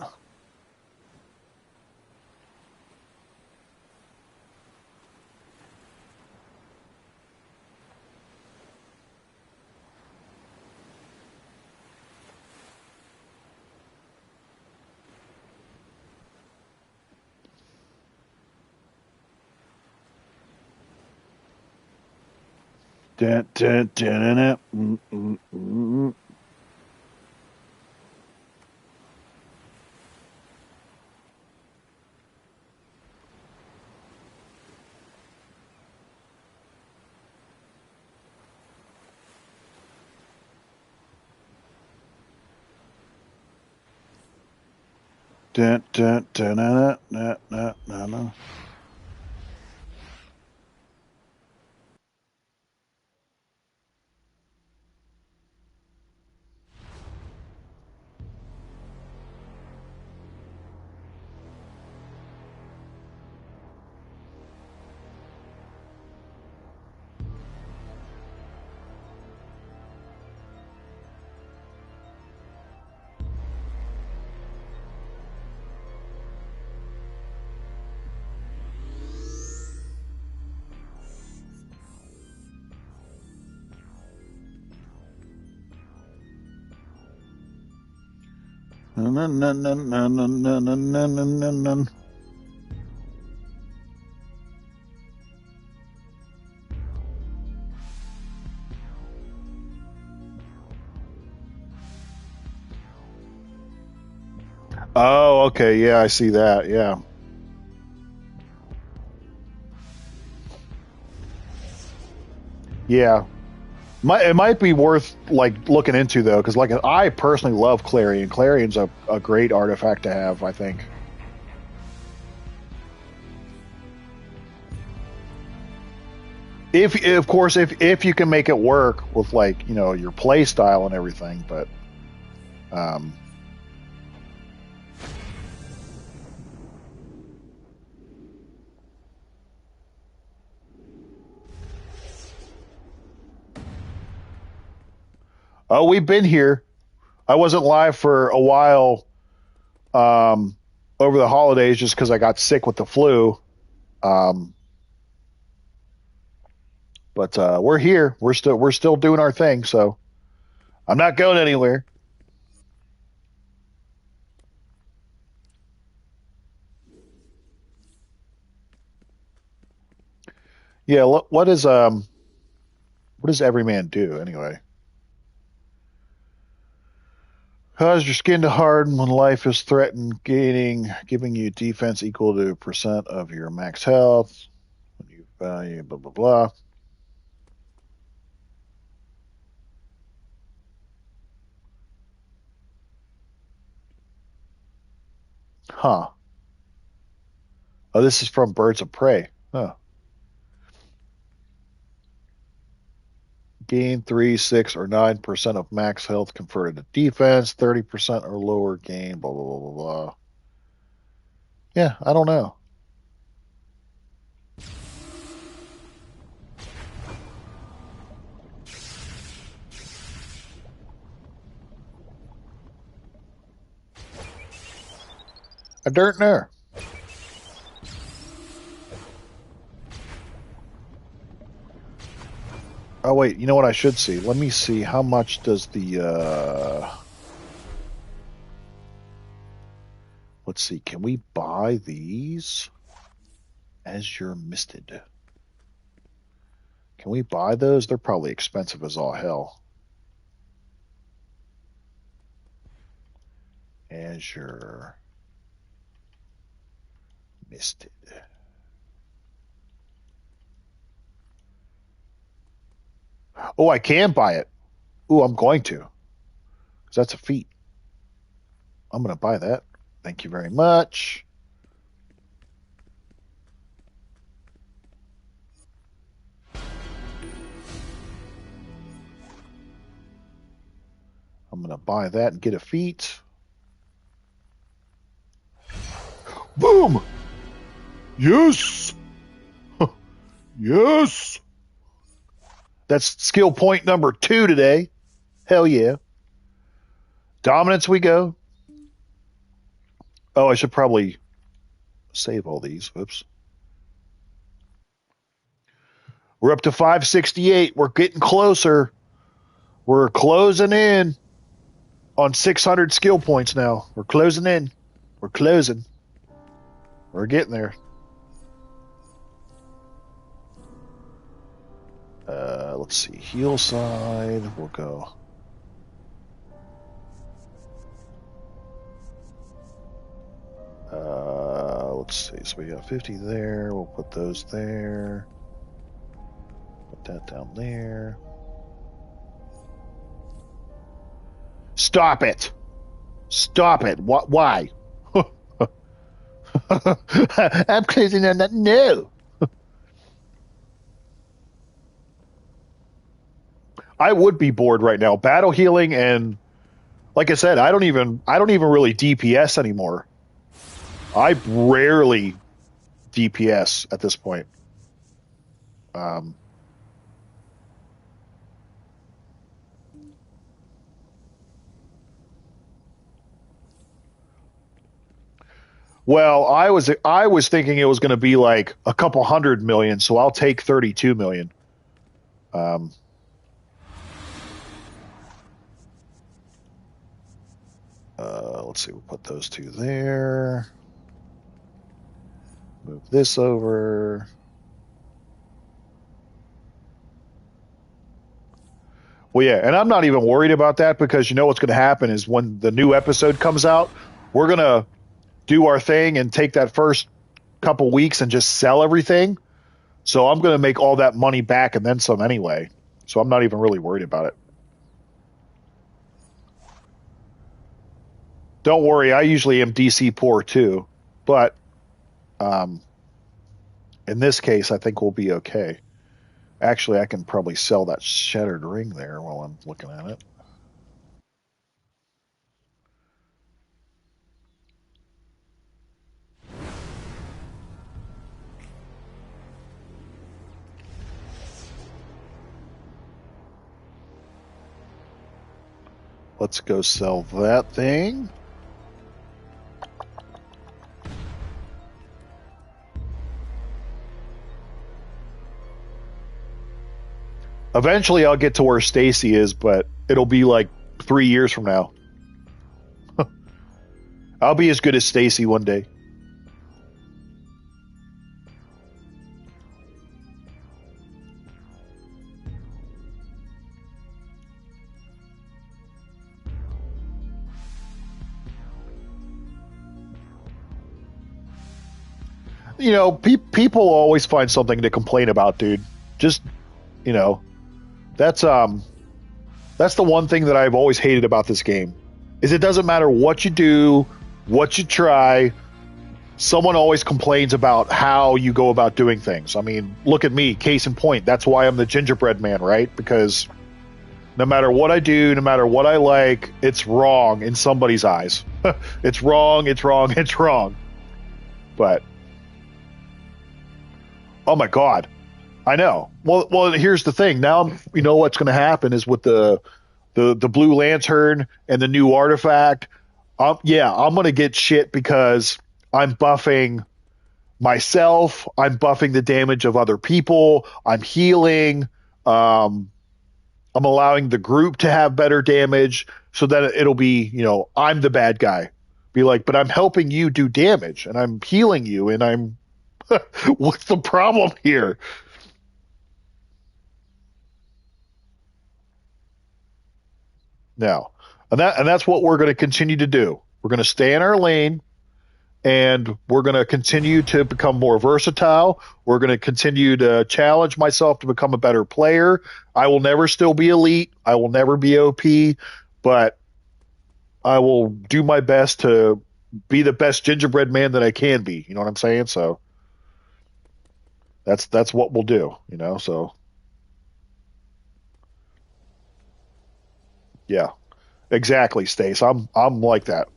Dun, dun, dun, dun, dun. Dun, dun, dun, dun, dun, dun, dun, dun. Nun, nun, nun, nun, nun, nun, nun, nun, nun, nun, nun. Oh, okay. Yeah, I see that. Yeah. Yeah. It might be worth like looking into though, because like I personally love Clarion. Clarion's a great artifact to have, I think. If of course if you can make it work with like, you know, your play style and everything, but um oh, we've been here. I wasn't live for a while um over the holidays just because I got sick with the flu. Um but we're here. We're still doing our thing, so I'm not going anywhere. Yeah, what does every man do anyway? Cause your skin to harden when life is threatened, giving you defense equal to percent of your max health. When you value, blah blah blah. Huh. Oh, this is from Birds of Prey. Huh. Gain 3, 6, or 9% of max health converted to defense. 30% or lower gain. Blah, blah, blah, blah, blah. Yeah, I don't know. I don't know. Oh, wait. You know what I should see? Let me see. How much does the... Let's see. Can we buy these? Azure Misted. Can we buy those? They're probably expensive as all hell. Azure Misted. Oh, I can buy it. Oh, I'm going to. Because that's a feat. I'm going to buy that. Thank you very much. I'm going to buy that and get a feat. Boom! Yes! Yes! That's skill point number 2 today. Hell yeah. Dominance we go. Oh, I should probably save all these. Oops. We're up to 568. We're getting closer. We're closing in on 600 skill points now. We're closing in. We're closing. We're getting there. Let's see. Heal side. We'll go. Let's see. So we got 50 there. We'll put those there. Put that down there. Stop it. Stop it. Why? I'm closing on that. No. I would be bored right now. Battle healing and, like I said, I don't even really DPS anymore. I rarely DPS at this point. Well, I was thinking it was going to be like a couple 100 million, so I'll take 32 million. Let's see, we'll put those 2 there. Move this over. Well, yeah, and I'm not even worried about that because you know what's going to happen is when the new episode comes out, we're going to do our thing and take that first couple weeks and just sell everything. So I'm going to make all that money back and then some anyway. So I'm not even really worried about it. Don't worry, I usually am DC poor too, but in this case, I think we'll be okay. Actually, I can probably sell that shattered ring there while I'm looking at it. Let's go sell that thing. Eventually, I'll get to where Stacy is, but it'll be like 3 years from now. I'll be as good as Stacy one day. You know, people always find something to complain about, dude. Just, you know, that's the one thing that I've always hated about this game is it doesn't matter what you do, what you try, someone always complains about how you go about doing things. I mean, look at me, case in point. That's why I'm the gingerbread man, right? Because no matter what I do, no matter what I like, it's wrong in somebody's eyes. It's wrong, it's wrong, it's wrong. But, oh my God. I know. Well, here's the thing. Now, you know what's going to happen is with the Blue Lantern and the new artifact. I'm going to get shit because I'm buffing myself. I'm buffing the damage of other people. I'm healing. I'm allowing the group to have better damage so that it'll be, I'm the bad guy. Be like, but I'm helping you do damage and I'm healing you and I'm, what's the problem here? No. And that's what we're going to continue to do. We're going to stay in our lane and we're going to continue to become more versatile. We're going to continue to challenge myself to become a better player. I will never still be elite. I will never be OP, but I will do my best to be the best gingerbread man that I can be. You know what I'm saying? So that's what we'll do, so yeah. Exactly, Stace. I'm like that.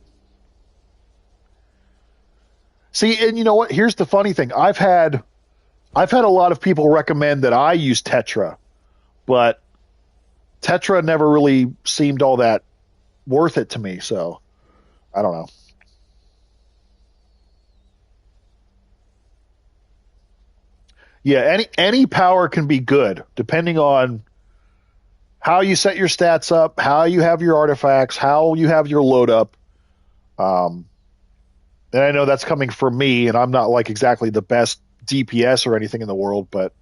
See, and you know what? Here's the funny thing. I've had a lot of people recommend that I use Tetra, but Tetra never really seemed all that worth it to me, so I don't know. Yeah, any power can be good depending on how you set your stats up, how you have your artifacts, how you have your load up. And I know that's coming from me, and I'm not like exactly the best DPS or anything in the world, but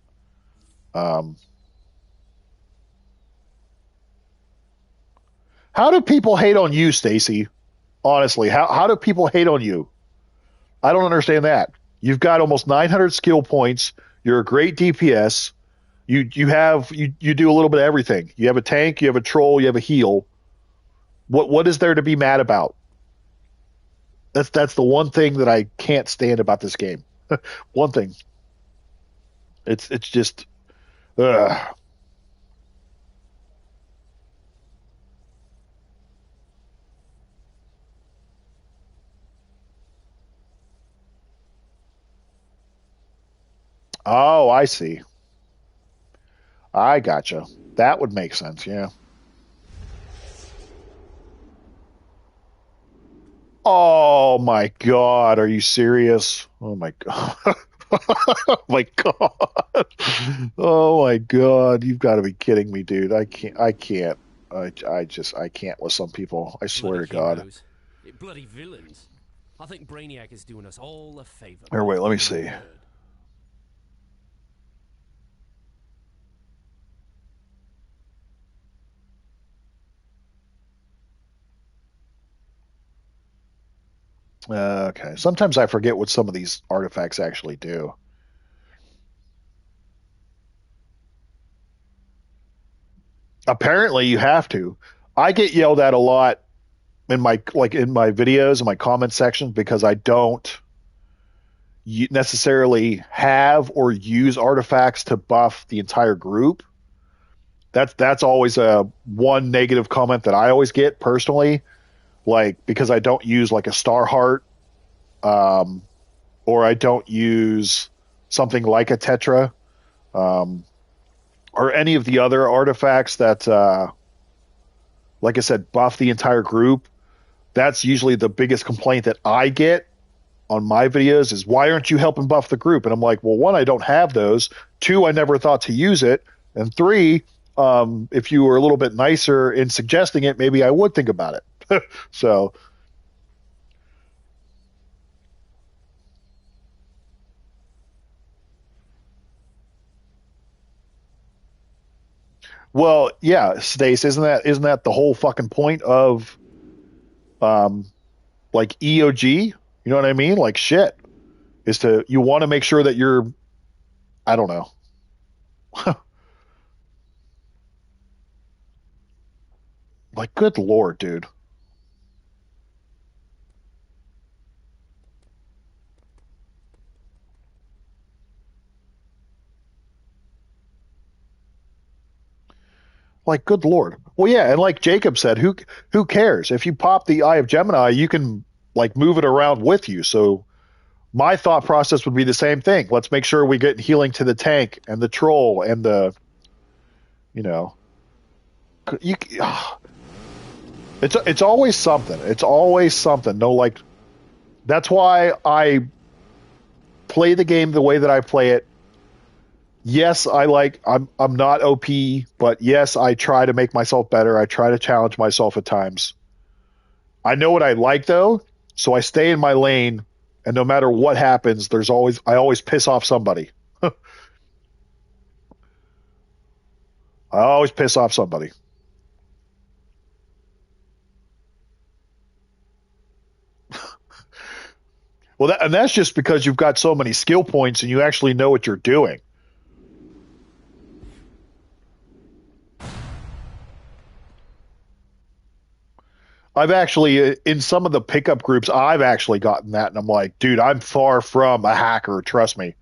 how do people hate on you, Stacy? Honestly, how do people hate on you? I don't understand that. You've got almost 900 skill points. You're a great DPS. You do a little bit of everything. You have a tank, you have a troll, you have a heal. What is there to be mad about? That's the one thing that I can't stand about this game. One thing. It's just ugh. Oh, I see. I gotcha. That would make sense, yeah. Oh my God, are you serious? Oh my God. Oh my God. Oh my God. You've got to be kidding me, dude. I can't. I can't with some people. I swear Bloody to God. heroes. Bloody villains. I think Brainiac is doing us all a favor. Here, wait, let me see. Okay. Sometimes I forget what some of these artifacts actually do. Apparently, you have to. I get yelled at a lot in my videos and my comment sections because I don't necessarily have or use artifacts to buff the entire group. That's always a one negative comment that I always get personally, like because I don't use like a star heart, um, or I don't use something like a tetra, um, or any of the other artifacts that, like I said, buff the entire group. That's usually the biggest complaint that I get on my videos is why aren't you helping buff the group? And I'm like, well, one, I don't have those. Two, I never thought to use it. And three, if you were a little bit nicer in suggesting it, maybe I would think about it. So, well, yeah, Stace, isn't that the whole fucking point of um like EOG? You know what I mean? Like shit is to you want to make sure that you're I don't know. Like good lord, dude. Like, good Lord. Well, yeah, and like Jacob said, who cares? If you pop the Eye of Gemini, you can like move it around with you. So my thought process would be the same thing. Let's make sure we get healing to the tank and the troll and the, you know, you. It's always something. It's always something. No, like that's why I play the game the way that I play it. Yes, I'm not OP, but yes, I try to make myself better. I try to challenge myself at times. I know what I like though, so I stay in my lane, and no matter what happens, I always piss off somebody. I always piss off somebody. Well, and that's just because you've got so many skill points and you actually know what you're doing. I've actually, in some of the pickup groups, I've actually gotten that, and I'm like, dude, I'm far from a hacker, trust me.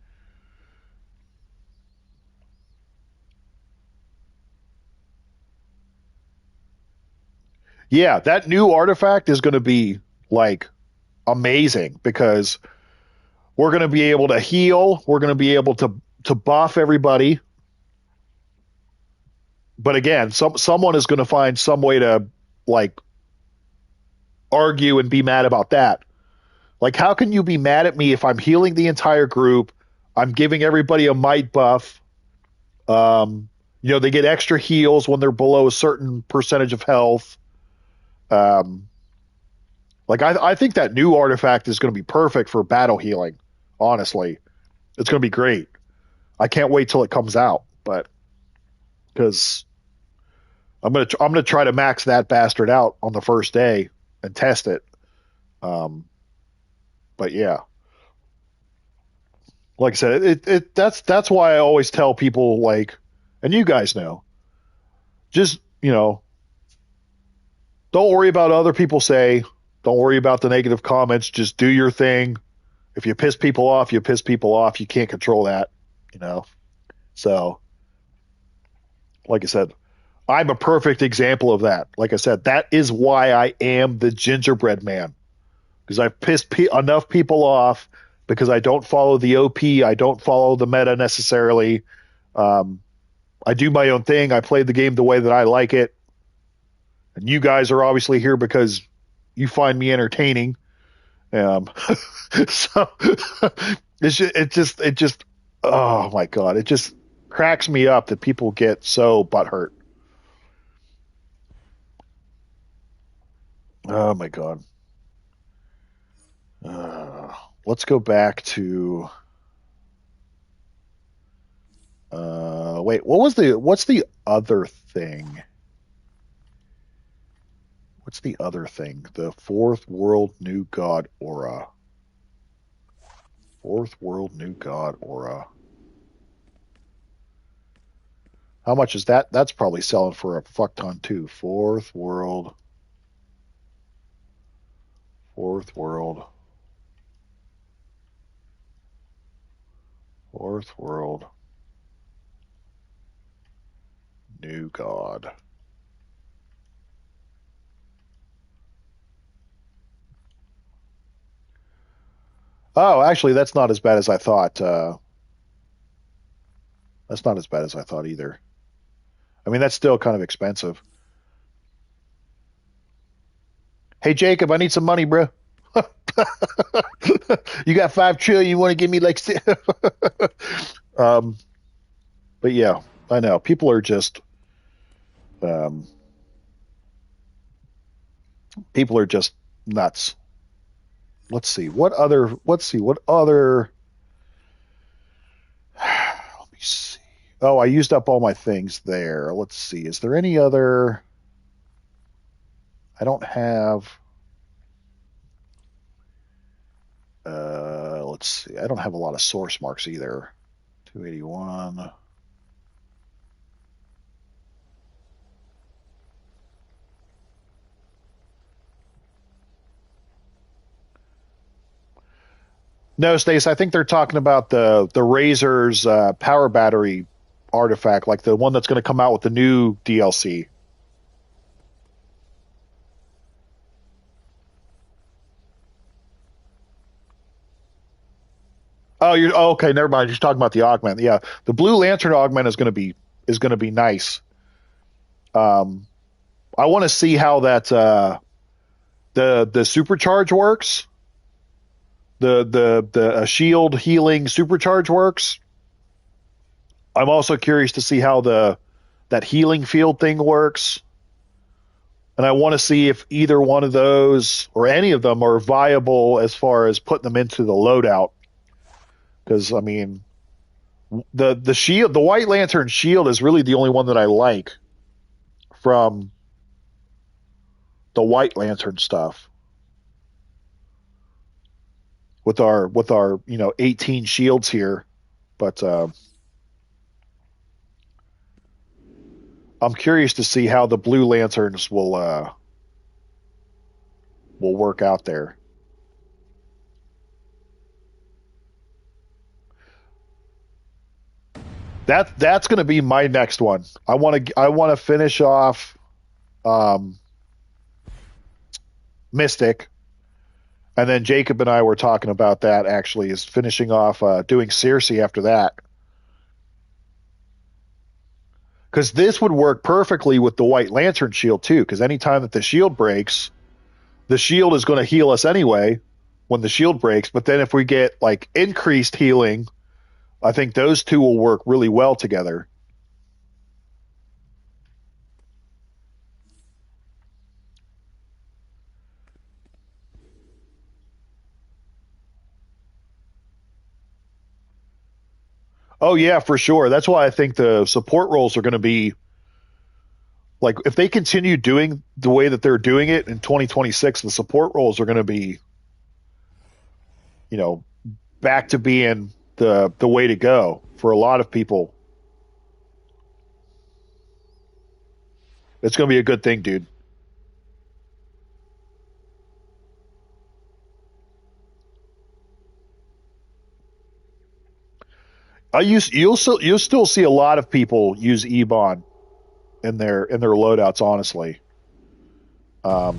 Yeah, that new artifact is going to be like amazing because we're going to be able to heal, we're going to be able to buff everybody. But again, someone is going to find some way to like argue and be mad about that. Like, how can you be mad at me if I'm healing the entire group? I'm giving everybody a might buff. They get extra heals when they're below a certain percentage of health. Um, I think that new artifact is going to be perfect for battle healing. Honestly, it's going to be great. I can't wait till it comes out, but because I'm gonna try to max that bastard out on the first day and test it. Um, but yeah, like I said, that's why I always tell people like, and you guys know, just don't worry about what other people say. Don't worry about the negative comments. Just do your thing. If you piss people off, you piss people off. You can't control that, you know. So, like I said, I'm a perfect example of that. Like I said, that is why I am the gingerbread man, because I've pissed enough people off because I don't follow the OP. I don't follow the meta necessarily. Um, I do my own thing. I play the game the way that I like it. And you guys are obviously here because you find me entertaining. So it just, oh my God, it just cracks me up that people get so butthurt. Oh my God. Let's go back to. Wait, what's the other thing? What's the other thing? The Fourth World New God aura. Fourth World New God aura. How much is that? That's probably selling for a fuck ton too. Fourth World. Fourth World. Fourth World. New God. Oh, actually, that's not as bad as I thought. That's not as bad as I thought either. I mean, that's still kind of expensive. Hey, Jacob, I need some money, bro. You got 5 trillion. You want to give me like? um, but yeah, I know people are just, um, people are just nuts. Let's see what other. Let's see what other. Let me see. Oh, I used up all my things there. Let's see. Is there any other? I don't have. Let's see. I don't have a lot of source marks either. 281. No, Stace, I think they're talking about the Razor's power battery artifact, like the one that's going to come out with the new DLC. Oh, okay. Never mind. You're talking about the augment. Yeah, the Blue Lantern augment is going to be nice. I want to see how that the supercharge works. The shield healing supercharge works. I'm also curious to see how that healing field thing works. And I want to see if either one of those or any of them are viable as far as putting them into the loadout. Because I mean, the shield, the White Lantern shield, is really the only one that I like from the White Lantern stuff. With our 18 shields here, but I'm curious to see how the Blue Lanterns will work out there. That's going to be my next one. I want to finish off Mystic, and then Jacob and I were talking about that. Actually, is finishing off doing Circe after that, because this would work perfectly with the White Lantern shield too. Because anytime that the shield breaks, the shield is going to heal us anyway when the shield breaks. But then if we get like increased healing, I think those two will work really well together. Oh yeah, for sure. That's why I think the support roles are going to be like, if they continue doing the way that they're doing it in 2026, the support roles are going to be, back to being the way to go for a lot of people. It's going to be a good thing, dude. You'll still see a lot of people use Ebon in their loadouts, honestly. I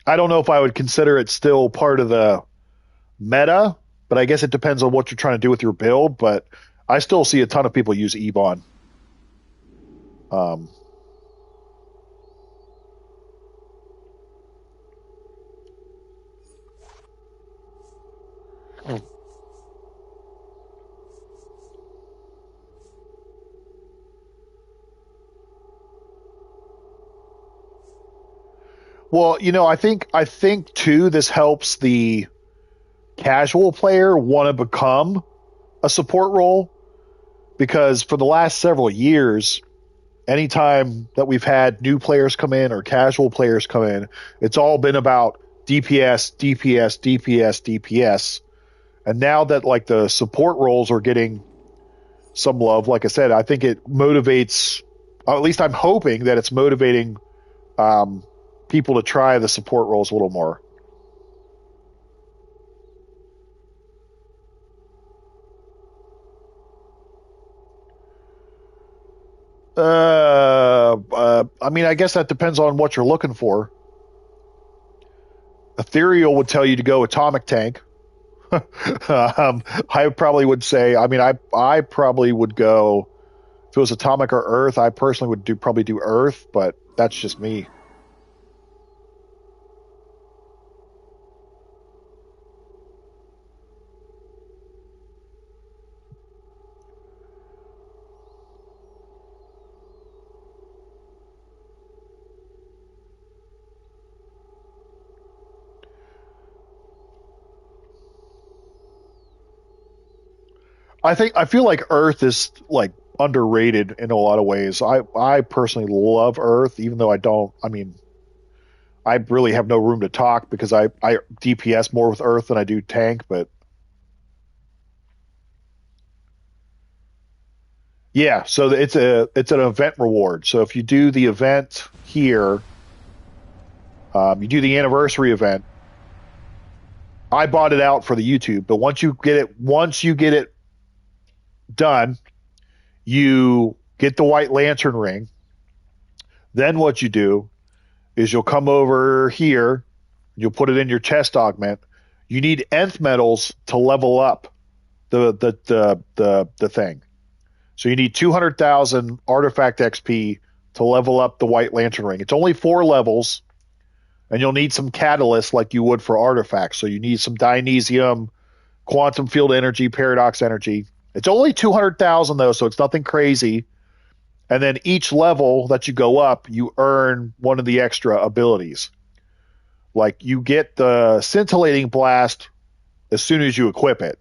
don't know if I would consider it still part of the meta, but I guess it depends on what you're trying to do with your build. But I still see a ton of people use Ebon. Well, I think too, this helps the casual player want to become a support role, because for the last several years, anytime that we've had new players come in or casual players come in, it's all been about DPS, DPS, DPS, DPS. And now that like the support roles are getting some love, like I said, I think it motivates, or at least I'm hoping that it's motivating people to try the support roles a little more. I mean, I guess that depends on what you're looking for. Ethereal would tell you to go Atomic Tank. I probably would say, I mean, I probably would go, if it was Atomic or Earth, I personally would probably do Earth, but that's just me. I feel like Earth is like underrated in a lot of ways. I personally love Earth, even though I mean, I really have no room to talk because I DPS more with Earth than I do tank, but yeah, so it's an event reward. So if you do the event here, you do the anniversary event. I bought it out for the YouTube, but once you get it done, you get the White Lantern ring. Then what you do is you'll come over here, you'll put it in your chest augment. You need nth metals to level up the thing. So you need 200,000 artifact XP to level up the White Lantern ring. It's only 4 levels, and you'll need some catalysts like you would for artifacts. So you need some Dionysium, quantum field energy, paradox energy. It's only 200,000 though, so it's nothing crazy. And then each level that you go up, you earn one of the extra abilities. Like you get the scintillating blast as soon as you equip it.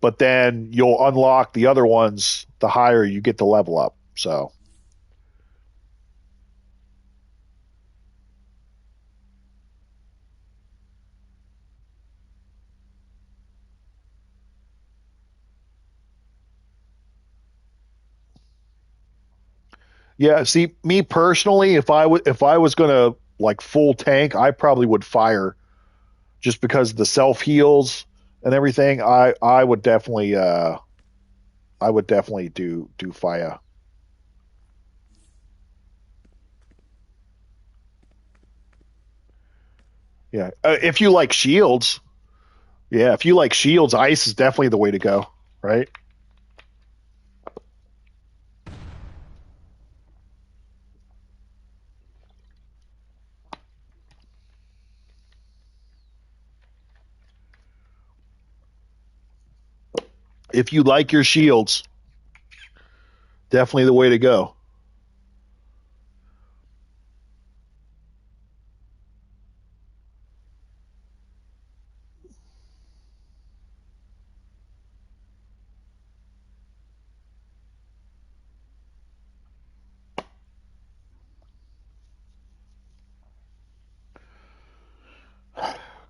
But then you'll unlock the other ones the higher you get the level up. So yeah, see, me personally, if I was gonna like full tank, I probably would fire just because the self heals and everything. I would definitely do fire. Yeah, if you like shields, yeah, if you like shields, ice is definitely the way to go, right? If you like your shields, definitely the way to go.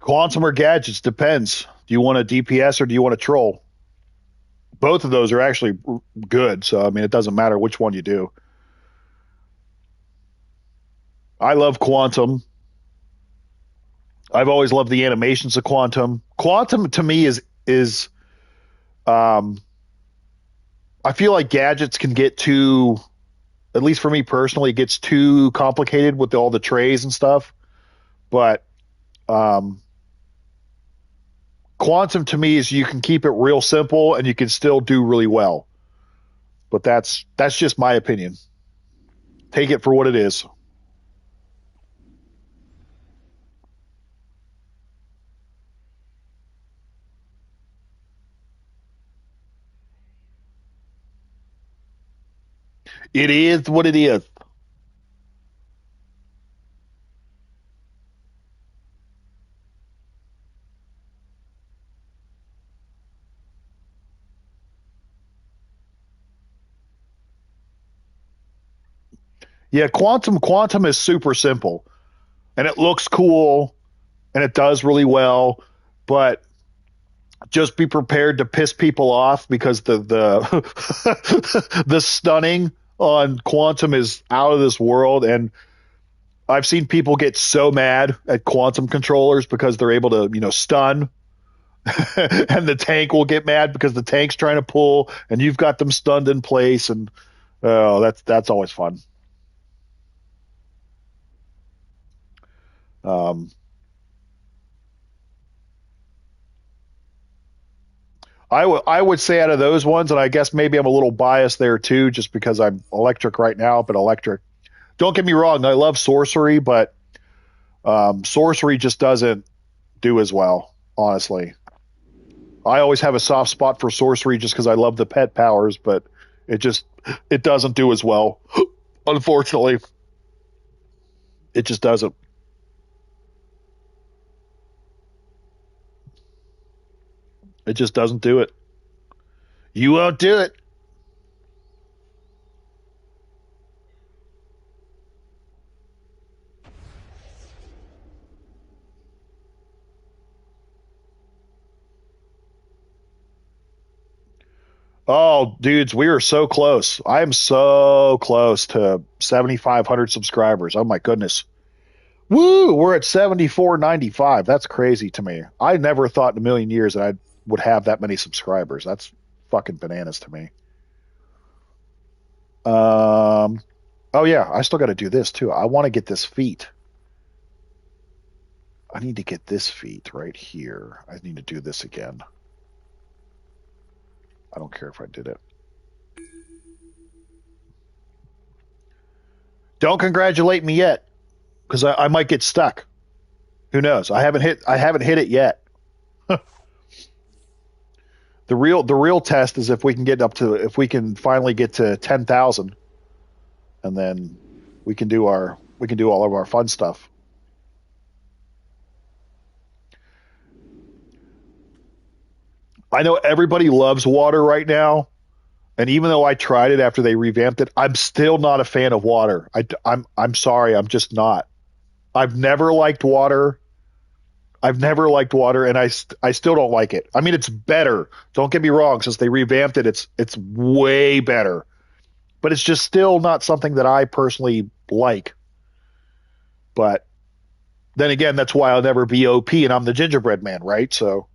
Quantum or gadgets depends. Do you want a DPS or do you want a troll? Both of those are actually good, so I mean it doesn't matter which one you do. I love Quantum. I've always loved the animations of Quantum. Quantum to me is um I feel like gadgets can get too, at least for me personally, it gets too complicated with all the trays and stuff. But um Quantum to me is you can keep it real simple and you can still do really well. But that's just my opinion. Take it for what it is. It is what it is. Yeah, quantum is super simple and it looks cool and it does really well, but just be prepared to piss people off because the the stunning on quantum is out of this world. And I've seen people get so mad at quantum controllers because they're able to, stun. And the tank will get mad because the tank's trying to pull and you've got them stunned in place. And oh, that's always fun. um I would say out of those ones, and I guess maybe I'm a little biased there too, just because I'm electric right now, but electric. Don't get me wrong, I love sorcery, but sorcery just doesn't do as well, honestly. I always have a soft spot for sorcery just because I love the pet powers, but it just it doesn't do as well. Unfortunately, it just doesn't. It just doesn't do it. You won't do it. Oh, dudes, we are so close. I am so close to 7,500 subscribers. Oh my goodness. Woo! We're at 7,495. That's crazy to me. I never thought in a million years that I would have that many subscribers. That's fucking bananas to me. Oh yeah, I still got to do this too. I want to get this feat. I need to get this feat right here. I need to do this again. I don't care if I did it. Don't congratulate me yet, because I might get stuck. Who knows? I haven't hit it yet. The real test is if we can finally get to 10,000, and then we can do all of our fun stuff. I know everybody loves water right now, and even though I tried it after they revamped it, I'm still not a fan of water. I'm sorry, I'm just not. I've never liked water, and I still don't like it. I mean, it's better. Don't get me wrong. Since they revamped it, it's way better, but it's just still not something that I personally like. But then again, that's why I'll never be OP, and I'm the gingerbread man, right? So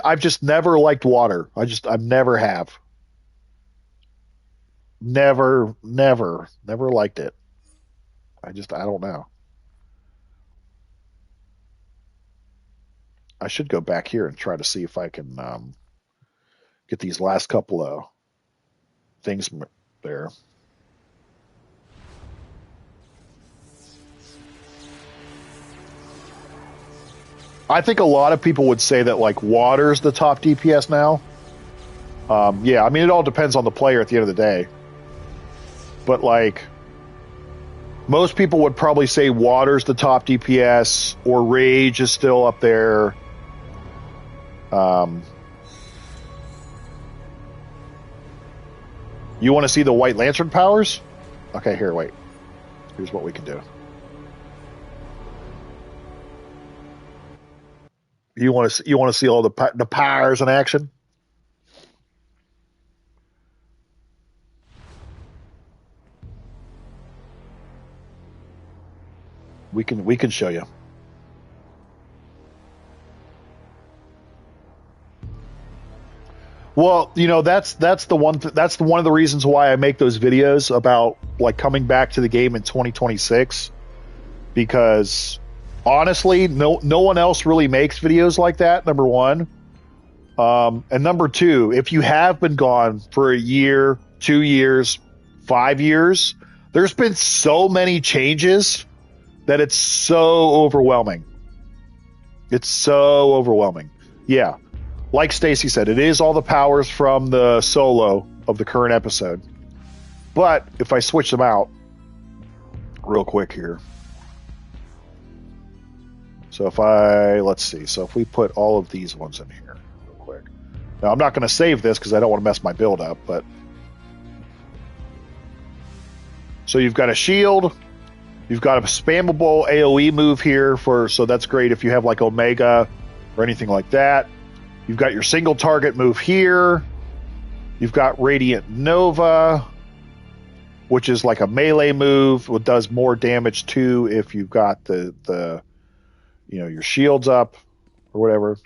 I've just never liked water. I never have. Never liked it. I don't know. I should go back here and try to see if I can get these last couple of things there. I think a lot of people would say that like water's the top DPS now. Yeah, I mean it all depends on the player at the end of the day. But like most people would probably say water's the top DPS, or rage is still up there. You want to see the White Lantern powers? Okay, here, wait. Here's what we can do. You want to see all the powers in action? We can show you. Well, you know, that's the one of the reasons why I make those videos about like coming back to the game in 2026, because honestly, no one else really makes videos like that, number one. And number two, if you have been gone for a year, 2 years, 5 years, there's been so many changes that it's so overwhelming. It's so overwhelming. Yeah. Like Stacy said, it is all the powers from the solo of the current episode. But if I switch them out real quick here. So let's see. So if we put all of these ones in here real quick. Now I'm not going to save this because I don't want to mess my build up, but so you've got a shield, you've got a spammable AoE move here so that's great if you have like Omega or anything like that. You've got your single target move here. You've got Radiant Nova, which is like a melee move. It does more damage too if you've got the your shields up or whatever.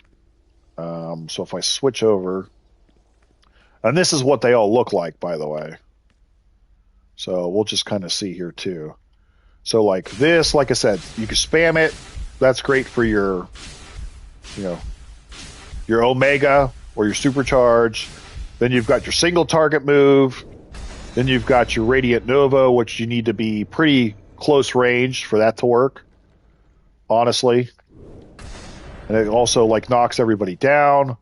So if I switch over, and this is what they all look like, by the way. So we'll just kind of see here too. So like this, like I said, you can spam it. That's great for your Omega or your supercharge. Then you've got your single target move. Then you've got your Radiant Nova, which you need to be pretty close range for that to work, honestly. And it also like knocks everybody down.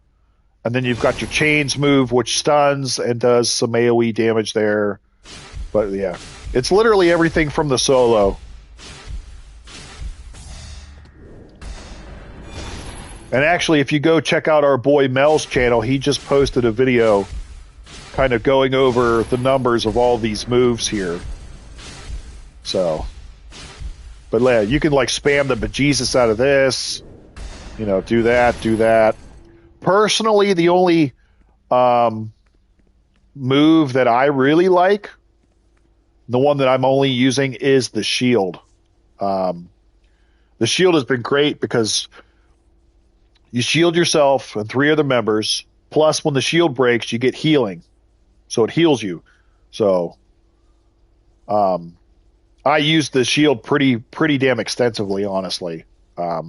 And then you've got your chains move, which stuns and does some AoE damage there. But yeah, it's literally everything from the solo. And actually, if you go check out our boy Mel's channel, he just posted a video kind of going over the numbers of all these moves here. So, but yeah, you can like spam the bejesus out of this, do that. Personally, the only move that I really like, the one that I'm only using, is the shield. The shield has been great because you shield yourself and 3 other members, Plus, when the shield breaks, you get healing. So it heals you. So I use the shield pretty damn extensively, honestly. But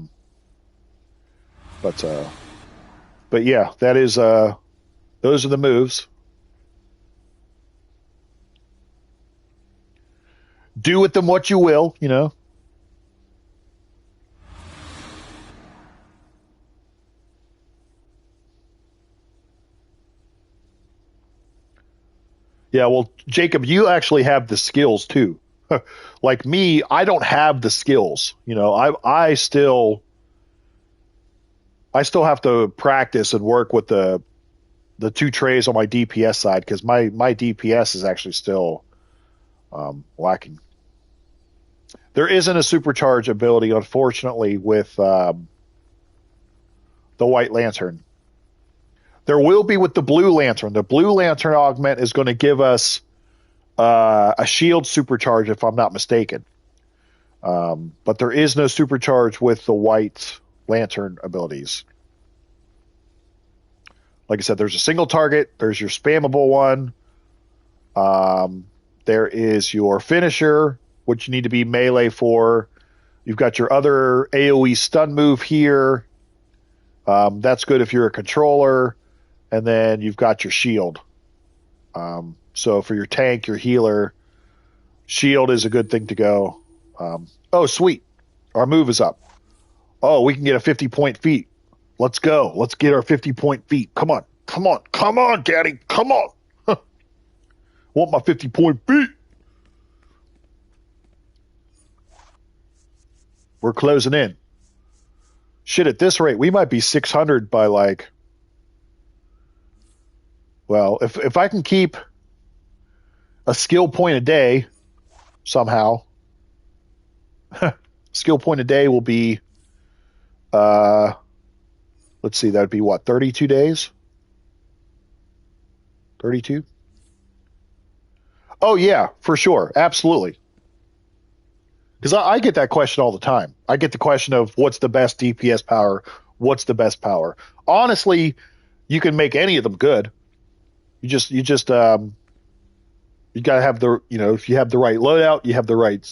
yeah, that is those are the moves. Do with them what you will, you know. Yeah, well, Jacob, you actually have the skills too. Like me, I don't have the skills. You know, I still have to practice and work with the two trays on my DPS side because my DPS is actually still lacking. There isn't a supercharge ability, unfortunately, with the White Lantern. There will be with the Blue Lantern. The Blue Lantern augment is going to give us a shield supercharge, if I'm not mistaken. But there is no supercharge with the White Lantern abilities. Like I said, there's a single target. There's your spammable one. There is your finisher, which you need to be melee for. You've got your other AoE stun move here. That's good if you're a controller. And then you've got your shield. So for your tank, your healer, shield is a good thing to go. Oh, sweet. Our move is up. Oh, we can get a 50-point feat. Let's go. Let's get our 50-point feat. Come on. Come on. Come on, Daddy. Come on. Want my 50-point feat. We're closing in. Shit, at this rate, we might be 600 by like... Well, if I can keep a skill point a day somehow, skill point a day will be, let's see, that would be what, 32 days? 32? Oh, yeah, for sure. Absolutely. Because I get that question all the time. I get the question of what's the best DPS power? What's the best power? Honestly, you can make any of them good. You got to have the, you know, if you have the right loadout, you have the right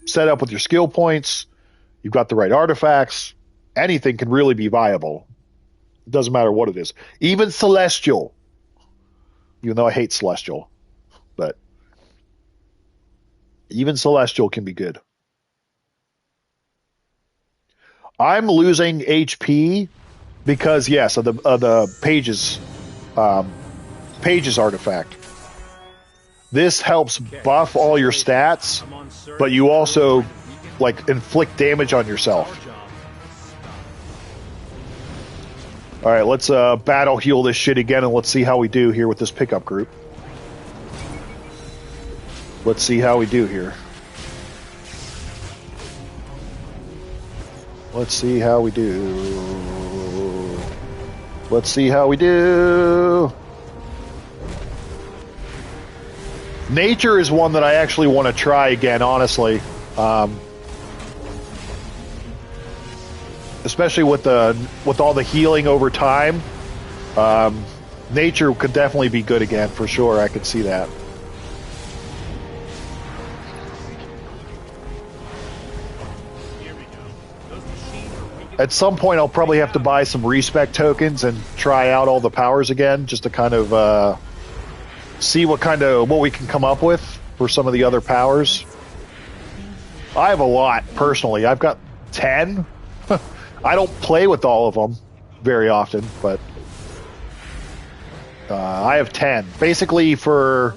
setup with your skill points, you've got the right artifacts, anything can really be viable. It doesn't matter what it is. Even Celestial, even though I hate Celestial, but even Celestial can be good. I'm losing HP because, yes, of the Pages artifact. This helps buff all your stats, but you also like inflict damage on yourself. All right, let's battle heal this shit again, and let's see how we do here with this pickup group. Let's see how we do here. Let's see how we do. Let's see how we do. Nature is one that I actually want to try again, honestly. Especially with all the healing over time. Nature could definitely be good again, for sure. I could see that. At some point, I'll probably have to buy some respec tokens and try out all the powers again, just to kind of see what we can come up with for some of the other powers. I have a lot, personally. I've got 10. I don't play with all of them very often, but I have 10. Basically for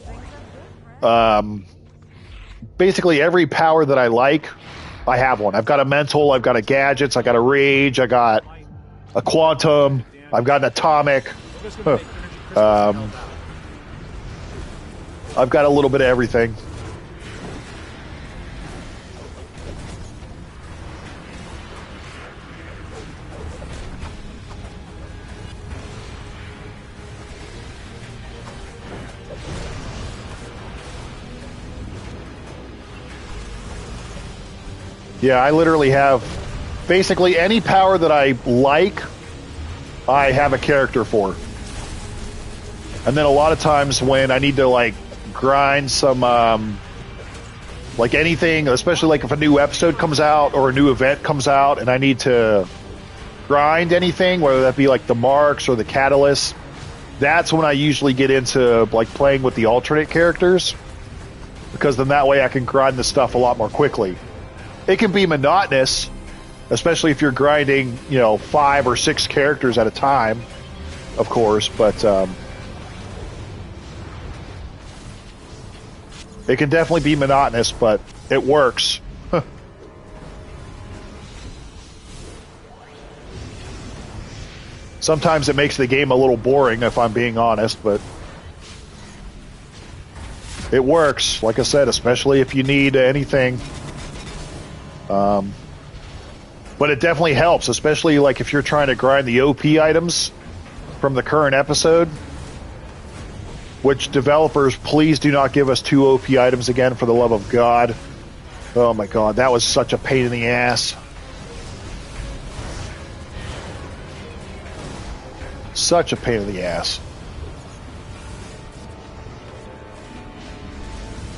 basically every power that I like, I have one. I've got a mental, I've got a gadgets, I got a rage, I got a quantum, I've got an atomic. I've got a little bit of everything. Yeah, I literally have basically any power that I like, I have a character for. And then a lot of times when I need to like grind some like anything, especially like if a new episode comes out or a new event comes out and I need to grind anything, whether that be like the marks or the catalysts, that's when I usually get into like playing with the alternate characters, because then that way I can grind the stuff a lot more quickly. It can be monotonous, especially if you're grinding, 5 or 6 characters at a time, of course, but it can definitely be monotonous, but it works. Sometimes it makes the game a little boring, if I'm being honest, but it works, like I said, especially if you need anything. But it definitely helps, especially like if you're trying to grind the OP items from the current episode. Which, developers, please do not give us 2 OP items again, for the love of God. Oh my God, that was such a pain in the ass. Such a pain in the ass.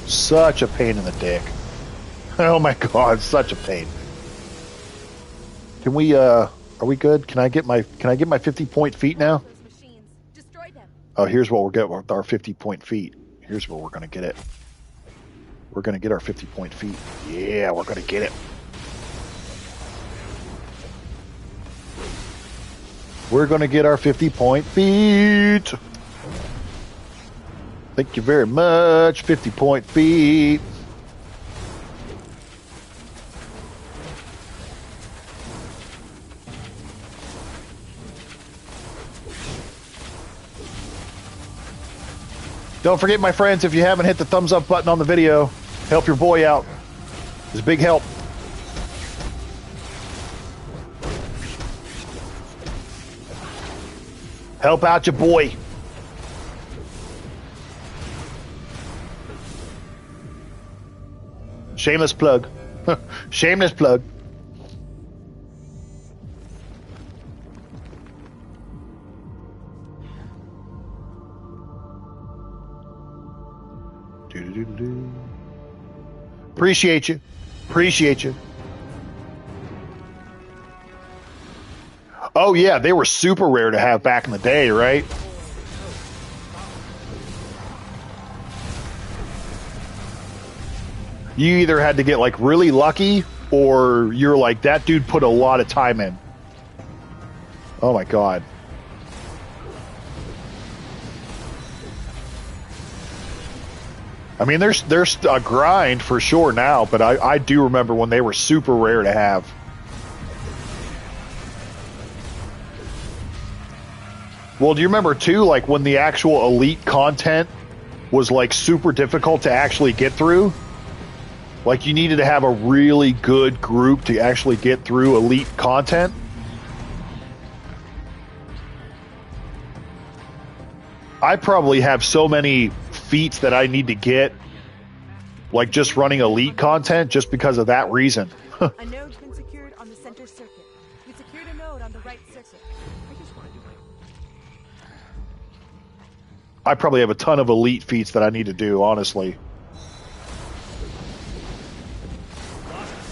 Such a pain in the dick. Oh my God, such a pain. Can we, are we good? Can I get my 50-point feat now? Oh, here's what we're getting with our 50-point feat. Here's where we're going to get it. We're going to get our 50-point feat. Yeah, we're going to get it. We're going to get our 50-point feat. Thank you very much, 50-point feat. Don't forget, my friends, if you haven't hit the thumbs up button on the video, help your boy out. It's a big help. Help out your boy. Shameless plug. Shameless plug. Appreciate you. Appreciate you. Oh yeah, they were super rare to have back in the day, right? You either had to get like really lucky, or you're like, that dude put a lot of time in. Oh my God. I mean, there's a grind for sure now, but I do remember when they were super rare to have. Well, do you remember too, like when the actual elite content was like super difficult to actually get through? Like you needed to have a really good group to actually get through elite content. I probably have so many feats that I need to get, like just running elite content, just because of that reason. A node's been secured on the center circuit. We secured a node on the right circuit. I probably have a ton of elite feats that I need to do, honestly.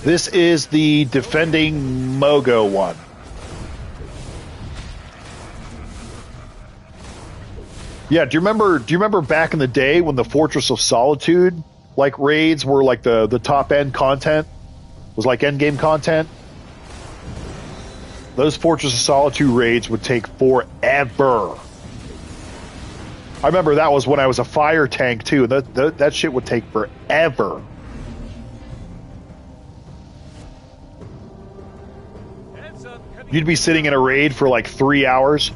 This is the defending Mogo one. Yeah, do you remember back in the day when the Fortress of Solitude like raids were like the top end content? Was like end game content? Those Fortress of Solitude raids would take forever. I remember that was when I was a fire tank too, and that shit would take forever. You'd be sitting in a raid for like 3 hours.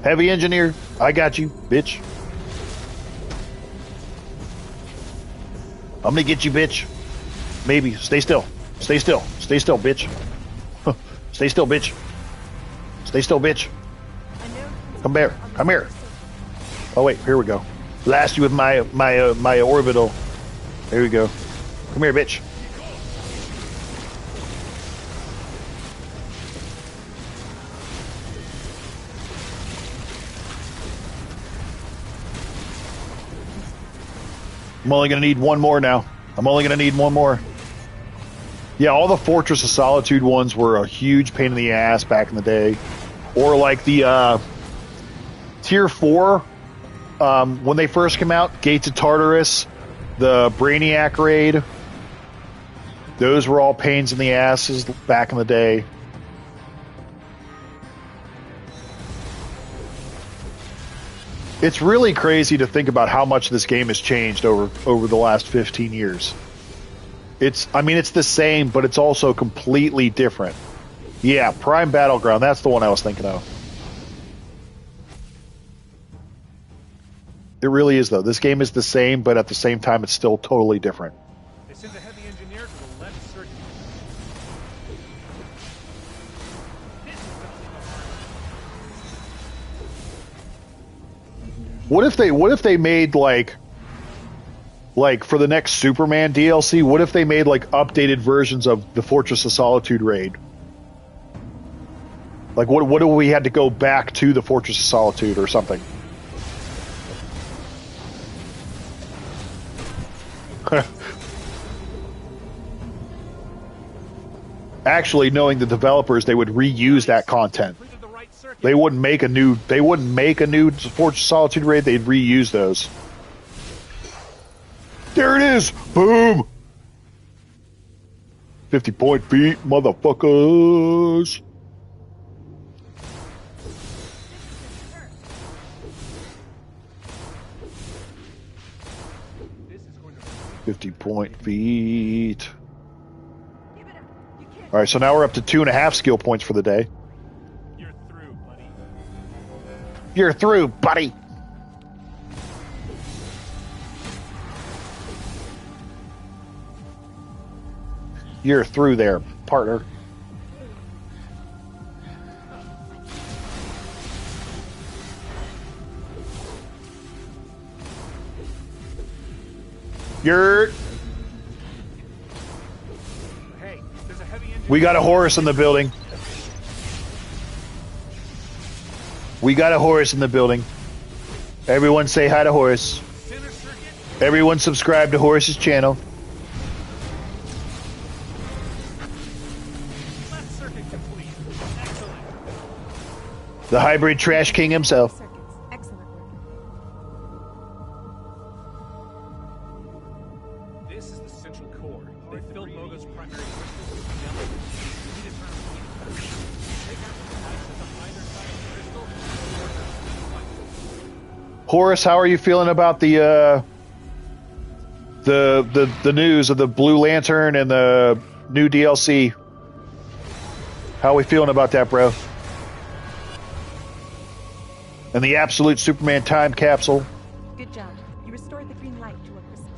Heavy engineer, I got you, bitch. I'm gonna get you, bitch. Maybe. Stay still. Stay still. Stay still, bitch. Stay still, bitch. Stay still, bitch. Come here. Come here. Oh wait, here we go. Blast you with my orbital. There we go. Come here, bitch. I'm only going to need one more now. I'm only going to need one more. Yeah, all the Fortress of Solitude ones were a huge pain in the ass back in the day. Or like the Tier 4, when they first came out, Gates of Tartarus, the Brainiac raid. Those were all pains in the asses back in the day. It's really crazy to think about how much this game has changed over the last 15 years. It's the same, but it's also completely different. Yeah, Prime Battleground, that's the one I was thinking of. It really is, though. This game is the same, but at the same time, it's still totally different. They send a heavy engineer to the left circuit. What if they made like for the next Superman DLC, what if they made like updated versions of the Fortress of Solitude raid? Like what if we had to go back to the Fortress of Solitude or something? Actually, knowing the developers, they would reuse that content. They wouldn't make a new Fortress of Solitude raid, they'd reuse those. There it is! Boom! 50-point feet, motherfuckers! .50 feet. Alright, so now we're up to 2.5 skill points for the day. You're through, buddy. You're through, buddy! You're through there, partner. You're... Hey, there's a heavy engineer. We got a Horus in the building. We got a Horus in the building. Everyone say hi to Horus. Everyone subscribe to Horus's channel. Left circuit complete. Excellent. The hybrid trash king himself. Excellent work. This is the central core. They filled Mogo's primary crystals with yellow. You need to turn them heat. Take out the devices on either side of the crystal. Horus, how are you feeling about the news of the Blue Lantern and the new DLC? How are we feeling about that, bro? And the Absolute Superman time capsule. Good job. You restored the green light to a crystal.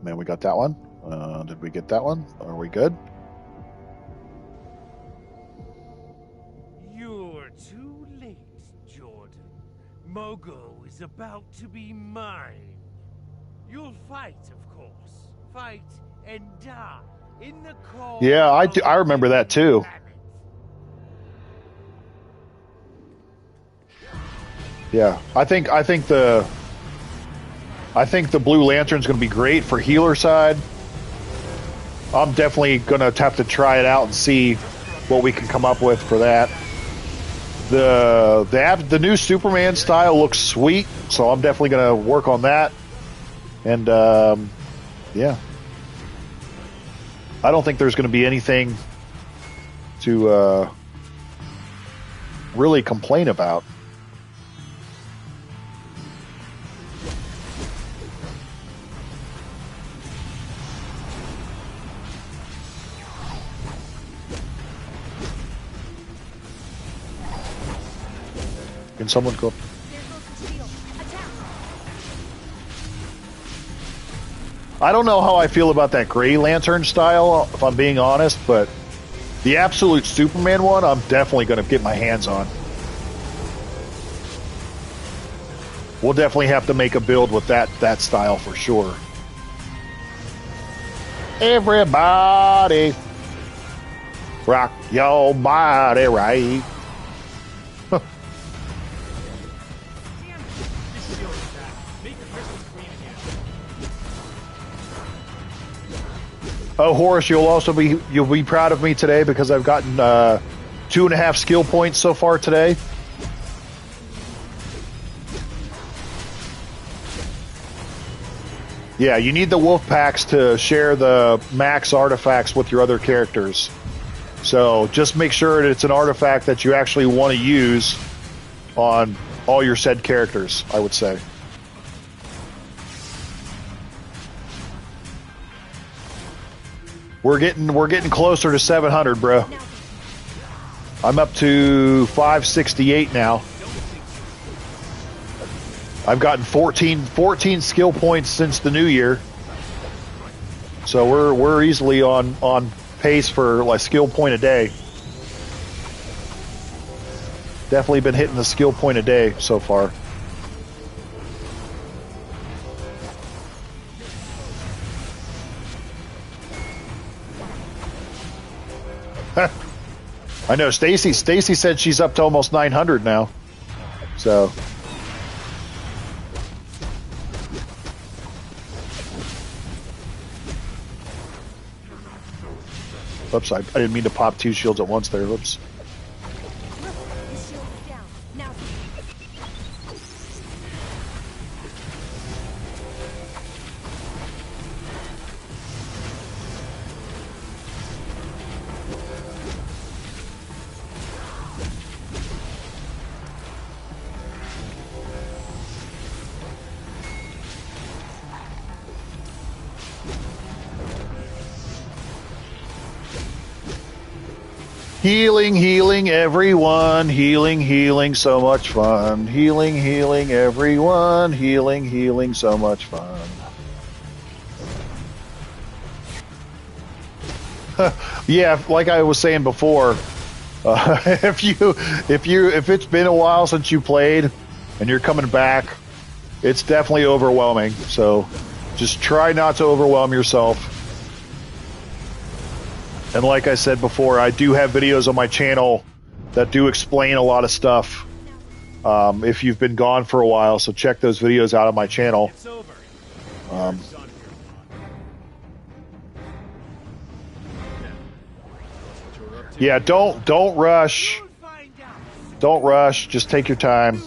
Man, we got that one. Did we get that one? Are we good? You're too late, Jordan. Mogo is about to be mine. You'll fight, of course. Fight and die in the cold. Yeah, I do. I remember that too. Yeah, I think the Blue Lantern's going to be great for healer side. I'm definitely going to have to try it out and see what we can come up with for that. The new Superman style looks sweet, so I'm definitely going to work on that. And yeah, I don't think there's going to be anything to really complain about. Can someone go? I don't know how I feel about that Gray Lantern style, if I'm being honest, but the Absolute Superman one, I'm definitely going to get my hands on. We'll definitely have to make a build with that style for sure. Everybody, rock your body right. Oh, Horace, you'll be proud of me today because I've gotten 2.5 skill points so far today. Yeah, you need the wolf packs to share the max artifacts with your other characters. So just make sure that it's an artifact that you actually want to use on all your said characters, I would say. We're getting closer to 700, bro. I'm up to 568 now. I've gotten 14 skill points since the new year. So we're easily on pace for like skill point a day. Definitely been hitting the skill point a day so far. I know Stacy said she's up to almost 900 now. So oops, I didn't mean to pop 2 shields at once there. Oops. Healing everyone, healing, so much fun. Healing everyone, healing, so much fun. Yeah, like I was saying before, if it's been a while since you played and you're coming back, it's definitely overwhelming. So just try not to overwhelm yourself. And like I said before, I do have videos on my channel that do explain a lot of stuff if you've been gone for a while. So check those videos out on my channel. Yeah, don't rush. Don't rush. Just take your time.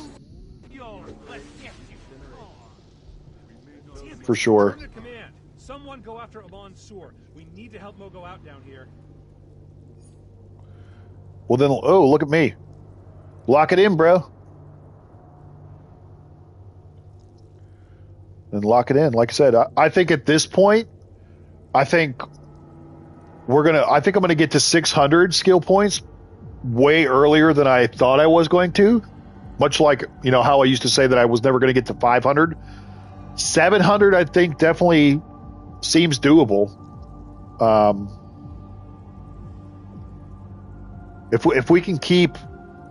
For sure. Someone go after Amon Sur. We need to help Mogo out down here. Well then, oh, look at me. Lock it in, bro. And lock it in. Like I said, I think at this point, I think I'm gonna get to 600 skill points way earlier than I thought I was going to. Much like, you know, how I used to say that I was never going to get to 500. 700, I think, definitely seems doable. If we can keep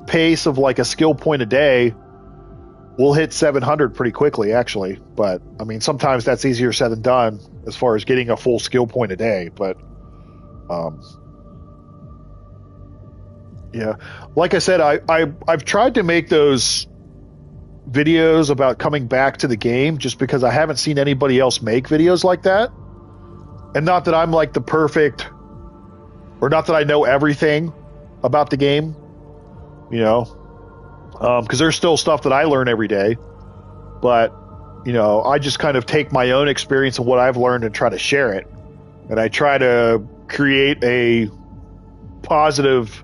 pace of like a skill point a day, we'll hit 700 pretty quickly, actually. But I mean, sometimes that's easier said than done as far as getting a full skill point a day. But yeah, like I said, I've tried to make those videos about coming back to the game just because I haven't seen anybody else make videos like that. And not that I'm like the perfect, or not that I know everything about the game, you know, because there's still stuff that I learn every day. But, you know, I just kind of take my own experience and what I've learned and try to share it. And I try to create a positive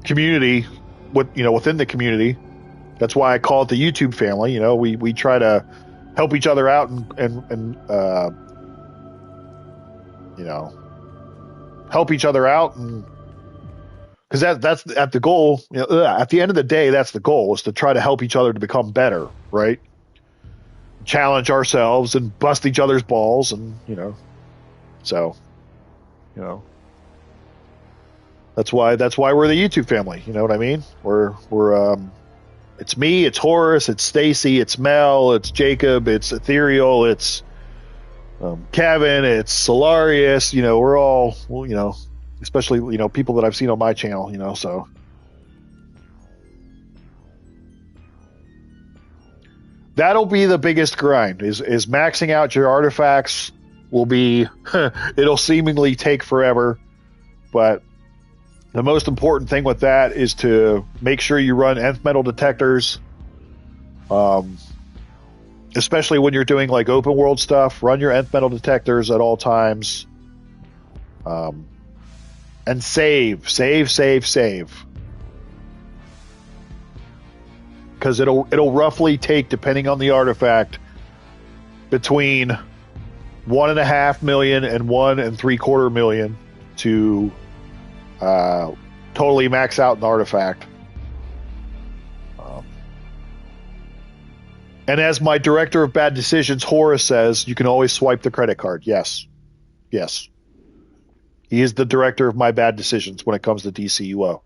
community within the community. That's why I call it the YouTube family. You know, we try to help each other out and you know, help each other out, and because that's at the goal. You know, at the end of the day, that's the goal, is to try to help each other to become better, right? Challenge ourselves and bust each other's balls, and you know, so you know, that's why we're the YouTube family. You know what I mean? We're it's me, it's Horace, it's Stacy, it's Mel, it's Jacob, it's Ethereal, it's Kevin, it's Solarius, we're all, well, especially, people that I've seen on my channel, so. That'll be the biggest grind, is maxing out your artifacts will be, it'll seemingly take forever, but the most important thing with that is to make sure you run nth metal detectors, especially when you're doing like open world stuff. Run your nth metal detectors at all times, and save, because it'll roughly take, depending on the artifact, between 1.5 million and 1.75 million to totally max out an artifact. And as my director of bad decisions, Horace, says, you can always swipe the credit card. Yes. He is the director of my bad decisions when it comes to DCUO.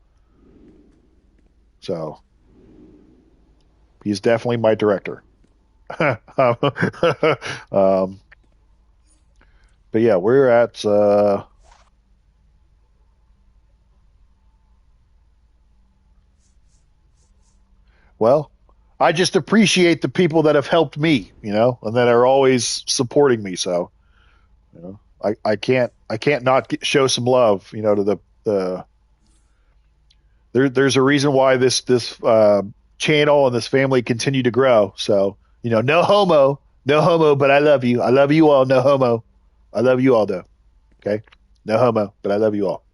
So he's definitely my director. But yeah, we're at well, I just appreciate the people that have helped me, and that are always supporting me. So, I can't not show some love, to the there's a reason why this channel and this family continue to grow. So, no homo, but I love you. I love you all. No homo. I love you all though. Okay. No homo, but I love you all.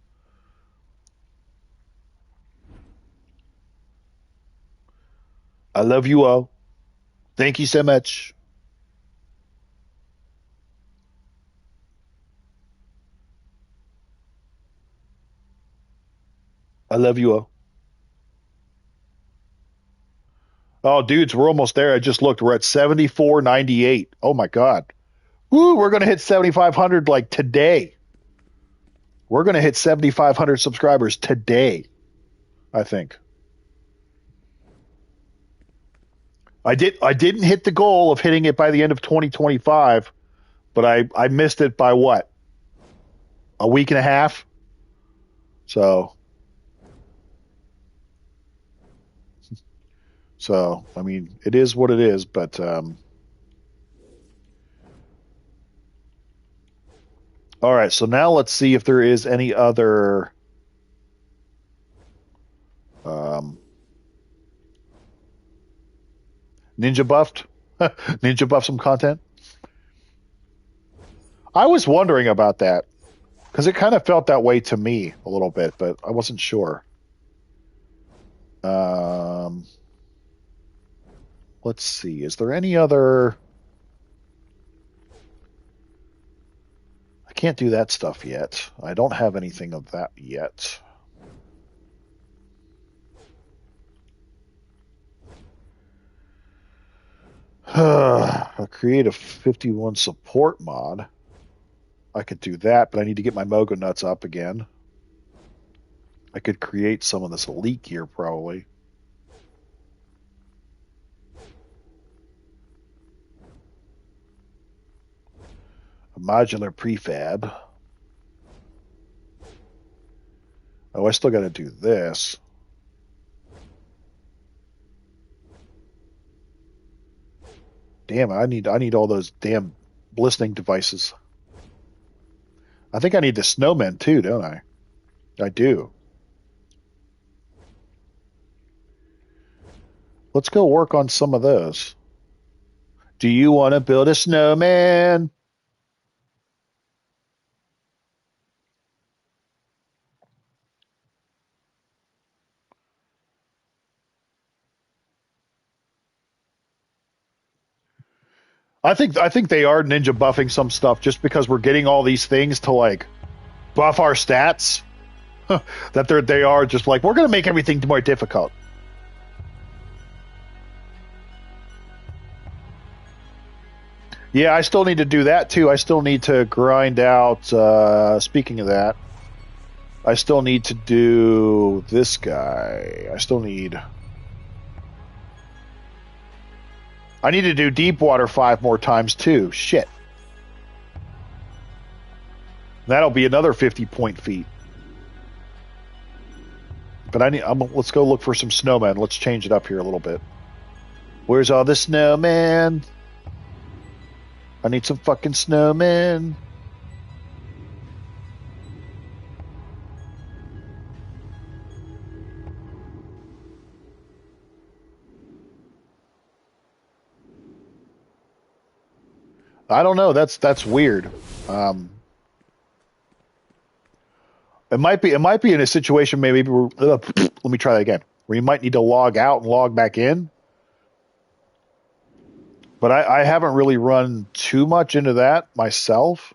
I love you all. Thank you so much. I love you all. Oh, dudes, we're almost there. I just looked. We're at 7498. Oh my God. Woo, we're going to hit 7,500 like today. We're going to hit 7,500 subscribers today, I think. I didn't hit the goal of hitting it by the end of 2025, but I missed it by what? A week and a half? So, I mean, it is what it is, but all right, so now let's see if there is any other Ninja buffed some content. I was wondering about that because it kind of felt that way to me a little bit, but I wasn't sure. Let's see. Is there any other? I can't do that stuff yet. I don't have anything of that yet. I'll create a 51 support mod. I could do that, but I need to get my Mogo nuts up again. I could create some of this elite gear probably. A modular prefab. Oh, I still got to do this. Damn, I need all those damn listening devices. I think I need the snowmen too, don't I? I do. Let's go work on some of those. Do you want to build a snowman? I think they are ninja buffing some stuff just because we're getting all these things to like buff our stats. That they are just like, we're going to make everything more difficult. Yeah, I still need to do that too. I still need to grind out, speaking of that, I still need to do this guy. I need to do deep water 5 more times too. Shit. That'll be another 50-point feat. But let's go look for some snowmen. Let's change it up here a little bit. Where's all the snowmen? I need some fucking snowmen. I don't know. That's weird. It might be in a situation maybe let me try that again. Where you might need to log out and log back in. But I haven't really run too much into that myself.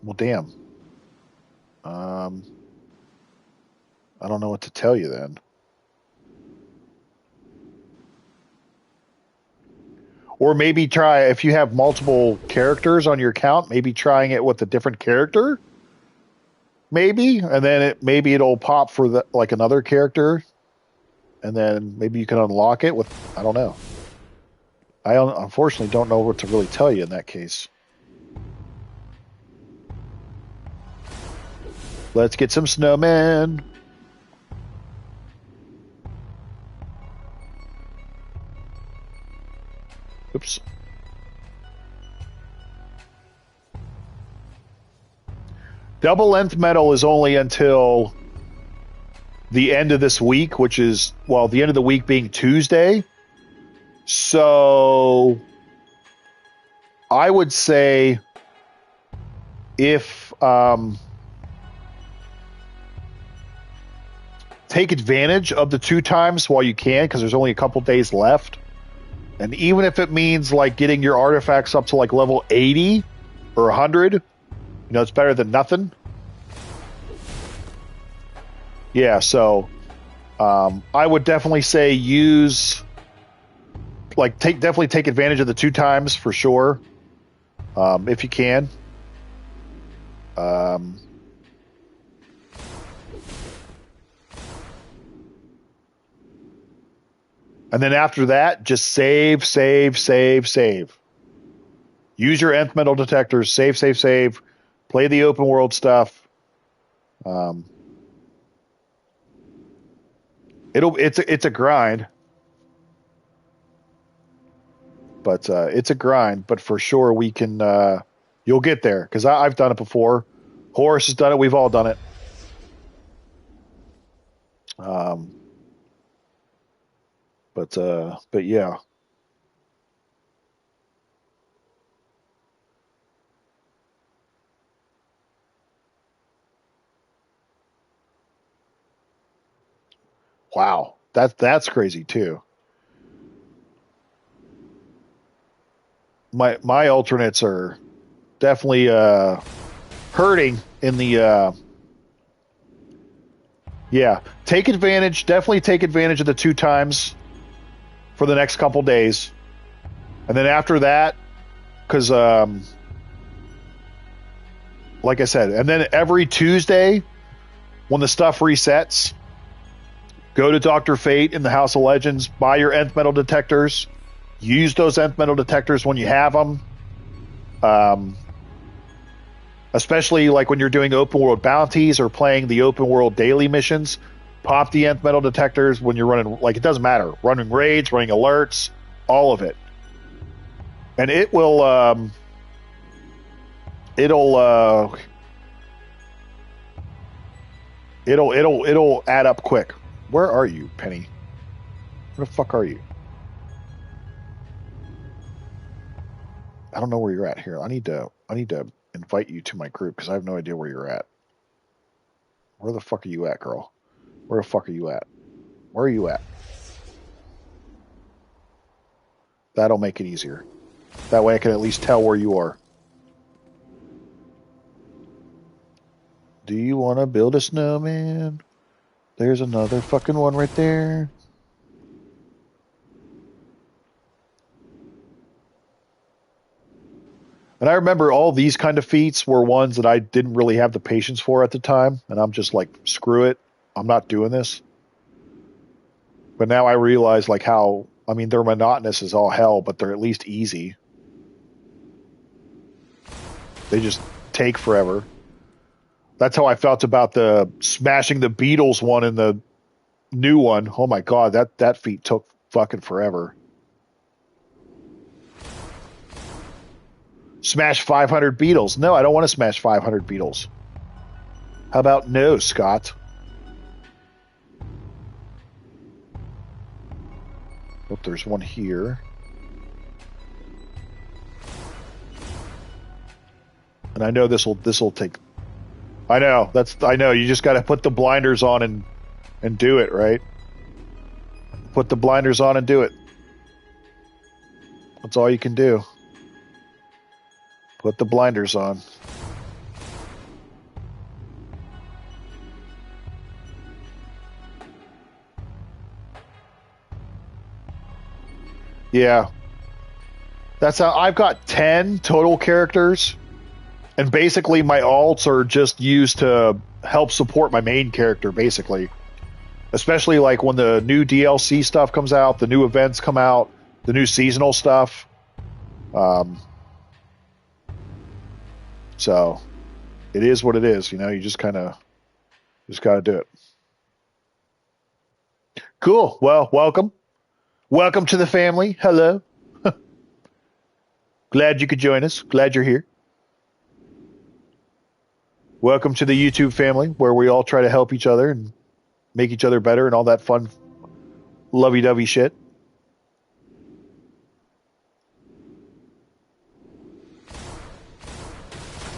Well, damn. I don't know what to tell you then. Or maybe try, if you have multiple characters on your account, maybe trying it with a different character. Maybe, and then maybe it'll pop for like another character, and then maybe you can unlock it with, I don't know. I unfortunately don't know what to really tell you in that case. Let's get some snowmen. Oops. Double length metal is only until the end of this week, which is, well, the end of the week being Tuesday. So I would say if take advantage of the 2 times while you can, because there's only a couple days left. And even if it means like getting your artifacts up to like level 80 or 100, it's better than nothing. Yeah, so I would definitely say definitely take advantage of the 2 times for sure, if you can. And then after that, just save. Use your nth metal detectors. Save. Play the open world stuff. It's a grind, but it's a grind. But for sure, we can. You'll get there because I've done it before. Horace has done it. We've all done it. But yeah. Wow, that's crazy too. My alternates are definitely hurting in the yeah. Definitely take advantage of the 2 times for the next couple days, and then after that, because like I said, and then every Tuesday when the stuff resets, go to Dr. Fate in the House of Legends, buy your nth metal detectors, use those nth metal detectors when you have them. Especially like when you're doing open world bounties or playing the open world daily missions, pop the nth metal detectors when you're running, like it doesn't matter, running raids, running alerts, all of it. And it'll add up quick. Where are you, Penny? Where the fuck are you? I don't know where you're at here. I need to invite you to my group because I have no idea where you're at. Where the fuck are you at, girl? Where the fuck are you at? Where are you at? That'll make it easier. That way I can at least tell where you are. Do you want to build a snowman? There's another fucking one right there. And I remember all these kind of feats were ones that I didn't really have the patience for at the time. And I'm just like, screw it. I'm not doing this. But now I realize like how, I mean, they're monotonous as all hell, but they're at least easy. They just take forever. That's how I felt about the smashing the Beatles one and the new one. Oh my God, that feat took fucking forever. Smash 500 Beatles. No, I don't want to smash 500 Beatles. How about no, Scott? Oh, there's one here. And I know this'll take. I know you just got to put the blinders on and do it, right? Put the blinders on and do it. That's all you can do. Put the blinders on. Yeah. That's how I've got 10 total characters. And basically my alts are just used to help support my main character, basically. Especially like when the new DLC stuff comes out, the new events come out, the new seasonal stuff. So it is what it is, you know, you just got to do it. Cool. Well, welcome. Welcome to the family. Hello. Glad you could join us. Glad you're here. Welcome to the YouTube family, where we all try to help each other and make each other better and all that fun, lovey-dovey shit.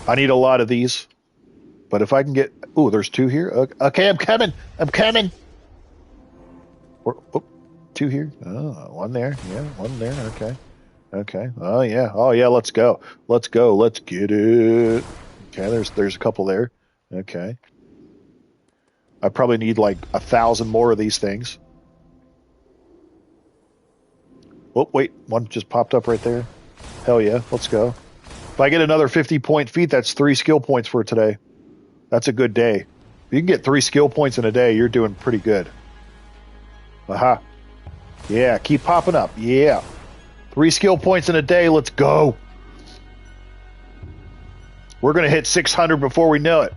I need a lot of these, but if I can get... Ooh, there's 2 here. Okay, I'm coming. Two here. Oh, one there. Yeah, one there. Okay. Oh yeah. Let's go. Let's get it. Okay, there's a couple there. Okay. I probably need like 1,000 more of these things. Oh wait, one just popped up right there. Hell yeah, let's go. If I get another 50-point feat, that's 3 skill points for today. That's a good day. If you can get 3 skill points in a day, you're doing pretty good. Aha. Yeah, keep popping up. Yeah. 3 skill points in a day. Let's go. We're going to hit 600 before we know it.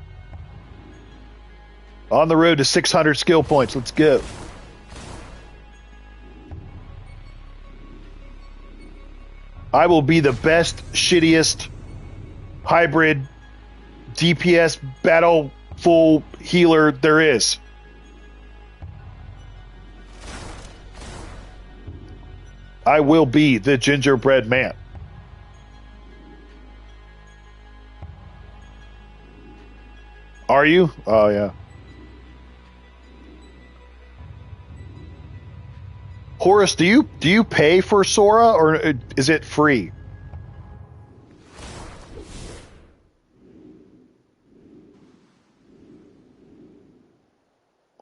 On the road to 600 skill points. Let's go. I will be the best, shittiest hybrid DPS battle full healer there is. I will be the gingerbread man. Are you? Oh, yeah. Horace, do you pay for Sora, or is it free?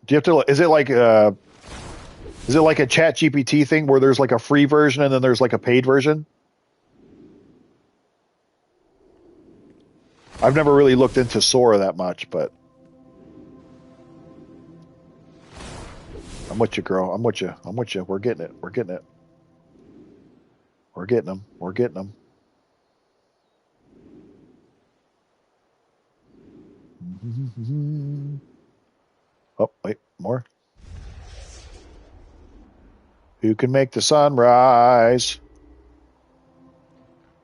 Do you have to? Is it like a Chat GPT thing where there's like a free version and then there's like a paid version? I've never really looked into Sora that much, but I'm with you, girl. I'm with you. We're getting it. We're getting them. Oh, wait, more. Who can make the sun rise?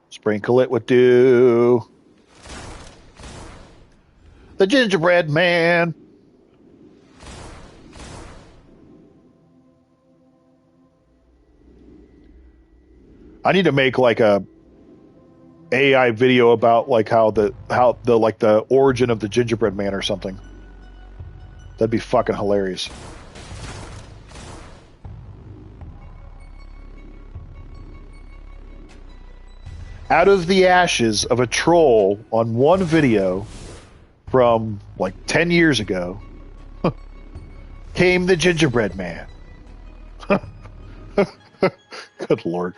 Sprinkle it with dew. The gingerbread man. I need to make like a AI video about like how the origin of the gingerbread man or something. That'd be fucking hilarious. Out of the ashes of a troll on one video from like 10 years ago came the gingerbread man. Good Lord.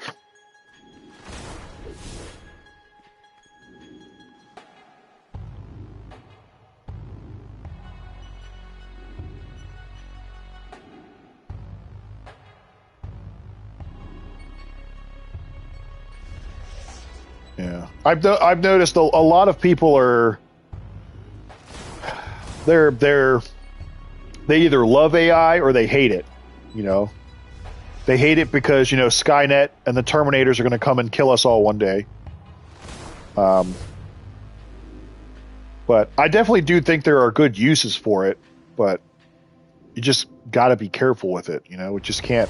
Yeah, I've noticed a lot of people are they either love AI or they hate it. You know, they hate it because Skynet and the Terminators are going to come and kill us all one day. But I definitely do think there are good uses for it, but you just got to be careful with it. We just can't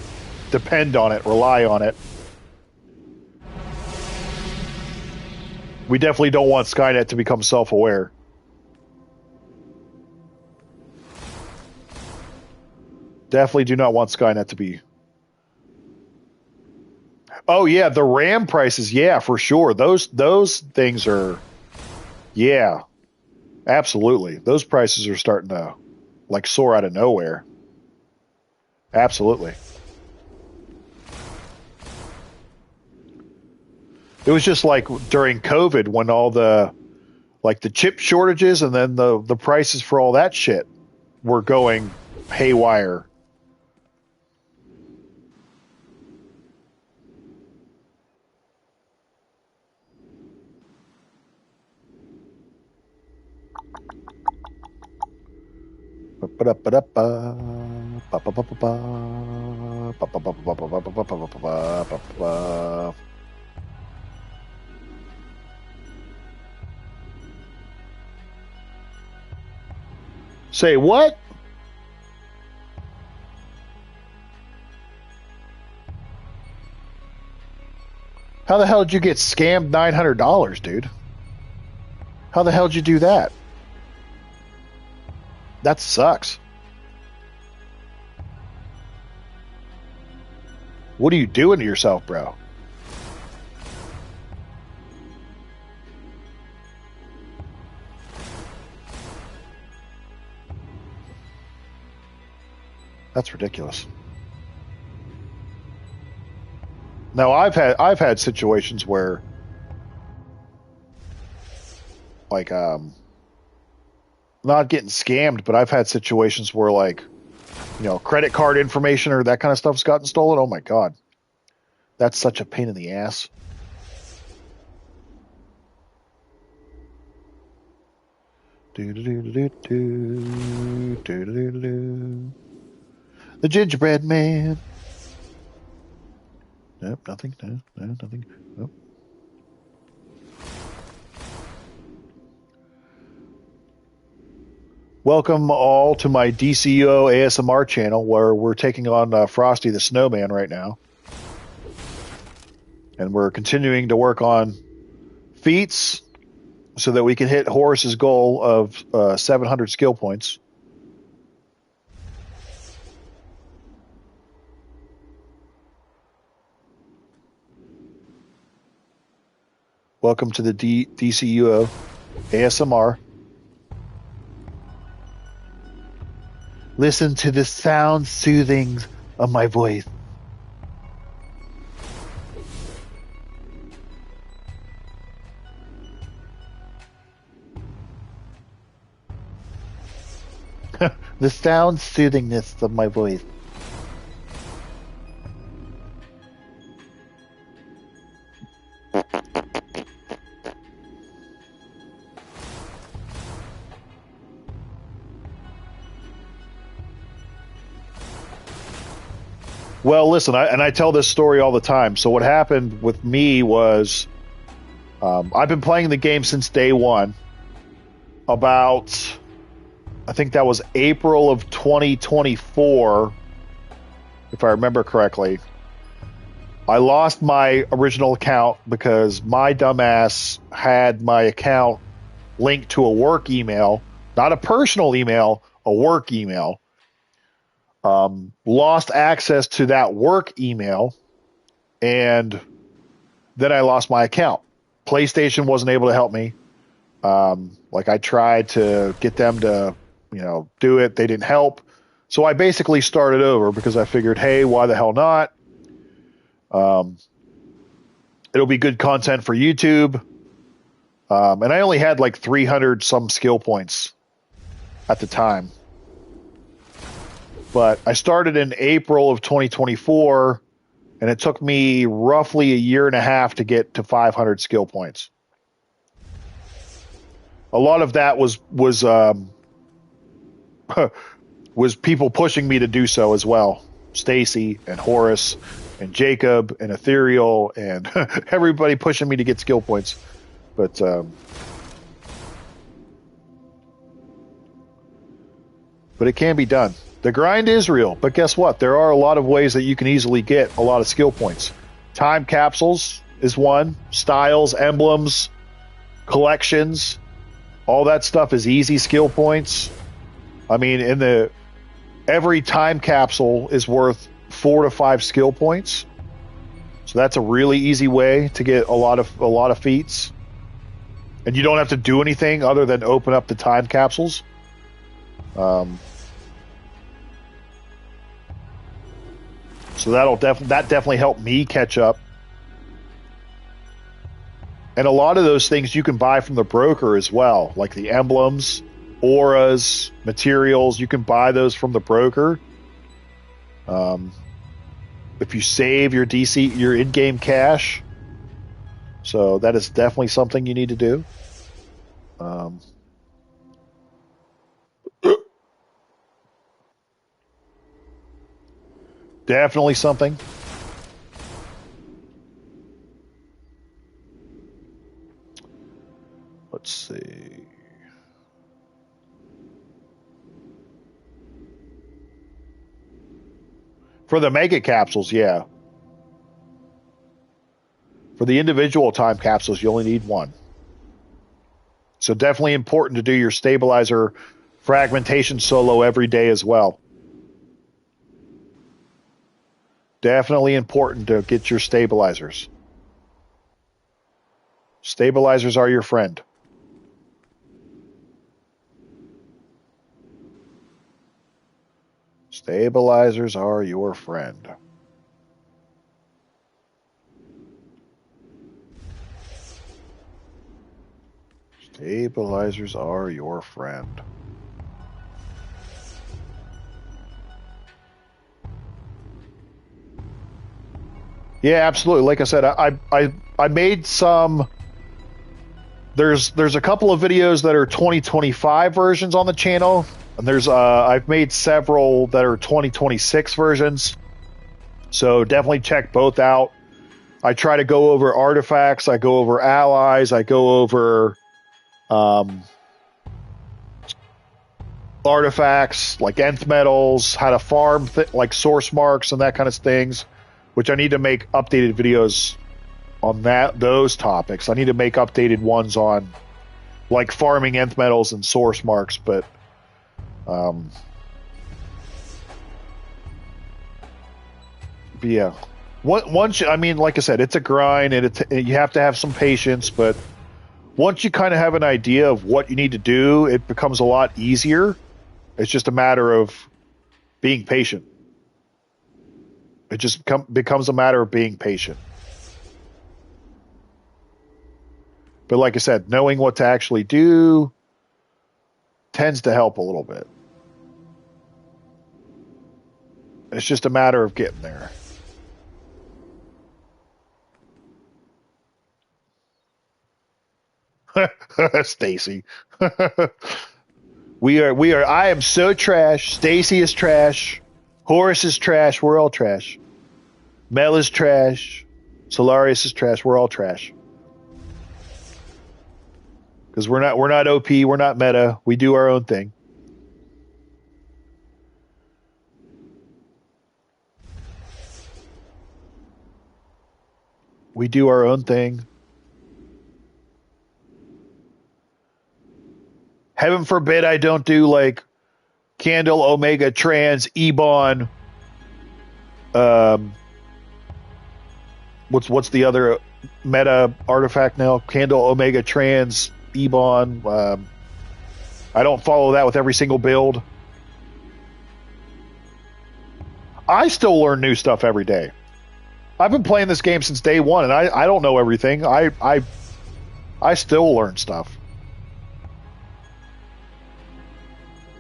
depend on it, rely on it. We definitely don't want Skynet to become self-aware. Definitely do not want Skynet to be. Oh yeah, the RAM prices, yeah, for sure. Those things are, yeah, absolutely. Those prices are starting to soar out of nowhere. Absolutely. It was just like during COVID when all the chip shortages and then the prices for all that shit were going haywire. Say what? How the hell did you get scammed $900, dude? How the hell did you do that? That sucks. What are you doing to yourself, bro? That's ridiculous. Now I've had situations where not getting scammed, but I've had situations where credit card information or that kind of stuff's gotten stolen. Oh my God. That's such a pain in the ass. The gingerbread man. Nope, nothing. No, nothing. Nope. Welcome all to my DCUO ASMR channel where we're taking on Frosty the Snowman right now. And we're continuing to work on feats so that we can hit Horus's goal of 700 skill points. Welcome to the DCUO ASMR. Listen to the sound soothing of my voice. The sound soothingness of my voice. Well, listen, I tell this story all the time. So what happened with me was I've been playing the game since day one. About, I think that was April of 2024, if I remember correctly. I lost my original account because my dumbass had my account linked to a work email, not a personal email, a work email. Lost access to that work email, and then I lost my account. PlayStation wasn't able to help me. I tried to get them to, do it. They didn't help. So I basically started over because I figured, hey, why the hell not? It'll be good content for YouTube. And I only had 300 some skill points at the time. But I started in April of 2024, and it took me roughly a year and a half to get to 500 skill points. A lot of that was was people pushing me to do so as well. Stacy and Horace and Jacob and Ethereal and everybody pushing me to get skill points. But it can be done. The grind is real, but guess what? There are a lot of ways that you can easily get a lot of skill points. Time capsules is one. Styles, emblems, collections, all that stuff is easy skill points. I mean, every time capsule is worth 4 to 5 skill points. So that's a really easy way to get a lot of feats. And you don't have to do anything other than open up the time capsules. So that definitely helped me catch up. And a lot of those things you can buy from the broker as well, like the emblems, auras, materials. You can buy those from the broker. If you save your in-game cash. So that is definitely something you need to do. Definitely something. Let's see. For the mega capsules, yeah. For the individual time capsules, you only need one. So definitely important to do your stabilizer fragmentation solo every day as well. Definitely important to get your stabilizers. Stabilizers are your friend. Stabilizers are your friend. Stabilizers are your friend. Yeah, absolutely. Like I said, I made some. There's a couple of videos that are 2025 versions on the channel, and there's I've made several that are 2026 versions. So definitely check both out. I try to go over artifacts, I go over allies, I go over artifacts like nth metals, how to farm like source marks and that kind of things, which I need to make updated videos on those topics. I need to make updated ones on like farming nth metals and source marks, but yeah. Once I mean, like I said, it's a grind and you have to have some patience, but once you kind of have an idea of what you need to do, it becomes a lot easier. It's just a matter of being patient. It just becomes a matter of being patient. But like I said, knowing what to actually do tends to help a little bit. It's just a matter of getting there. Stacy. we are I am so trash. Stacy is trash. Horace is trash. We're all trash. Mel is trash. Solarius is trash. We're all trash. Because we're not OP, we're not meta. We do our own thing. We do our own thing. Heaven forbid I don't do like Candle, Omega, Trans, Ebon. What's the other meta artifact now? Candle, Omega, Trans, Ebon. I don't follow that with every single build. I still learn new stuff every day. I've been playing this game since day one, and I don't know everything. I still learn stuff.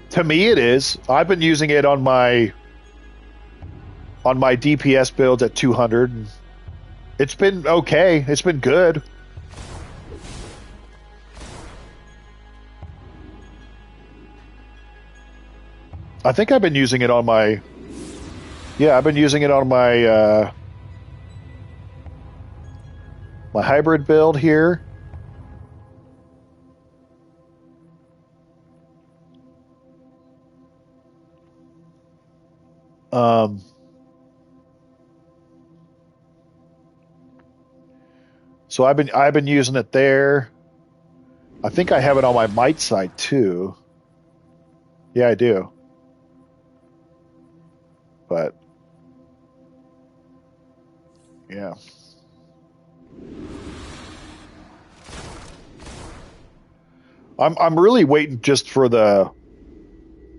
To me, it is. I've been using it on my on my DPS builds at 200. And it's been okay. It's been good. I think I've been using it on my... Yeah, I've been using it on my my hybrid build here. So I've been using it there. I think I have it on my might side too. Yeah, I do. But yeah. I'm really waiting just for the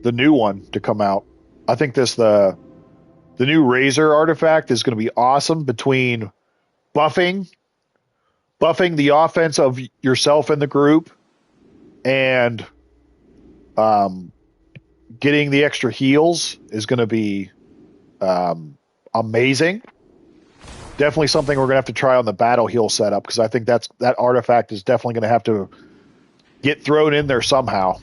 new one to come out. I think the new Razor artifact is going to be awesome between buffing the offense of yourself and the group, and getting the extra heals is going to be amazing. Definitely something we're going to have to try on the battle heal setup, because I think that artifact is definitely going to have to get thrown in there somehow.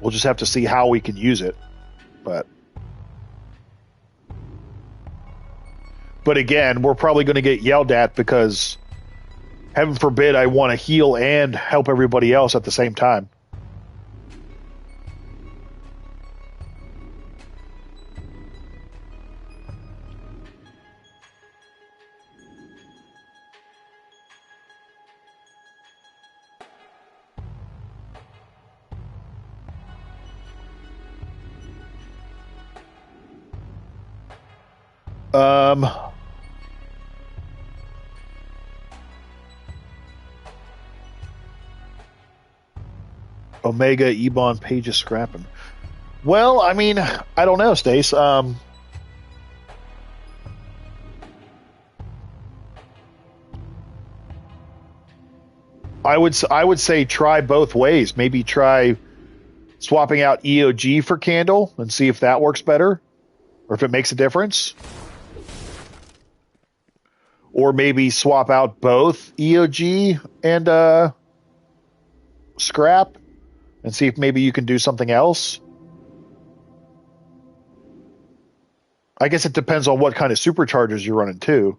We'll just have to see how we can use it. But again, we're probably going to get yelled at because, heaven forbid, I want to heal and help everybody else at the same time. Omega Ebon pages scrapping. Well, I mean, I don't know, Stace. I would say try both ways. Maybe try swapping out EOG for Candle and see if that works better, or if it makes a difference. Or maybe swap out both EOG and scrap and see if maybe you can do something else. I guess it depends on what kind of superchargers you're running too.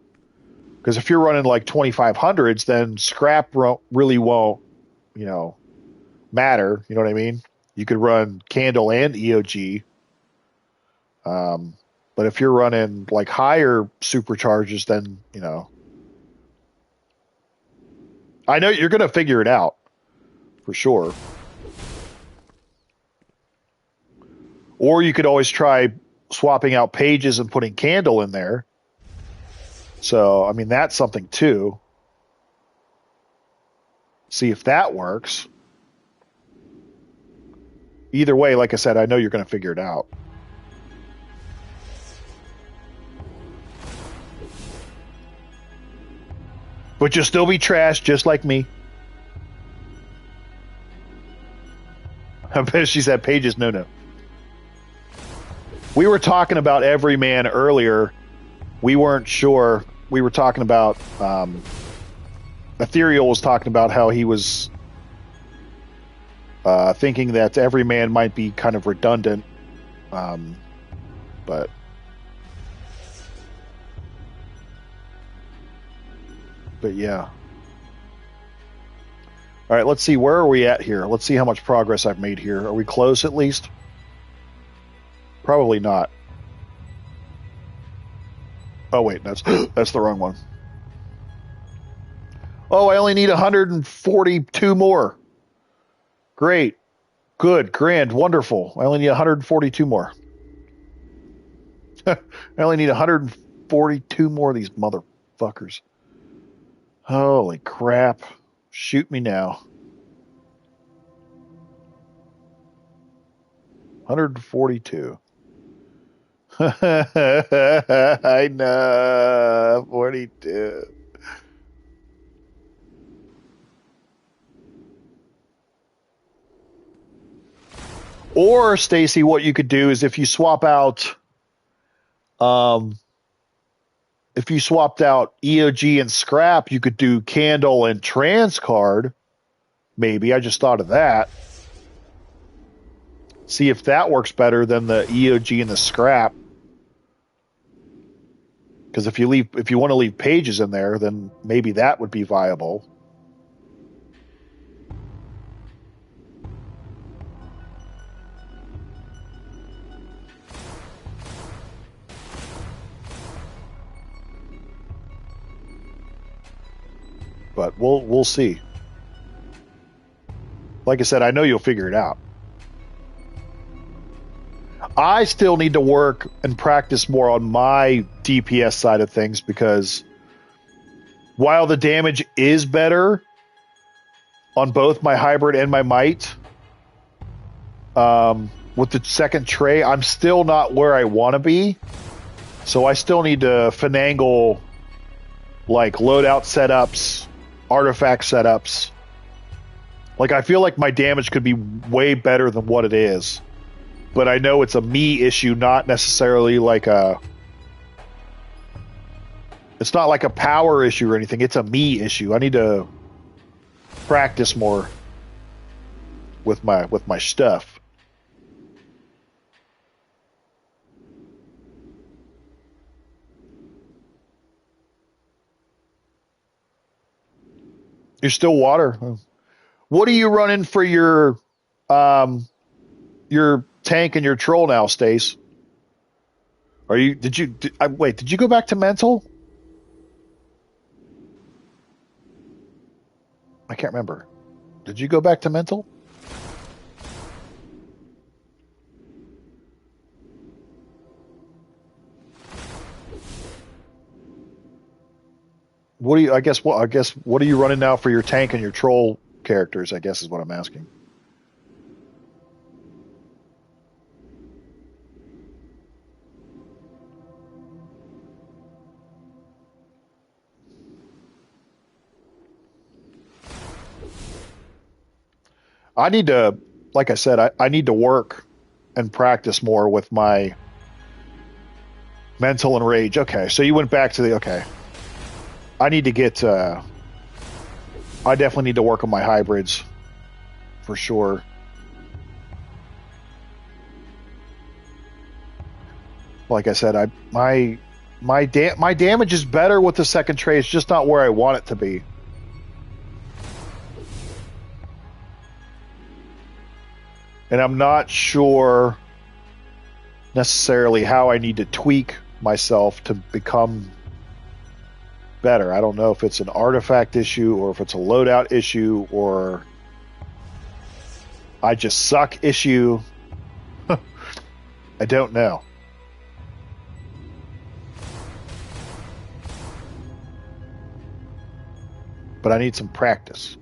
Because if you're running like 2500s, then scrap really won't, matter. You know what I mean? You could run Candle and EOG. But if you're running like higher supercharges, then, I know you're going to figure it out for sure. Or you could always try swapping out pages and putting Candle in there. So, I mean, that's something too. See if that works. Either way, like I said, I know you're going to figure it out. But you'll still be trash, just like me. I bet she said pages no. We were talking about Everyman earlier. We weren't sure. We were talking about... Ethereal was talking about how he was thinking that Everyman might be kind of redundant. But... yeah. All right, let's see. Where are we at here? Let's see how much progress I've made here. Are we close at least? Probably not. Oh, wait. That's the wrong one. Oh, I only need 142 more. Great. Good. Grand. Wonderful. I only need 142 more. I only need 142 more of these motherfuckers. Holy crap. Shoot me now. 142. I know. 42. Or, Stacy, what you could do is if you swap out If you swapped out EOG and scrap, you could do candle and transcard. Maybe. I just thought of that. See if that works better than the EOG and the scrap. Because if you want to leave pages in there, then maybe that would be viable. But we'll see. Like I said, I know you'll figure it out. I still need to work and practice more on my DPS side of things, because while the damage is better on both my hybrid and my might, with the second tray, I'm still not where I want to be. So I still need to finagle like loadout setups, artifact setups. Like, I feel like my damage could be way better than what it is. But I know it's a me issue, not necessarily like a... It's not like a power issue or anything. It's a me issue. I need to practice more with my stuff. You're still water. What are you running for your tank and your troll now, Stace? Are you? Did you go back to mental? I can't remember. Did you go back to mental? What do you? I guess what are you running now for your tank and your troll characters? I guess is what I'm asking. I need to, like I said, I need to work and practice more with my mental and rage. Okay, so you went back to the, okay. I need to get, I definitely need to work on my hybrids, for sure. Like I said, my damage is better with the second tray. It's just not where I want it to be. And I'm not sure necessarily how I need to tweak myself to become better. I don't know if it's an artifact issue or if it's a loadout issue or I just suck issue. I don't know. But I need some practice.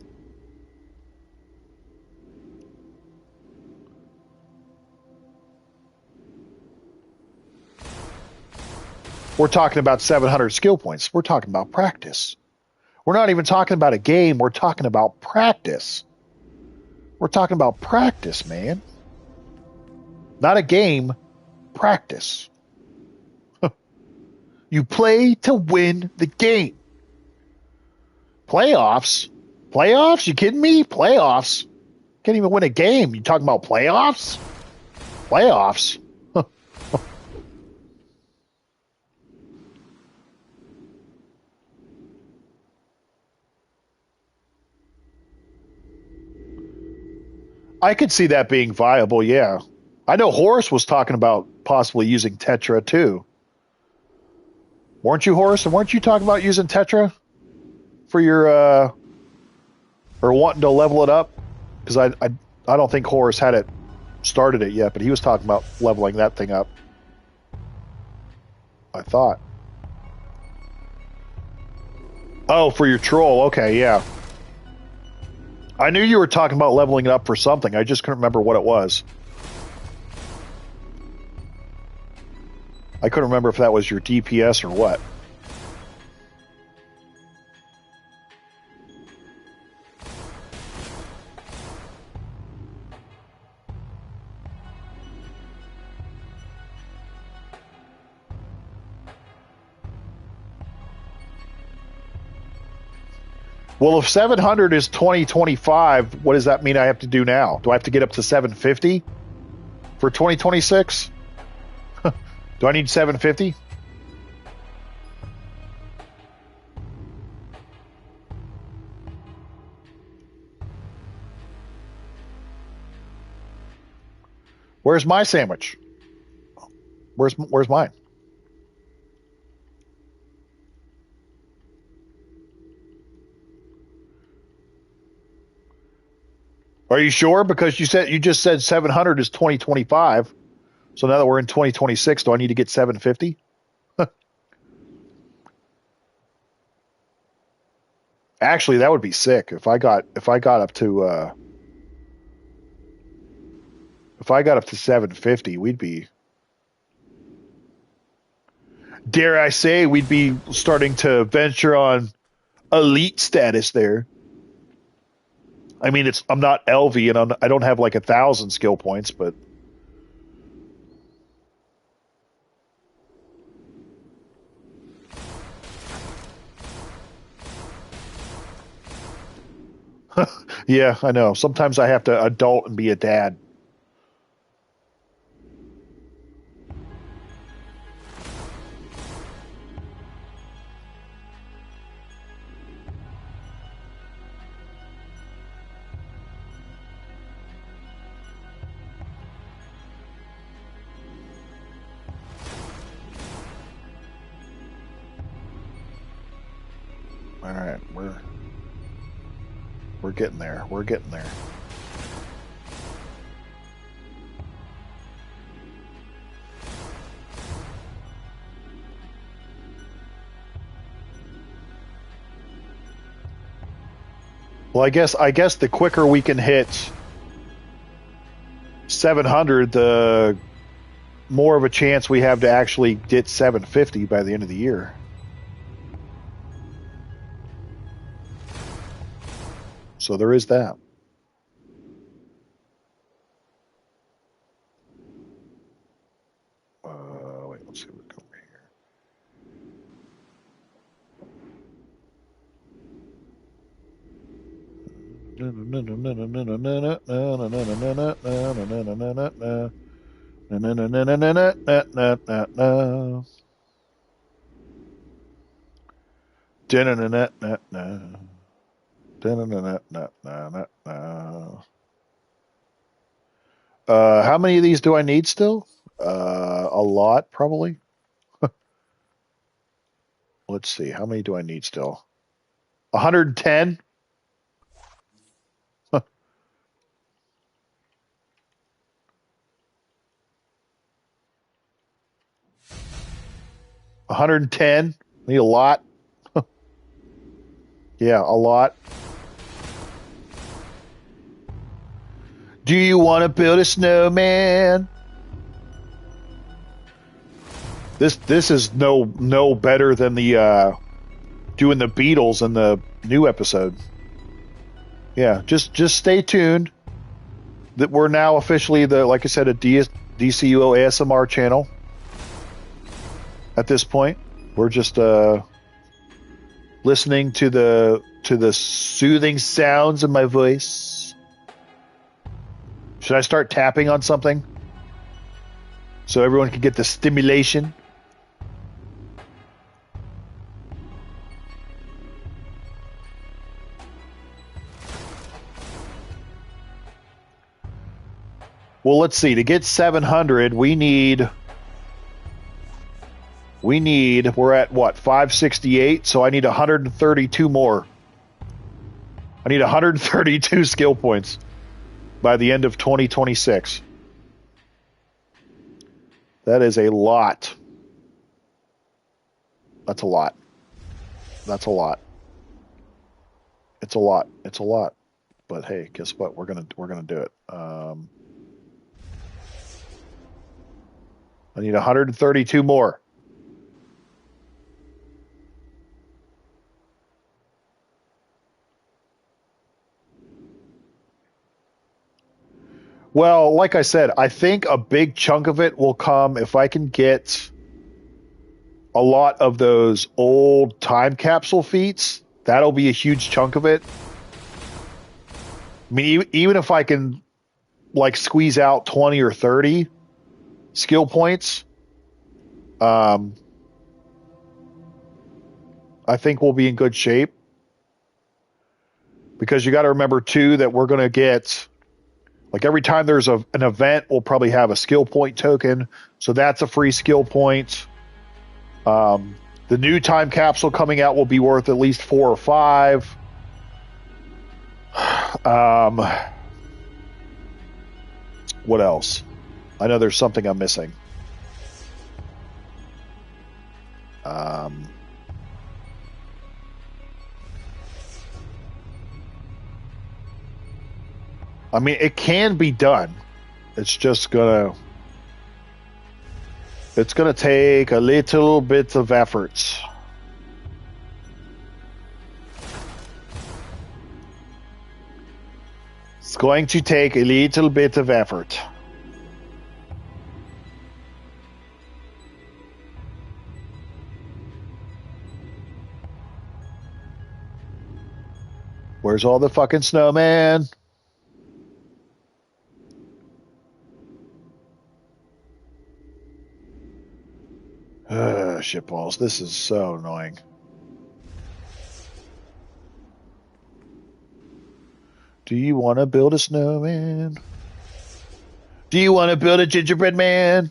We're talking about 700 skill points. We're talking about practice. We're not even talking about a game. We're talking about practice. We're talking about practice, man. Not a game, practice. You play to win the game. Playoffs? Playoffs? You kidding me? Playoffs? Can't even win a game. You talking about playoffs? Playoffs? I could see that being viable, yeah. I know Horace was talking about possibly using Tetra too. Weren't you, Horace? And weren't you talking about using Tetra for your or wanting to level it up? Because I don't think Horace had it started it yet, but he was talking about leveling that thing up. I thought. Oh, for your troll. Okay, yeah. I knew you were talking about leveling it up for something. I just couldn't remember what it was. I couldn't remember if that was your DPS or what. Well, if 700 is 2025, what does that mean I have to do now? Do I have to get up to 750 for 2026? Do I need 750? Where's my sandwich? Where's mine? Are you sure? Because you just said 700 is 2025. So now that we're in 2026, do I need to get 750? Actually, that would be sick if I got up to 750, we'd be, dare I say, we'd be starting to venture on elite status there. I mean, I'm not LV and I don't have like 1,000 skill points, but yeah, I know. Sometimes I have to adult and be a dad. All right, we're getting there. We're getting there. Well, I guess the quicker we can hit 700, the more of a chance we have to actually get 750 by the end of the year. So there is that. Wait, let's see what we go here. How many of these do I need still? A lot, probably. Let's see. How many do I need still? 110? 110? Need a lot? Yeah, a lot. Do you want to build a snowman? This is no better than the doing the Beatles in the new episode. Yeah, just stay tuned. That we're now officially like I said, a DCUO ASMR channel. At this point, we're just listening to the soothing sounds of my voice. Should I start tapping on something so everyone can get the stimulation? Well, let's see. To get 700, we're at what, 568? So I need 132 more. I need 132 skill points by the end of 2026. That is a lot. That's a lot. That's a lot. It's a lot. It's a lot. But hey, guess what? We're gonna do it. I need 132 more. Well, like I said, I think a big chunk of it will come if I can get a lot of those old time capsule feats That'll be a huge chunk of it. I mean, even if I can like squeeze out 20 or 30 skill points, I think we'll be in good shape. Because you got to remember too that we're going to get, like every time there's an event, we'll probably have a skill point token. So that's a free skill point. The new time capsule coming out will be worth at least 4 or 5. What else? I know there's something I'm missing. I mean, it can be done. It's just gonna take a little bit of effort. It's going to take a little bit of effort. Where's all the fucking snowman? Shitballs. This is so annoying. Do you want to build a snowman? Do you want to build a gingerbread man?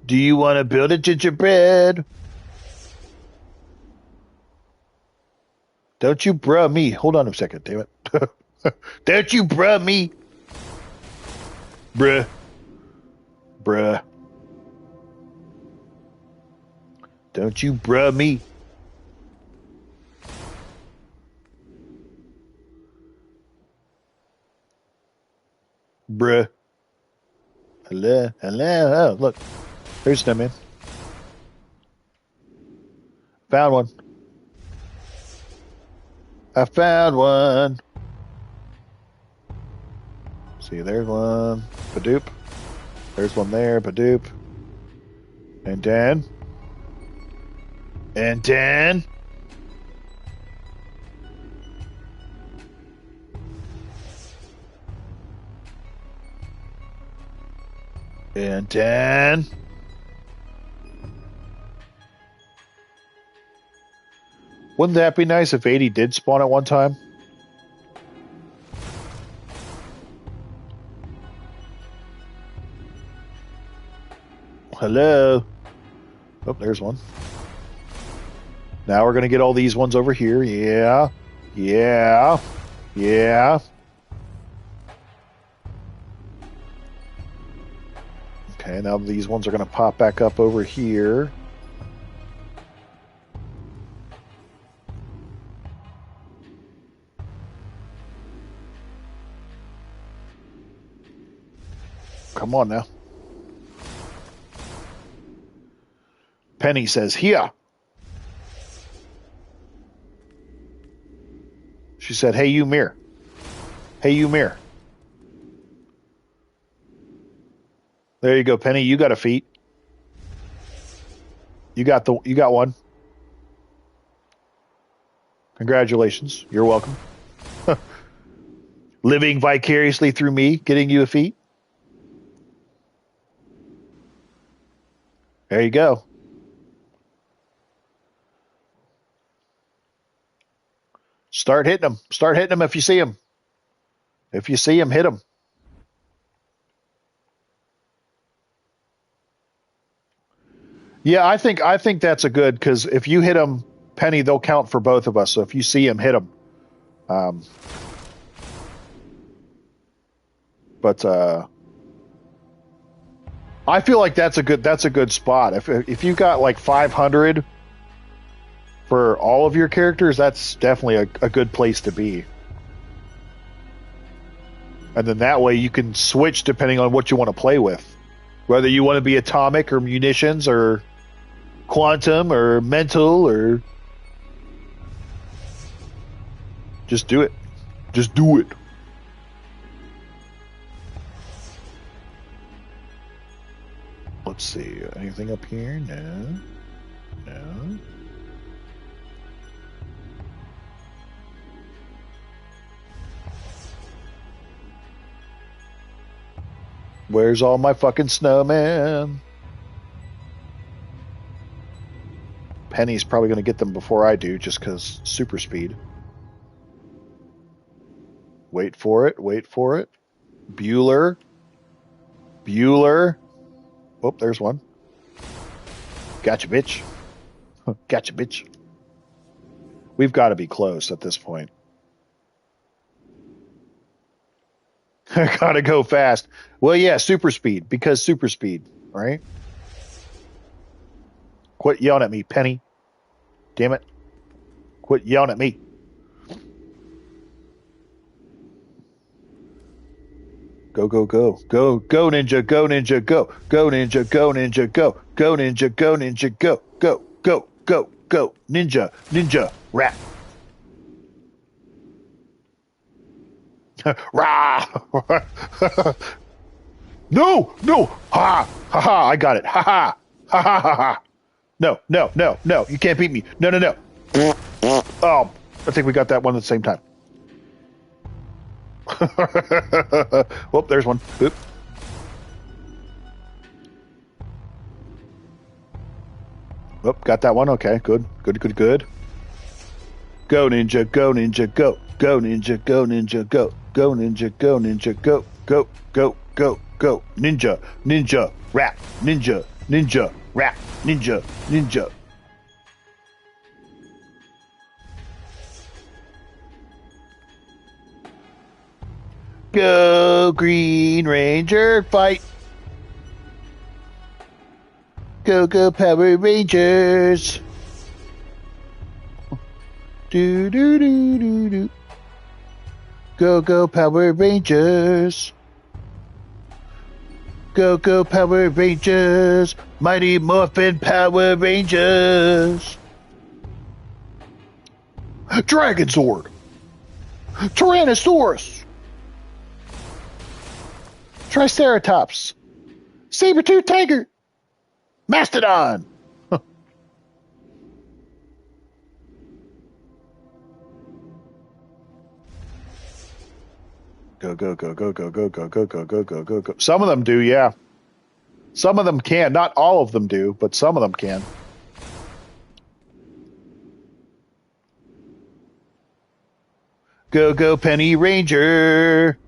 Do you want to build a gingerbread? Don't you bruh me. Hold on a second, damn it. Don't you bruh me. Bruh. Bruh. Don't you bruh me. Bruh. Hello. Hello. Oh, look. There's Snowman. Found one. I found one. See, there's one. Badoop. There's one there. Badoop. And then. And then. And then. Wouldn't that be nice if 80 did spawn at one time? Hello. Oh, there's one. Now we're going to get all these ones over here. Yeah. Yeah. Yeah. Okay, now these ones are going to pop back up over here. Come on now. Penny says, here. She said, hey, you mirror. Hey, you mirror. There you go, Penny. You got a feat. You got one. Congratulations. You're welcome. Living vicariously through me, getting you a feat. There you go. Start hitting them. Start hitting them if you see them. If you see them, hit them. Yeah, I think that's a good, because if you hit them, Penny, they'll count for both of us. So if you see them, hit them. But I feel like that's a good spot. If you got like 500 for all of your characters, that's definitely a good place to be. And then that way you can switch depending on what you want to play with. Whether you want to be atomic or munitions or quantum or mental or... Just do it. Just do it. Let's see. Anything up here? No. No. Where's all my fucking snowmen? Penny's probably going to get them before I do, just because super speed. Wait for it. Wait for it. Bueller. Bueller. Oh, there's one. Gotcha, bitch. Gotcha, bitch. We've got to be close at this point. I gotta go fast. Well, yeah, super speed, because super speed, right? Quit yelling at me, Penny. Damn it. Quit yelling at me. Go, go, go. Go, go, ninja, go, ninja, go. Go, ninja, go, ninja, go. Go, ninja, go, ninja, go. Go, go, go, go. Ninja, ninja, rap. Rah! No, no. Ha, ha, ha. I got it. Ha, ha. Ha, ha, ha, ha. No, no, no, no. You can't beat me. No, no, no. Oh, I think we got that one at the same time. Well, there's one. Oop. Oh, got that one. Okay, good, good, good, good. Go, ninja, go, ninja, go. Go, ninja, go, ninja, go. Go, ninja, go, ninja, go. Go, go, go, go. Ninja, ninja, rap. Ninja, ninja, rap. Ninja, ninja. Go, Green Ranger, fight. Go, go, Power Rangers. Do, do, do, do, do. Go, go, Power Rangers. Go, go, Power Rangers. Mighty Morphin Power Rangers. Dragon Sword. Tyrannosaurus. Triceratops. Saber-tooth tiger. Mastodon. Go, go, go, go, go, go, go, go, go, go, go, go, go. Some of them do, yeah. Some of them can. Not all of them do, but some of them can. Go, go, Penny Ranger.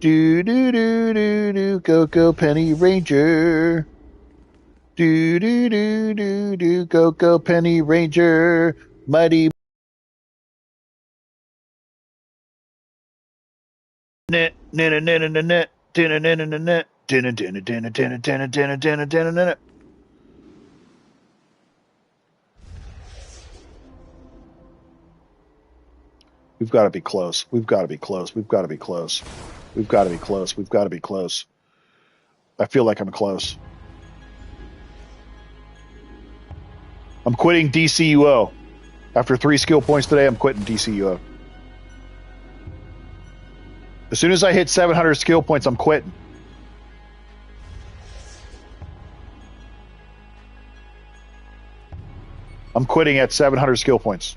Do, do, do, do, do. Go, go, Penny Ranger. Do, do, do, do, do. Go, go, Penny Ranger. Mighty. Net, net, net, net, net, net, net, net, net. We've got to be close. We've got to be close. We've got to be close. We've got to be close. We've got to be close. I feel like I'm close. I'm quitting DCUO. After 3 skill points today, I'm quitting DCUO. As soon as I hit 700 skill points, I'm quitting. I'm quitting at 700 skill points.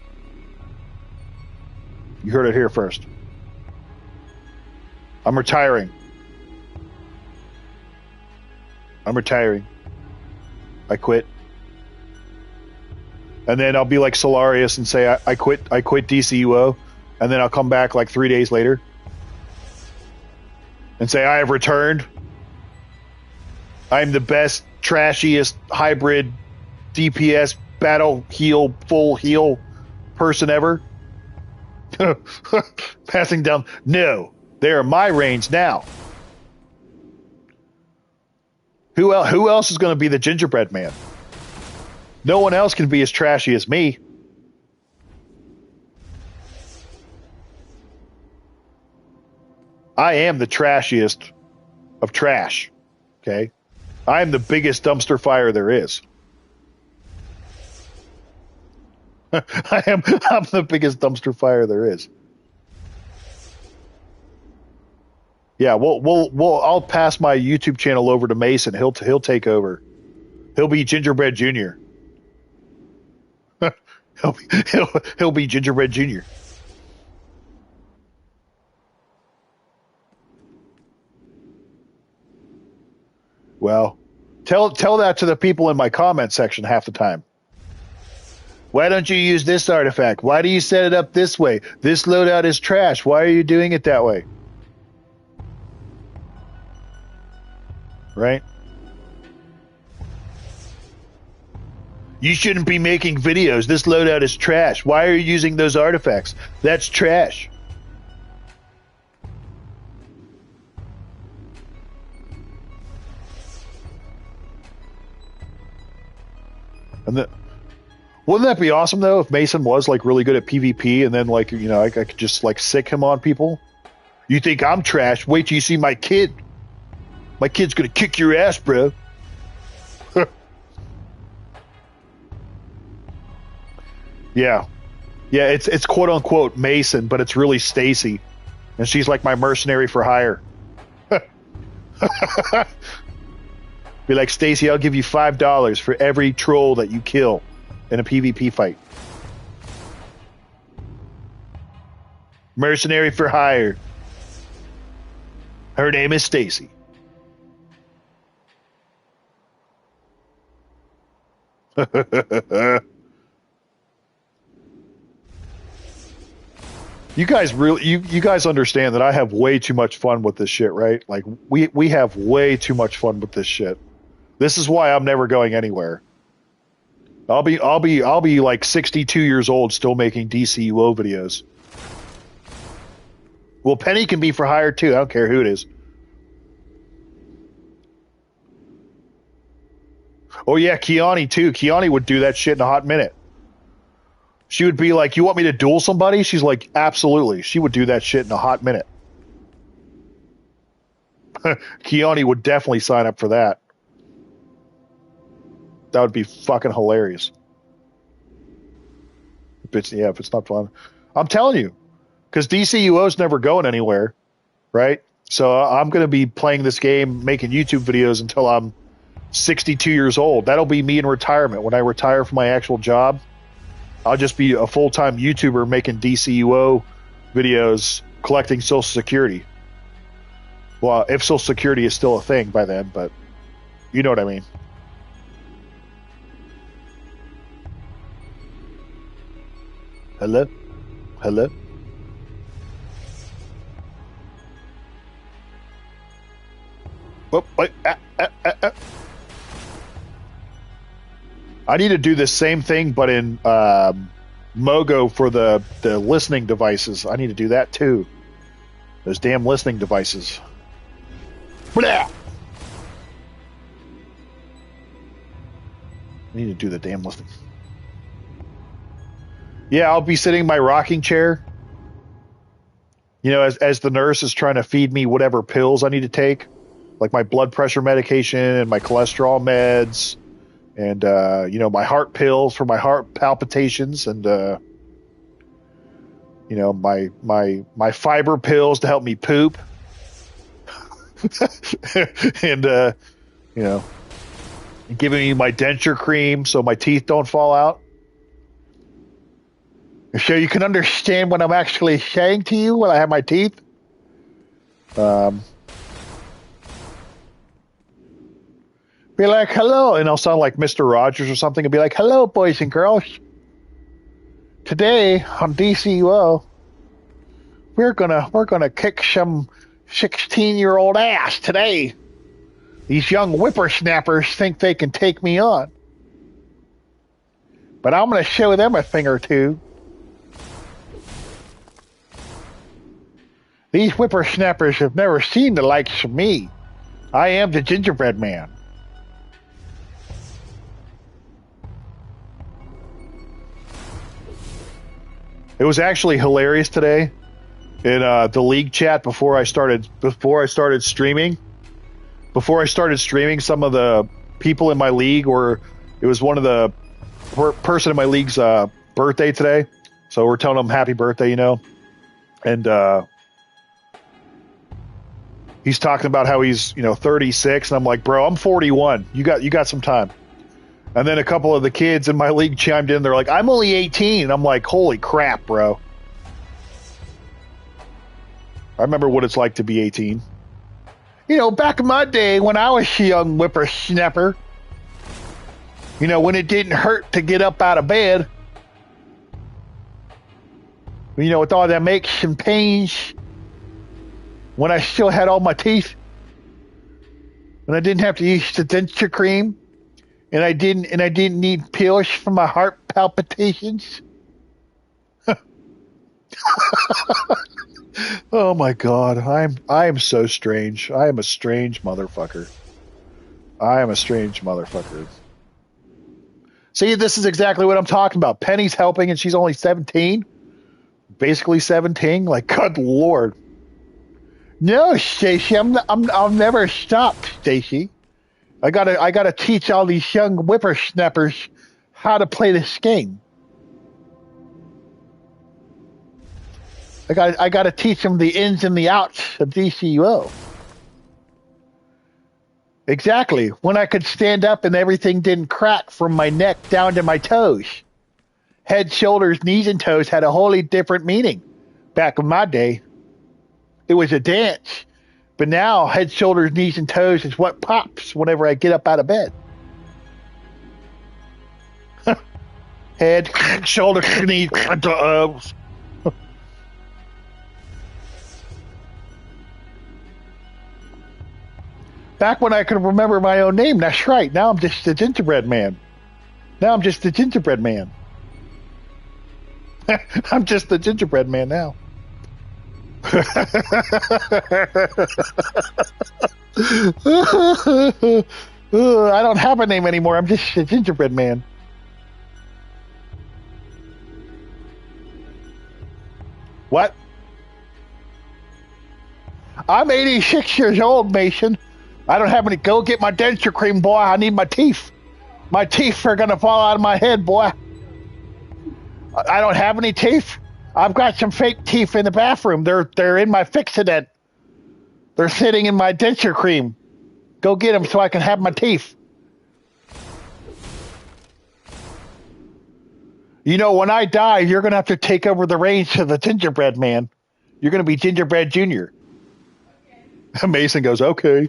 You heard it here first. I'm retiring. I'm retiring. I quit. And then I'll be like Solarius and say, I quit DCUO. And then I'll come back like 3 days later and say, I have returned. I'm the best, trashiest, hybrid, DPS, battle heal, full heal person ever. Passing down. No, they are my reigns now. Who else is going to be the gingerbread man? No one else can be as trashy as me. I am the trashiest of trash. Okay? I am the biggest dumpster fire there is. I'm the biggest dumpster fire there is. Yeah, I'll pass my YouTube channel over to Mason. He'll take over. He'll be Gingerbread Junior. he'll be Gingerbread Junior. Well, tell that to the people in my comment section half the time. Why don't you use this artifact? Why do you set it up this way? This loadout is trash. Why are you doing it that way? Right? You shouldn't be making videos. This loadout is trash. Why are you using those artifacts? That's trash. And wouldn't that be awesome though if Mason was like really good at PvP and then like, you know, I could just like sick him on people? You think I'm trash? Wait till you see my kid. My kid's gonna kick your ass, bro. Yeah. Yeah, it's quote unquote Mason, but it's really Stacy. And she's like my mercenary for hire. Be like, Stacy, I'll give you $5 for every troll that you kill in a PvP fight. Mercenary for hire. Her name is Stacy. You guys really, you guys understand that I have way too much fun with this shit, right? Like we have way too much fun with this shit. This is why I'm never going anywhere. I'll be like 62 years old still making DCUO videos. Well, Penny can be for hire too. I don't care who it is. Oh yeah, Kiani too. Kiani would do that shit in a hot minute. She would be like, you want me to duel somebody? She's like, absolutely. She would do that shit in a hot minute. Kiani would definitely sign up for that. That would be fucking hilarious. If it's not fun. I'm telling you. Because DCUO's never going anywhere. Right? So I'm going to be playing this game, making YouTube videos until I'm 62 years old. That'll be me in retirement. When I retire from my actual job, I'll just be a full-time YouTuber making DCUO videos, collecting Social Security. Well, if Social Security is still a thing by then, but you know what I mean. Hello? Hello? Oh, wait, I need to do the same thing, but in Mogo for the listening devices. I need to do that too. Those damn listening devices. Blah! I need to do the damn listening. Yeah, I'll be sitting in my rocking chair. You know, as the nurse is trying to feed me whatever pills I need to take, like my blood pressure medication and my cholesterol meds. And, you know, my heart pills for my heart palpitations and, you know, my fiber pills to help me poop. And, you know, giving me my denture cream so my teeth don't fall out. So you can understand what I'm actually saying to you when I have my teeth. Be like, hello, and I'll sound like Mr. Rogers or something, and be like, hello, boys and girls. Today on DCUO, we're gonna kick some 16-year-old ass today. These young whippersnappers think they can take me on, but I'm gonna show them a thing or two. These whippersnappers have never seen the likes of me. I am the gingerbread man. It was actually hilarious today in the league chat before I started streaming. Before I started streaming, some of the people in my league, or it was one of the person in my league's birthday today, so we're telling him happy birthday, you know, and he's talking about how he's 36, and I'm like, bro, I'm 41. You got some time. And then a couple of the kids in my league chimed in. They're like, I'm only 18. I'm like, holy crap, bro. I remember what it's like to be 18. You know, back in my day when I was a young whippersnapper, you know, when it didn't hurt to get up out of bed, you know, with all them aches and pains, when I still had all my teeth, when I didn't have to use the denture cream, and I didn't need pills for my heart palpitations. Oh my God, I am so strange. I am a strange motherfucker. I am a strange motherfucker. See, this is exactly what I'm talking about. Penny's helping, and she's only 17, basically 17. Like, good Lord. No, Stacy, I'll never stop, Stacy. I gotta teach all these young whippersnappers how to play this game. I gotta teach them the ins and the outs of DCUO. Exactly. When I could stand up and everything didn't crack from my neck down to my toes. Head, shoulders, knees, and toes had a wholly different meaning. Back in my day, it was a dance. But now, head, shoulders, knees, and toes is what pops whenever I get up out of bed. Head, shoulders, knees, toes. Back when I could remember my own name, that's right. Now I'm just the gingerbread man. I'm just the gingerbread man now. I don't have a name anymore. I'm just a gingerbread man. What? I'm 86 years old, Mason. I don't have any. Go get my denture cream, boy. I need my teeth. My teeth are gonna fall out of my head, boy. I don't have any teeth. I've got some fake teeth in the bathroom. They're in my Fixodent. They're sitting in my denture cream. Go get them so I can have my teeth. You know, when I die, you're gonna have to take over the reins to the gingerbread man. You're gonna be Gingerbread Junior. Mason goes, okay.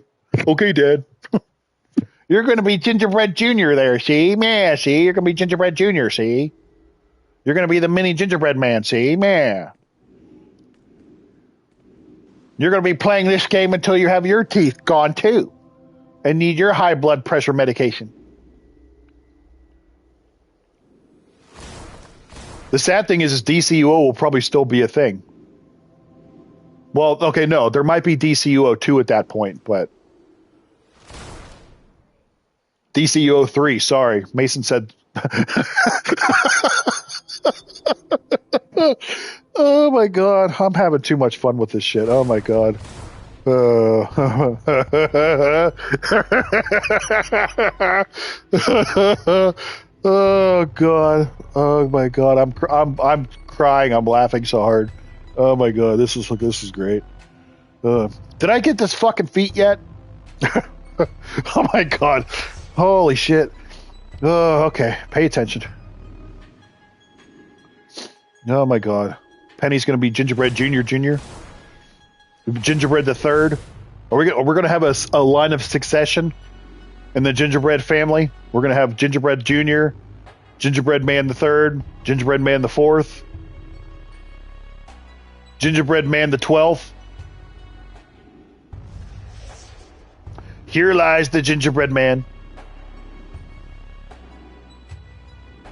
Okay, Dad. You're going to be Gingerbread Junior there, see? Yeah, see? You're going to be Gingerbread Junior, see? You're going to be the mini gingerbread man, see? Yeah. You're going to be playing this game until you have your teeth gone, too. And need your high blood pressure medication. The sad thing is DCUO will probably still be a thing. Well, okay, no. There might be DCUO 2 at that point, but... DCUO 3, sorry. Mason said... Oh my God. I'm having too much fun with this shit. Oh my God. Oh God. Oh my God. I'm crying. I'm laughing so hard. Oh my God. This is great. Did I get this fucking feat yet? Oh my God. Holy shit. Oh, okay. Pay attention. Oh my God. Penny's going to be Gingerbread Junior. Gingerbread the Third. We're going to have a line of succession in the Gingerbread family. We're going to have Gingerbread Junior, Gingerbread Man the Third, Gingerbread Man the Fourth, Gingerbread Man the 12th. Here lies the Gingerbread Man.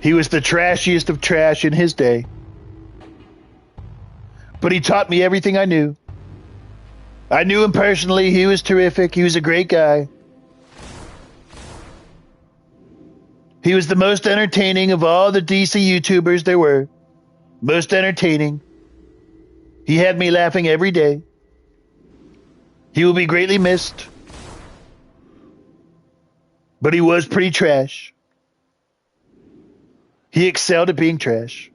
He was the trashiest of trash in his day. But he taught me everything I knew. I knew him personally. He was terrific. He was a great guy. He was the most entertaining of all the DC YouTubers there were. Most entertaining. He had me laughing every day. He will be greatly missed. But he was pretty trash. He excelled at being trash.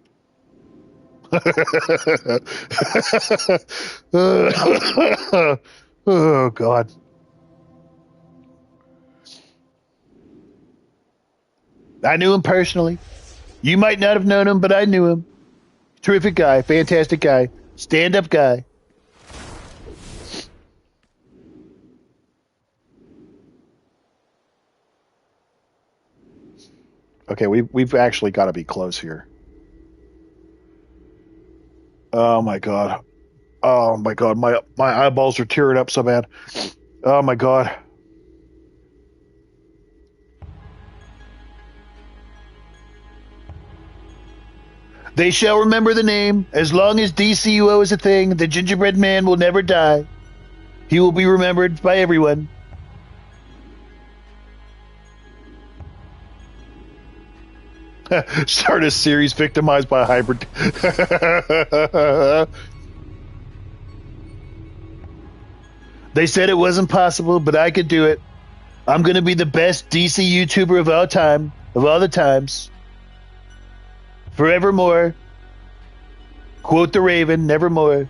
Oh, God. I knew him personally. You might not have known him, but I knew him. Terrific guy, fantastic guy, stand-up guy. Okay, we've actually got to be close here. Oh my god. Oh my god. My eyeballs are tearing up so bad. Oh my god. They shall remember the name. As long as DCUO is a thing, the gingerbread man will never die. He will be remembered by everyone. Start a series victimized by hybrid. They said it wasn't possible, but I could do it. I'm going to be the best DC YouTuber of all time, of all the times. Forevermore. Quote the Raven, nevermore.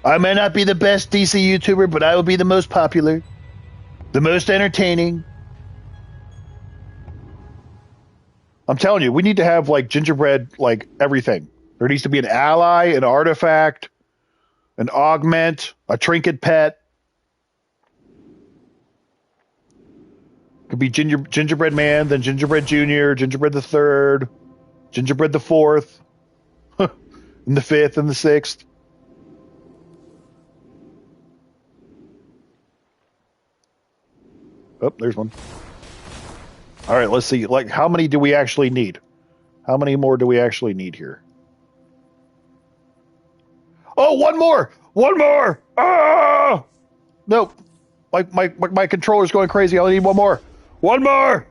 I may not be the best DC YouTuber, but I will be the most popular, the most entertaining. I'm telling you, we need to have like gingerbread, like everything. There needs to be an ally, an artifact, an augment, a trinket pet. Could be gingerbread man, then gingerbread junior, gingerbread the third, gingerbread the fourth, and the fifth and the sixth. Oh, there's one. All right, let's see. Like, how many do we actually need? How many more do we actually need here? Oh, one more! One more! Ah! Nope. My controller's going crazy. I only need one more. One more!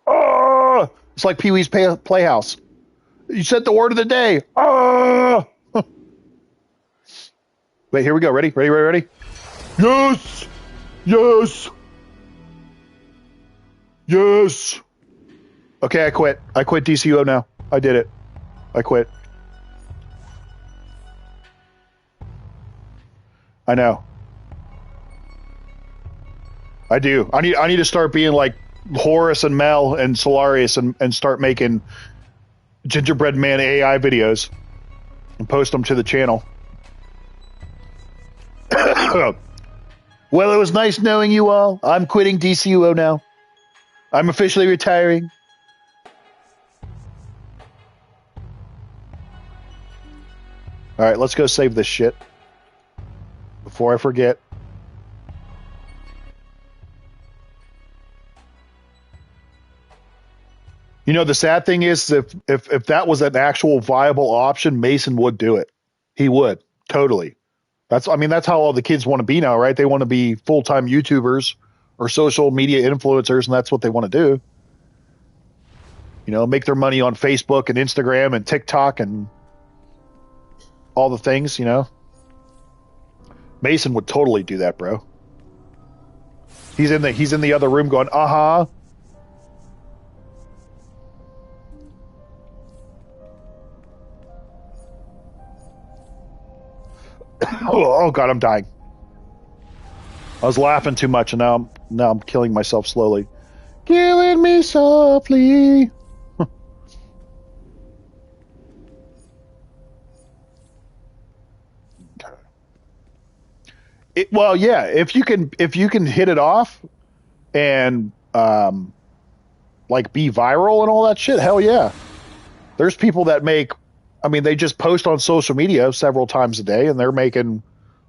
Ah! It's like Pee-wee's Playhouse. You said the word of the day. Ah! Wait, here we go. Ready? Ready, ready, ready? Yes! Yes! Yes! Okay, I quit. I quit DCUO now. I did it. I quit. I know. I do. I need to start being like Horus and Mel and Solarius and start making gingerbread man AI videos and post them to the channel. Well, it was nice knowing you all. I'm quitting DCUO now. I'm officially retiring. All right, let's go save this shit before I forget. You know, the sad thing is, if that was an actual viable option, Mason would do it. He would totally. That's how all the kids want to be now, right? They want to be full-time YouTubers or social media influencers, and that's what they want to do. You know, make their money on Facebook and Instagram and TikTok and all the things, you know. Mason would totally do that, bro. He's in the other room going, uh-huh. Oh god, I'm dying. I was laughing too much, and now I'm killing myself slowly. Killing me softly. Well, yeah. If you can hit it off, and like be viral and all that shit, hell yeah. There's people that make. I mean, they just post on social media several times a day, and they're making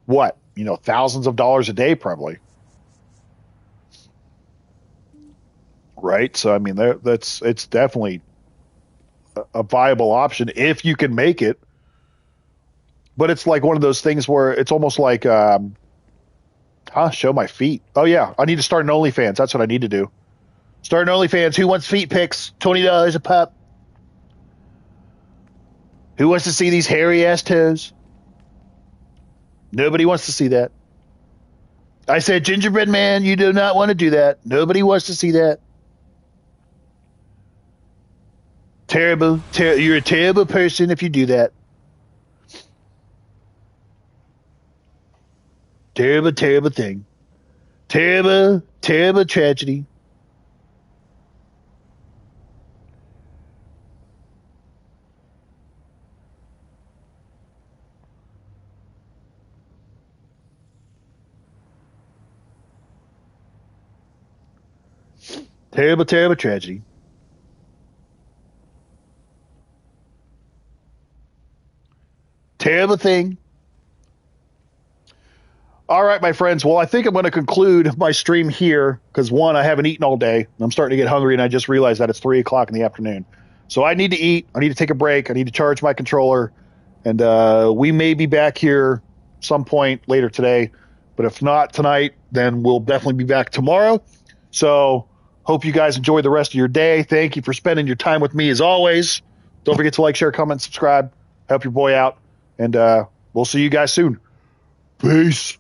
what, you know, thousands of dollars a day probably. Right. So I mean, it's definitely a viable option if you can make it. But it's like one of those things where it's almost like, show my feet. Oh yeah, I need to start an OnlyFans. That's what I need to do. Start an OnlyFans. Who wants feet pics? $20 a pop. Who wants to see these hairy ass toes? Nobody wants to see that. I said, gingerbread man, you do not want to do that. Nobody wants to see that. Terrible. You're a terrible person if you do that. Terrible, terrible thing. Terrible, terrible tragedy. Terrible, terrible tragedy. Terrible thing. All right, my friends. Well, I think I'm going to conclude my stream here because, one, I haven't eaten all day. I'm starting to get hungry, and I just realized that it's 3 o'clock in the afternoon. So I need to eat. I need to take a break. I need to charge my controller. And we may be back here some point later today. But if not tonight, then we'll definitely be back tomorrow. So hope you guys enjoy the rest of your day. Thank you for spending your time with me as always. Don't forget to like, share, comment, subscribe. Help your boy out. And we'll see you guys soon. Peace.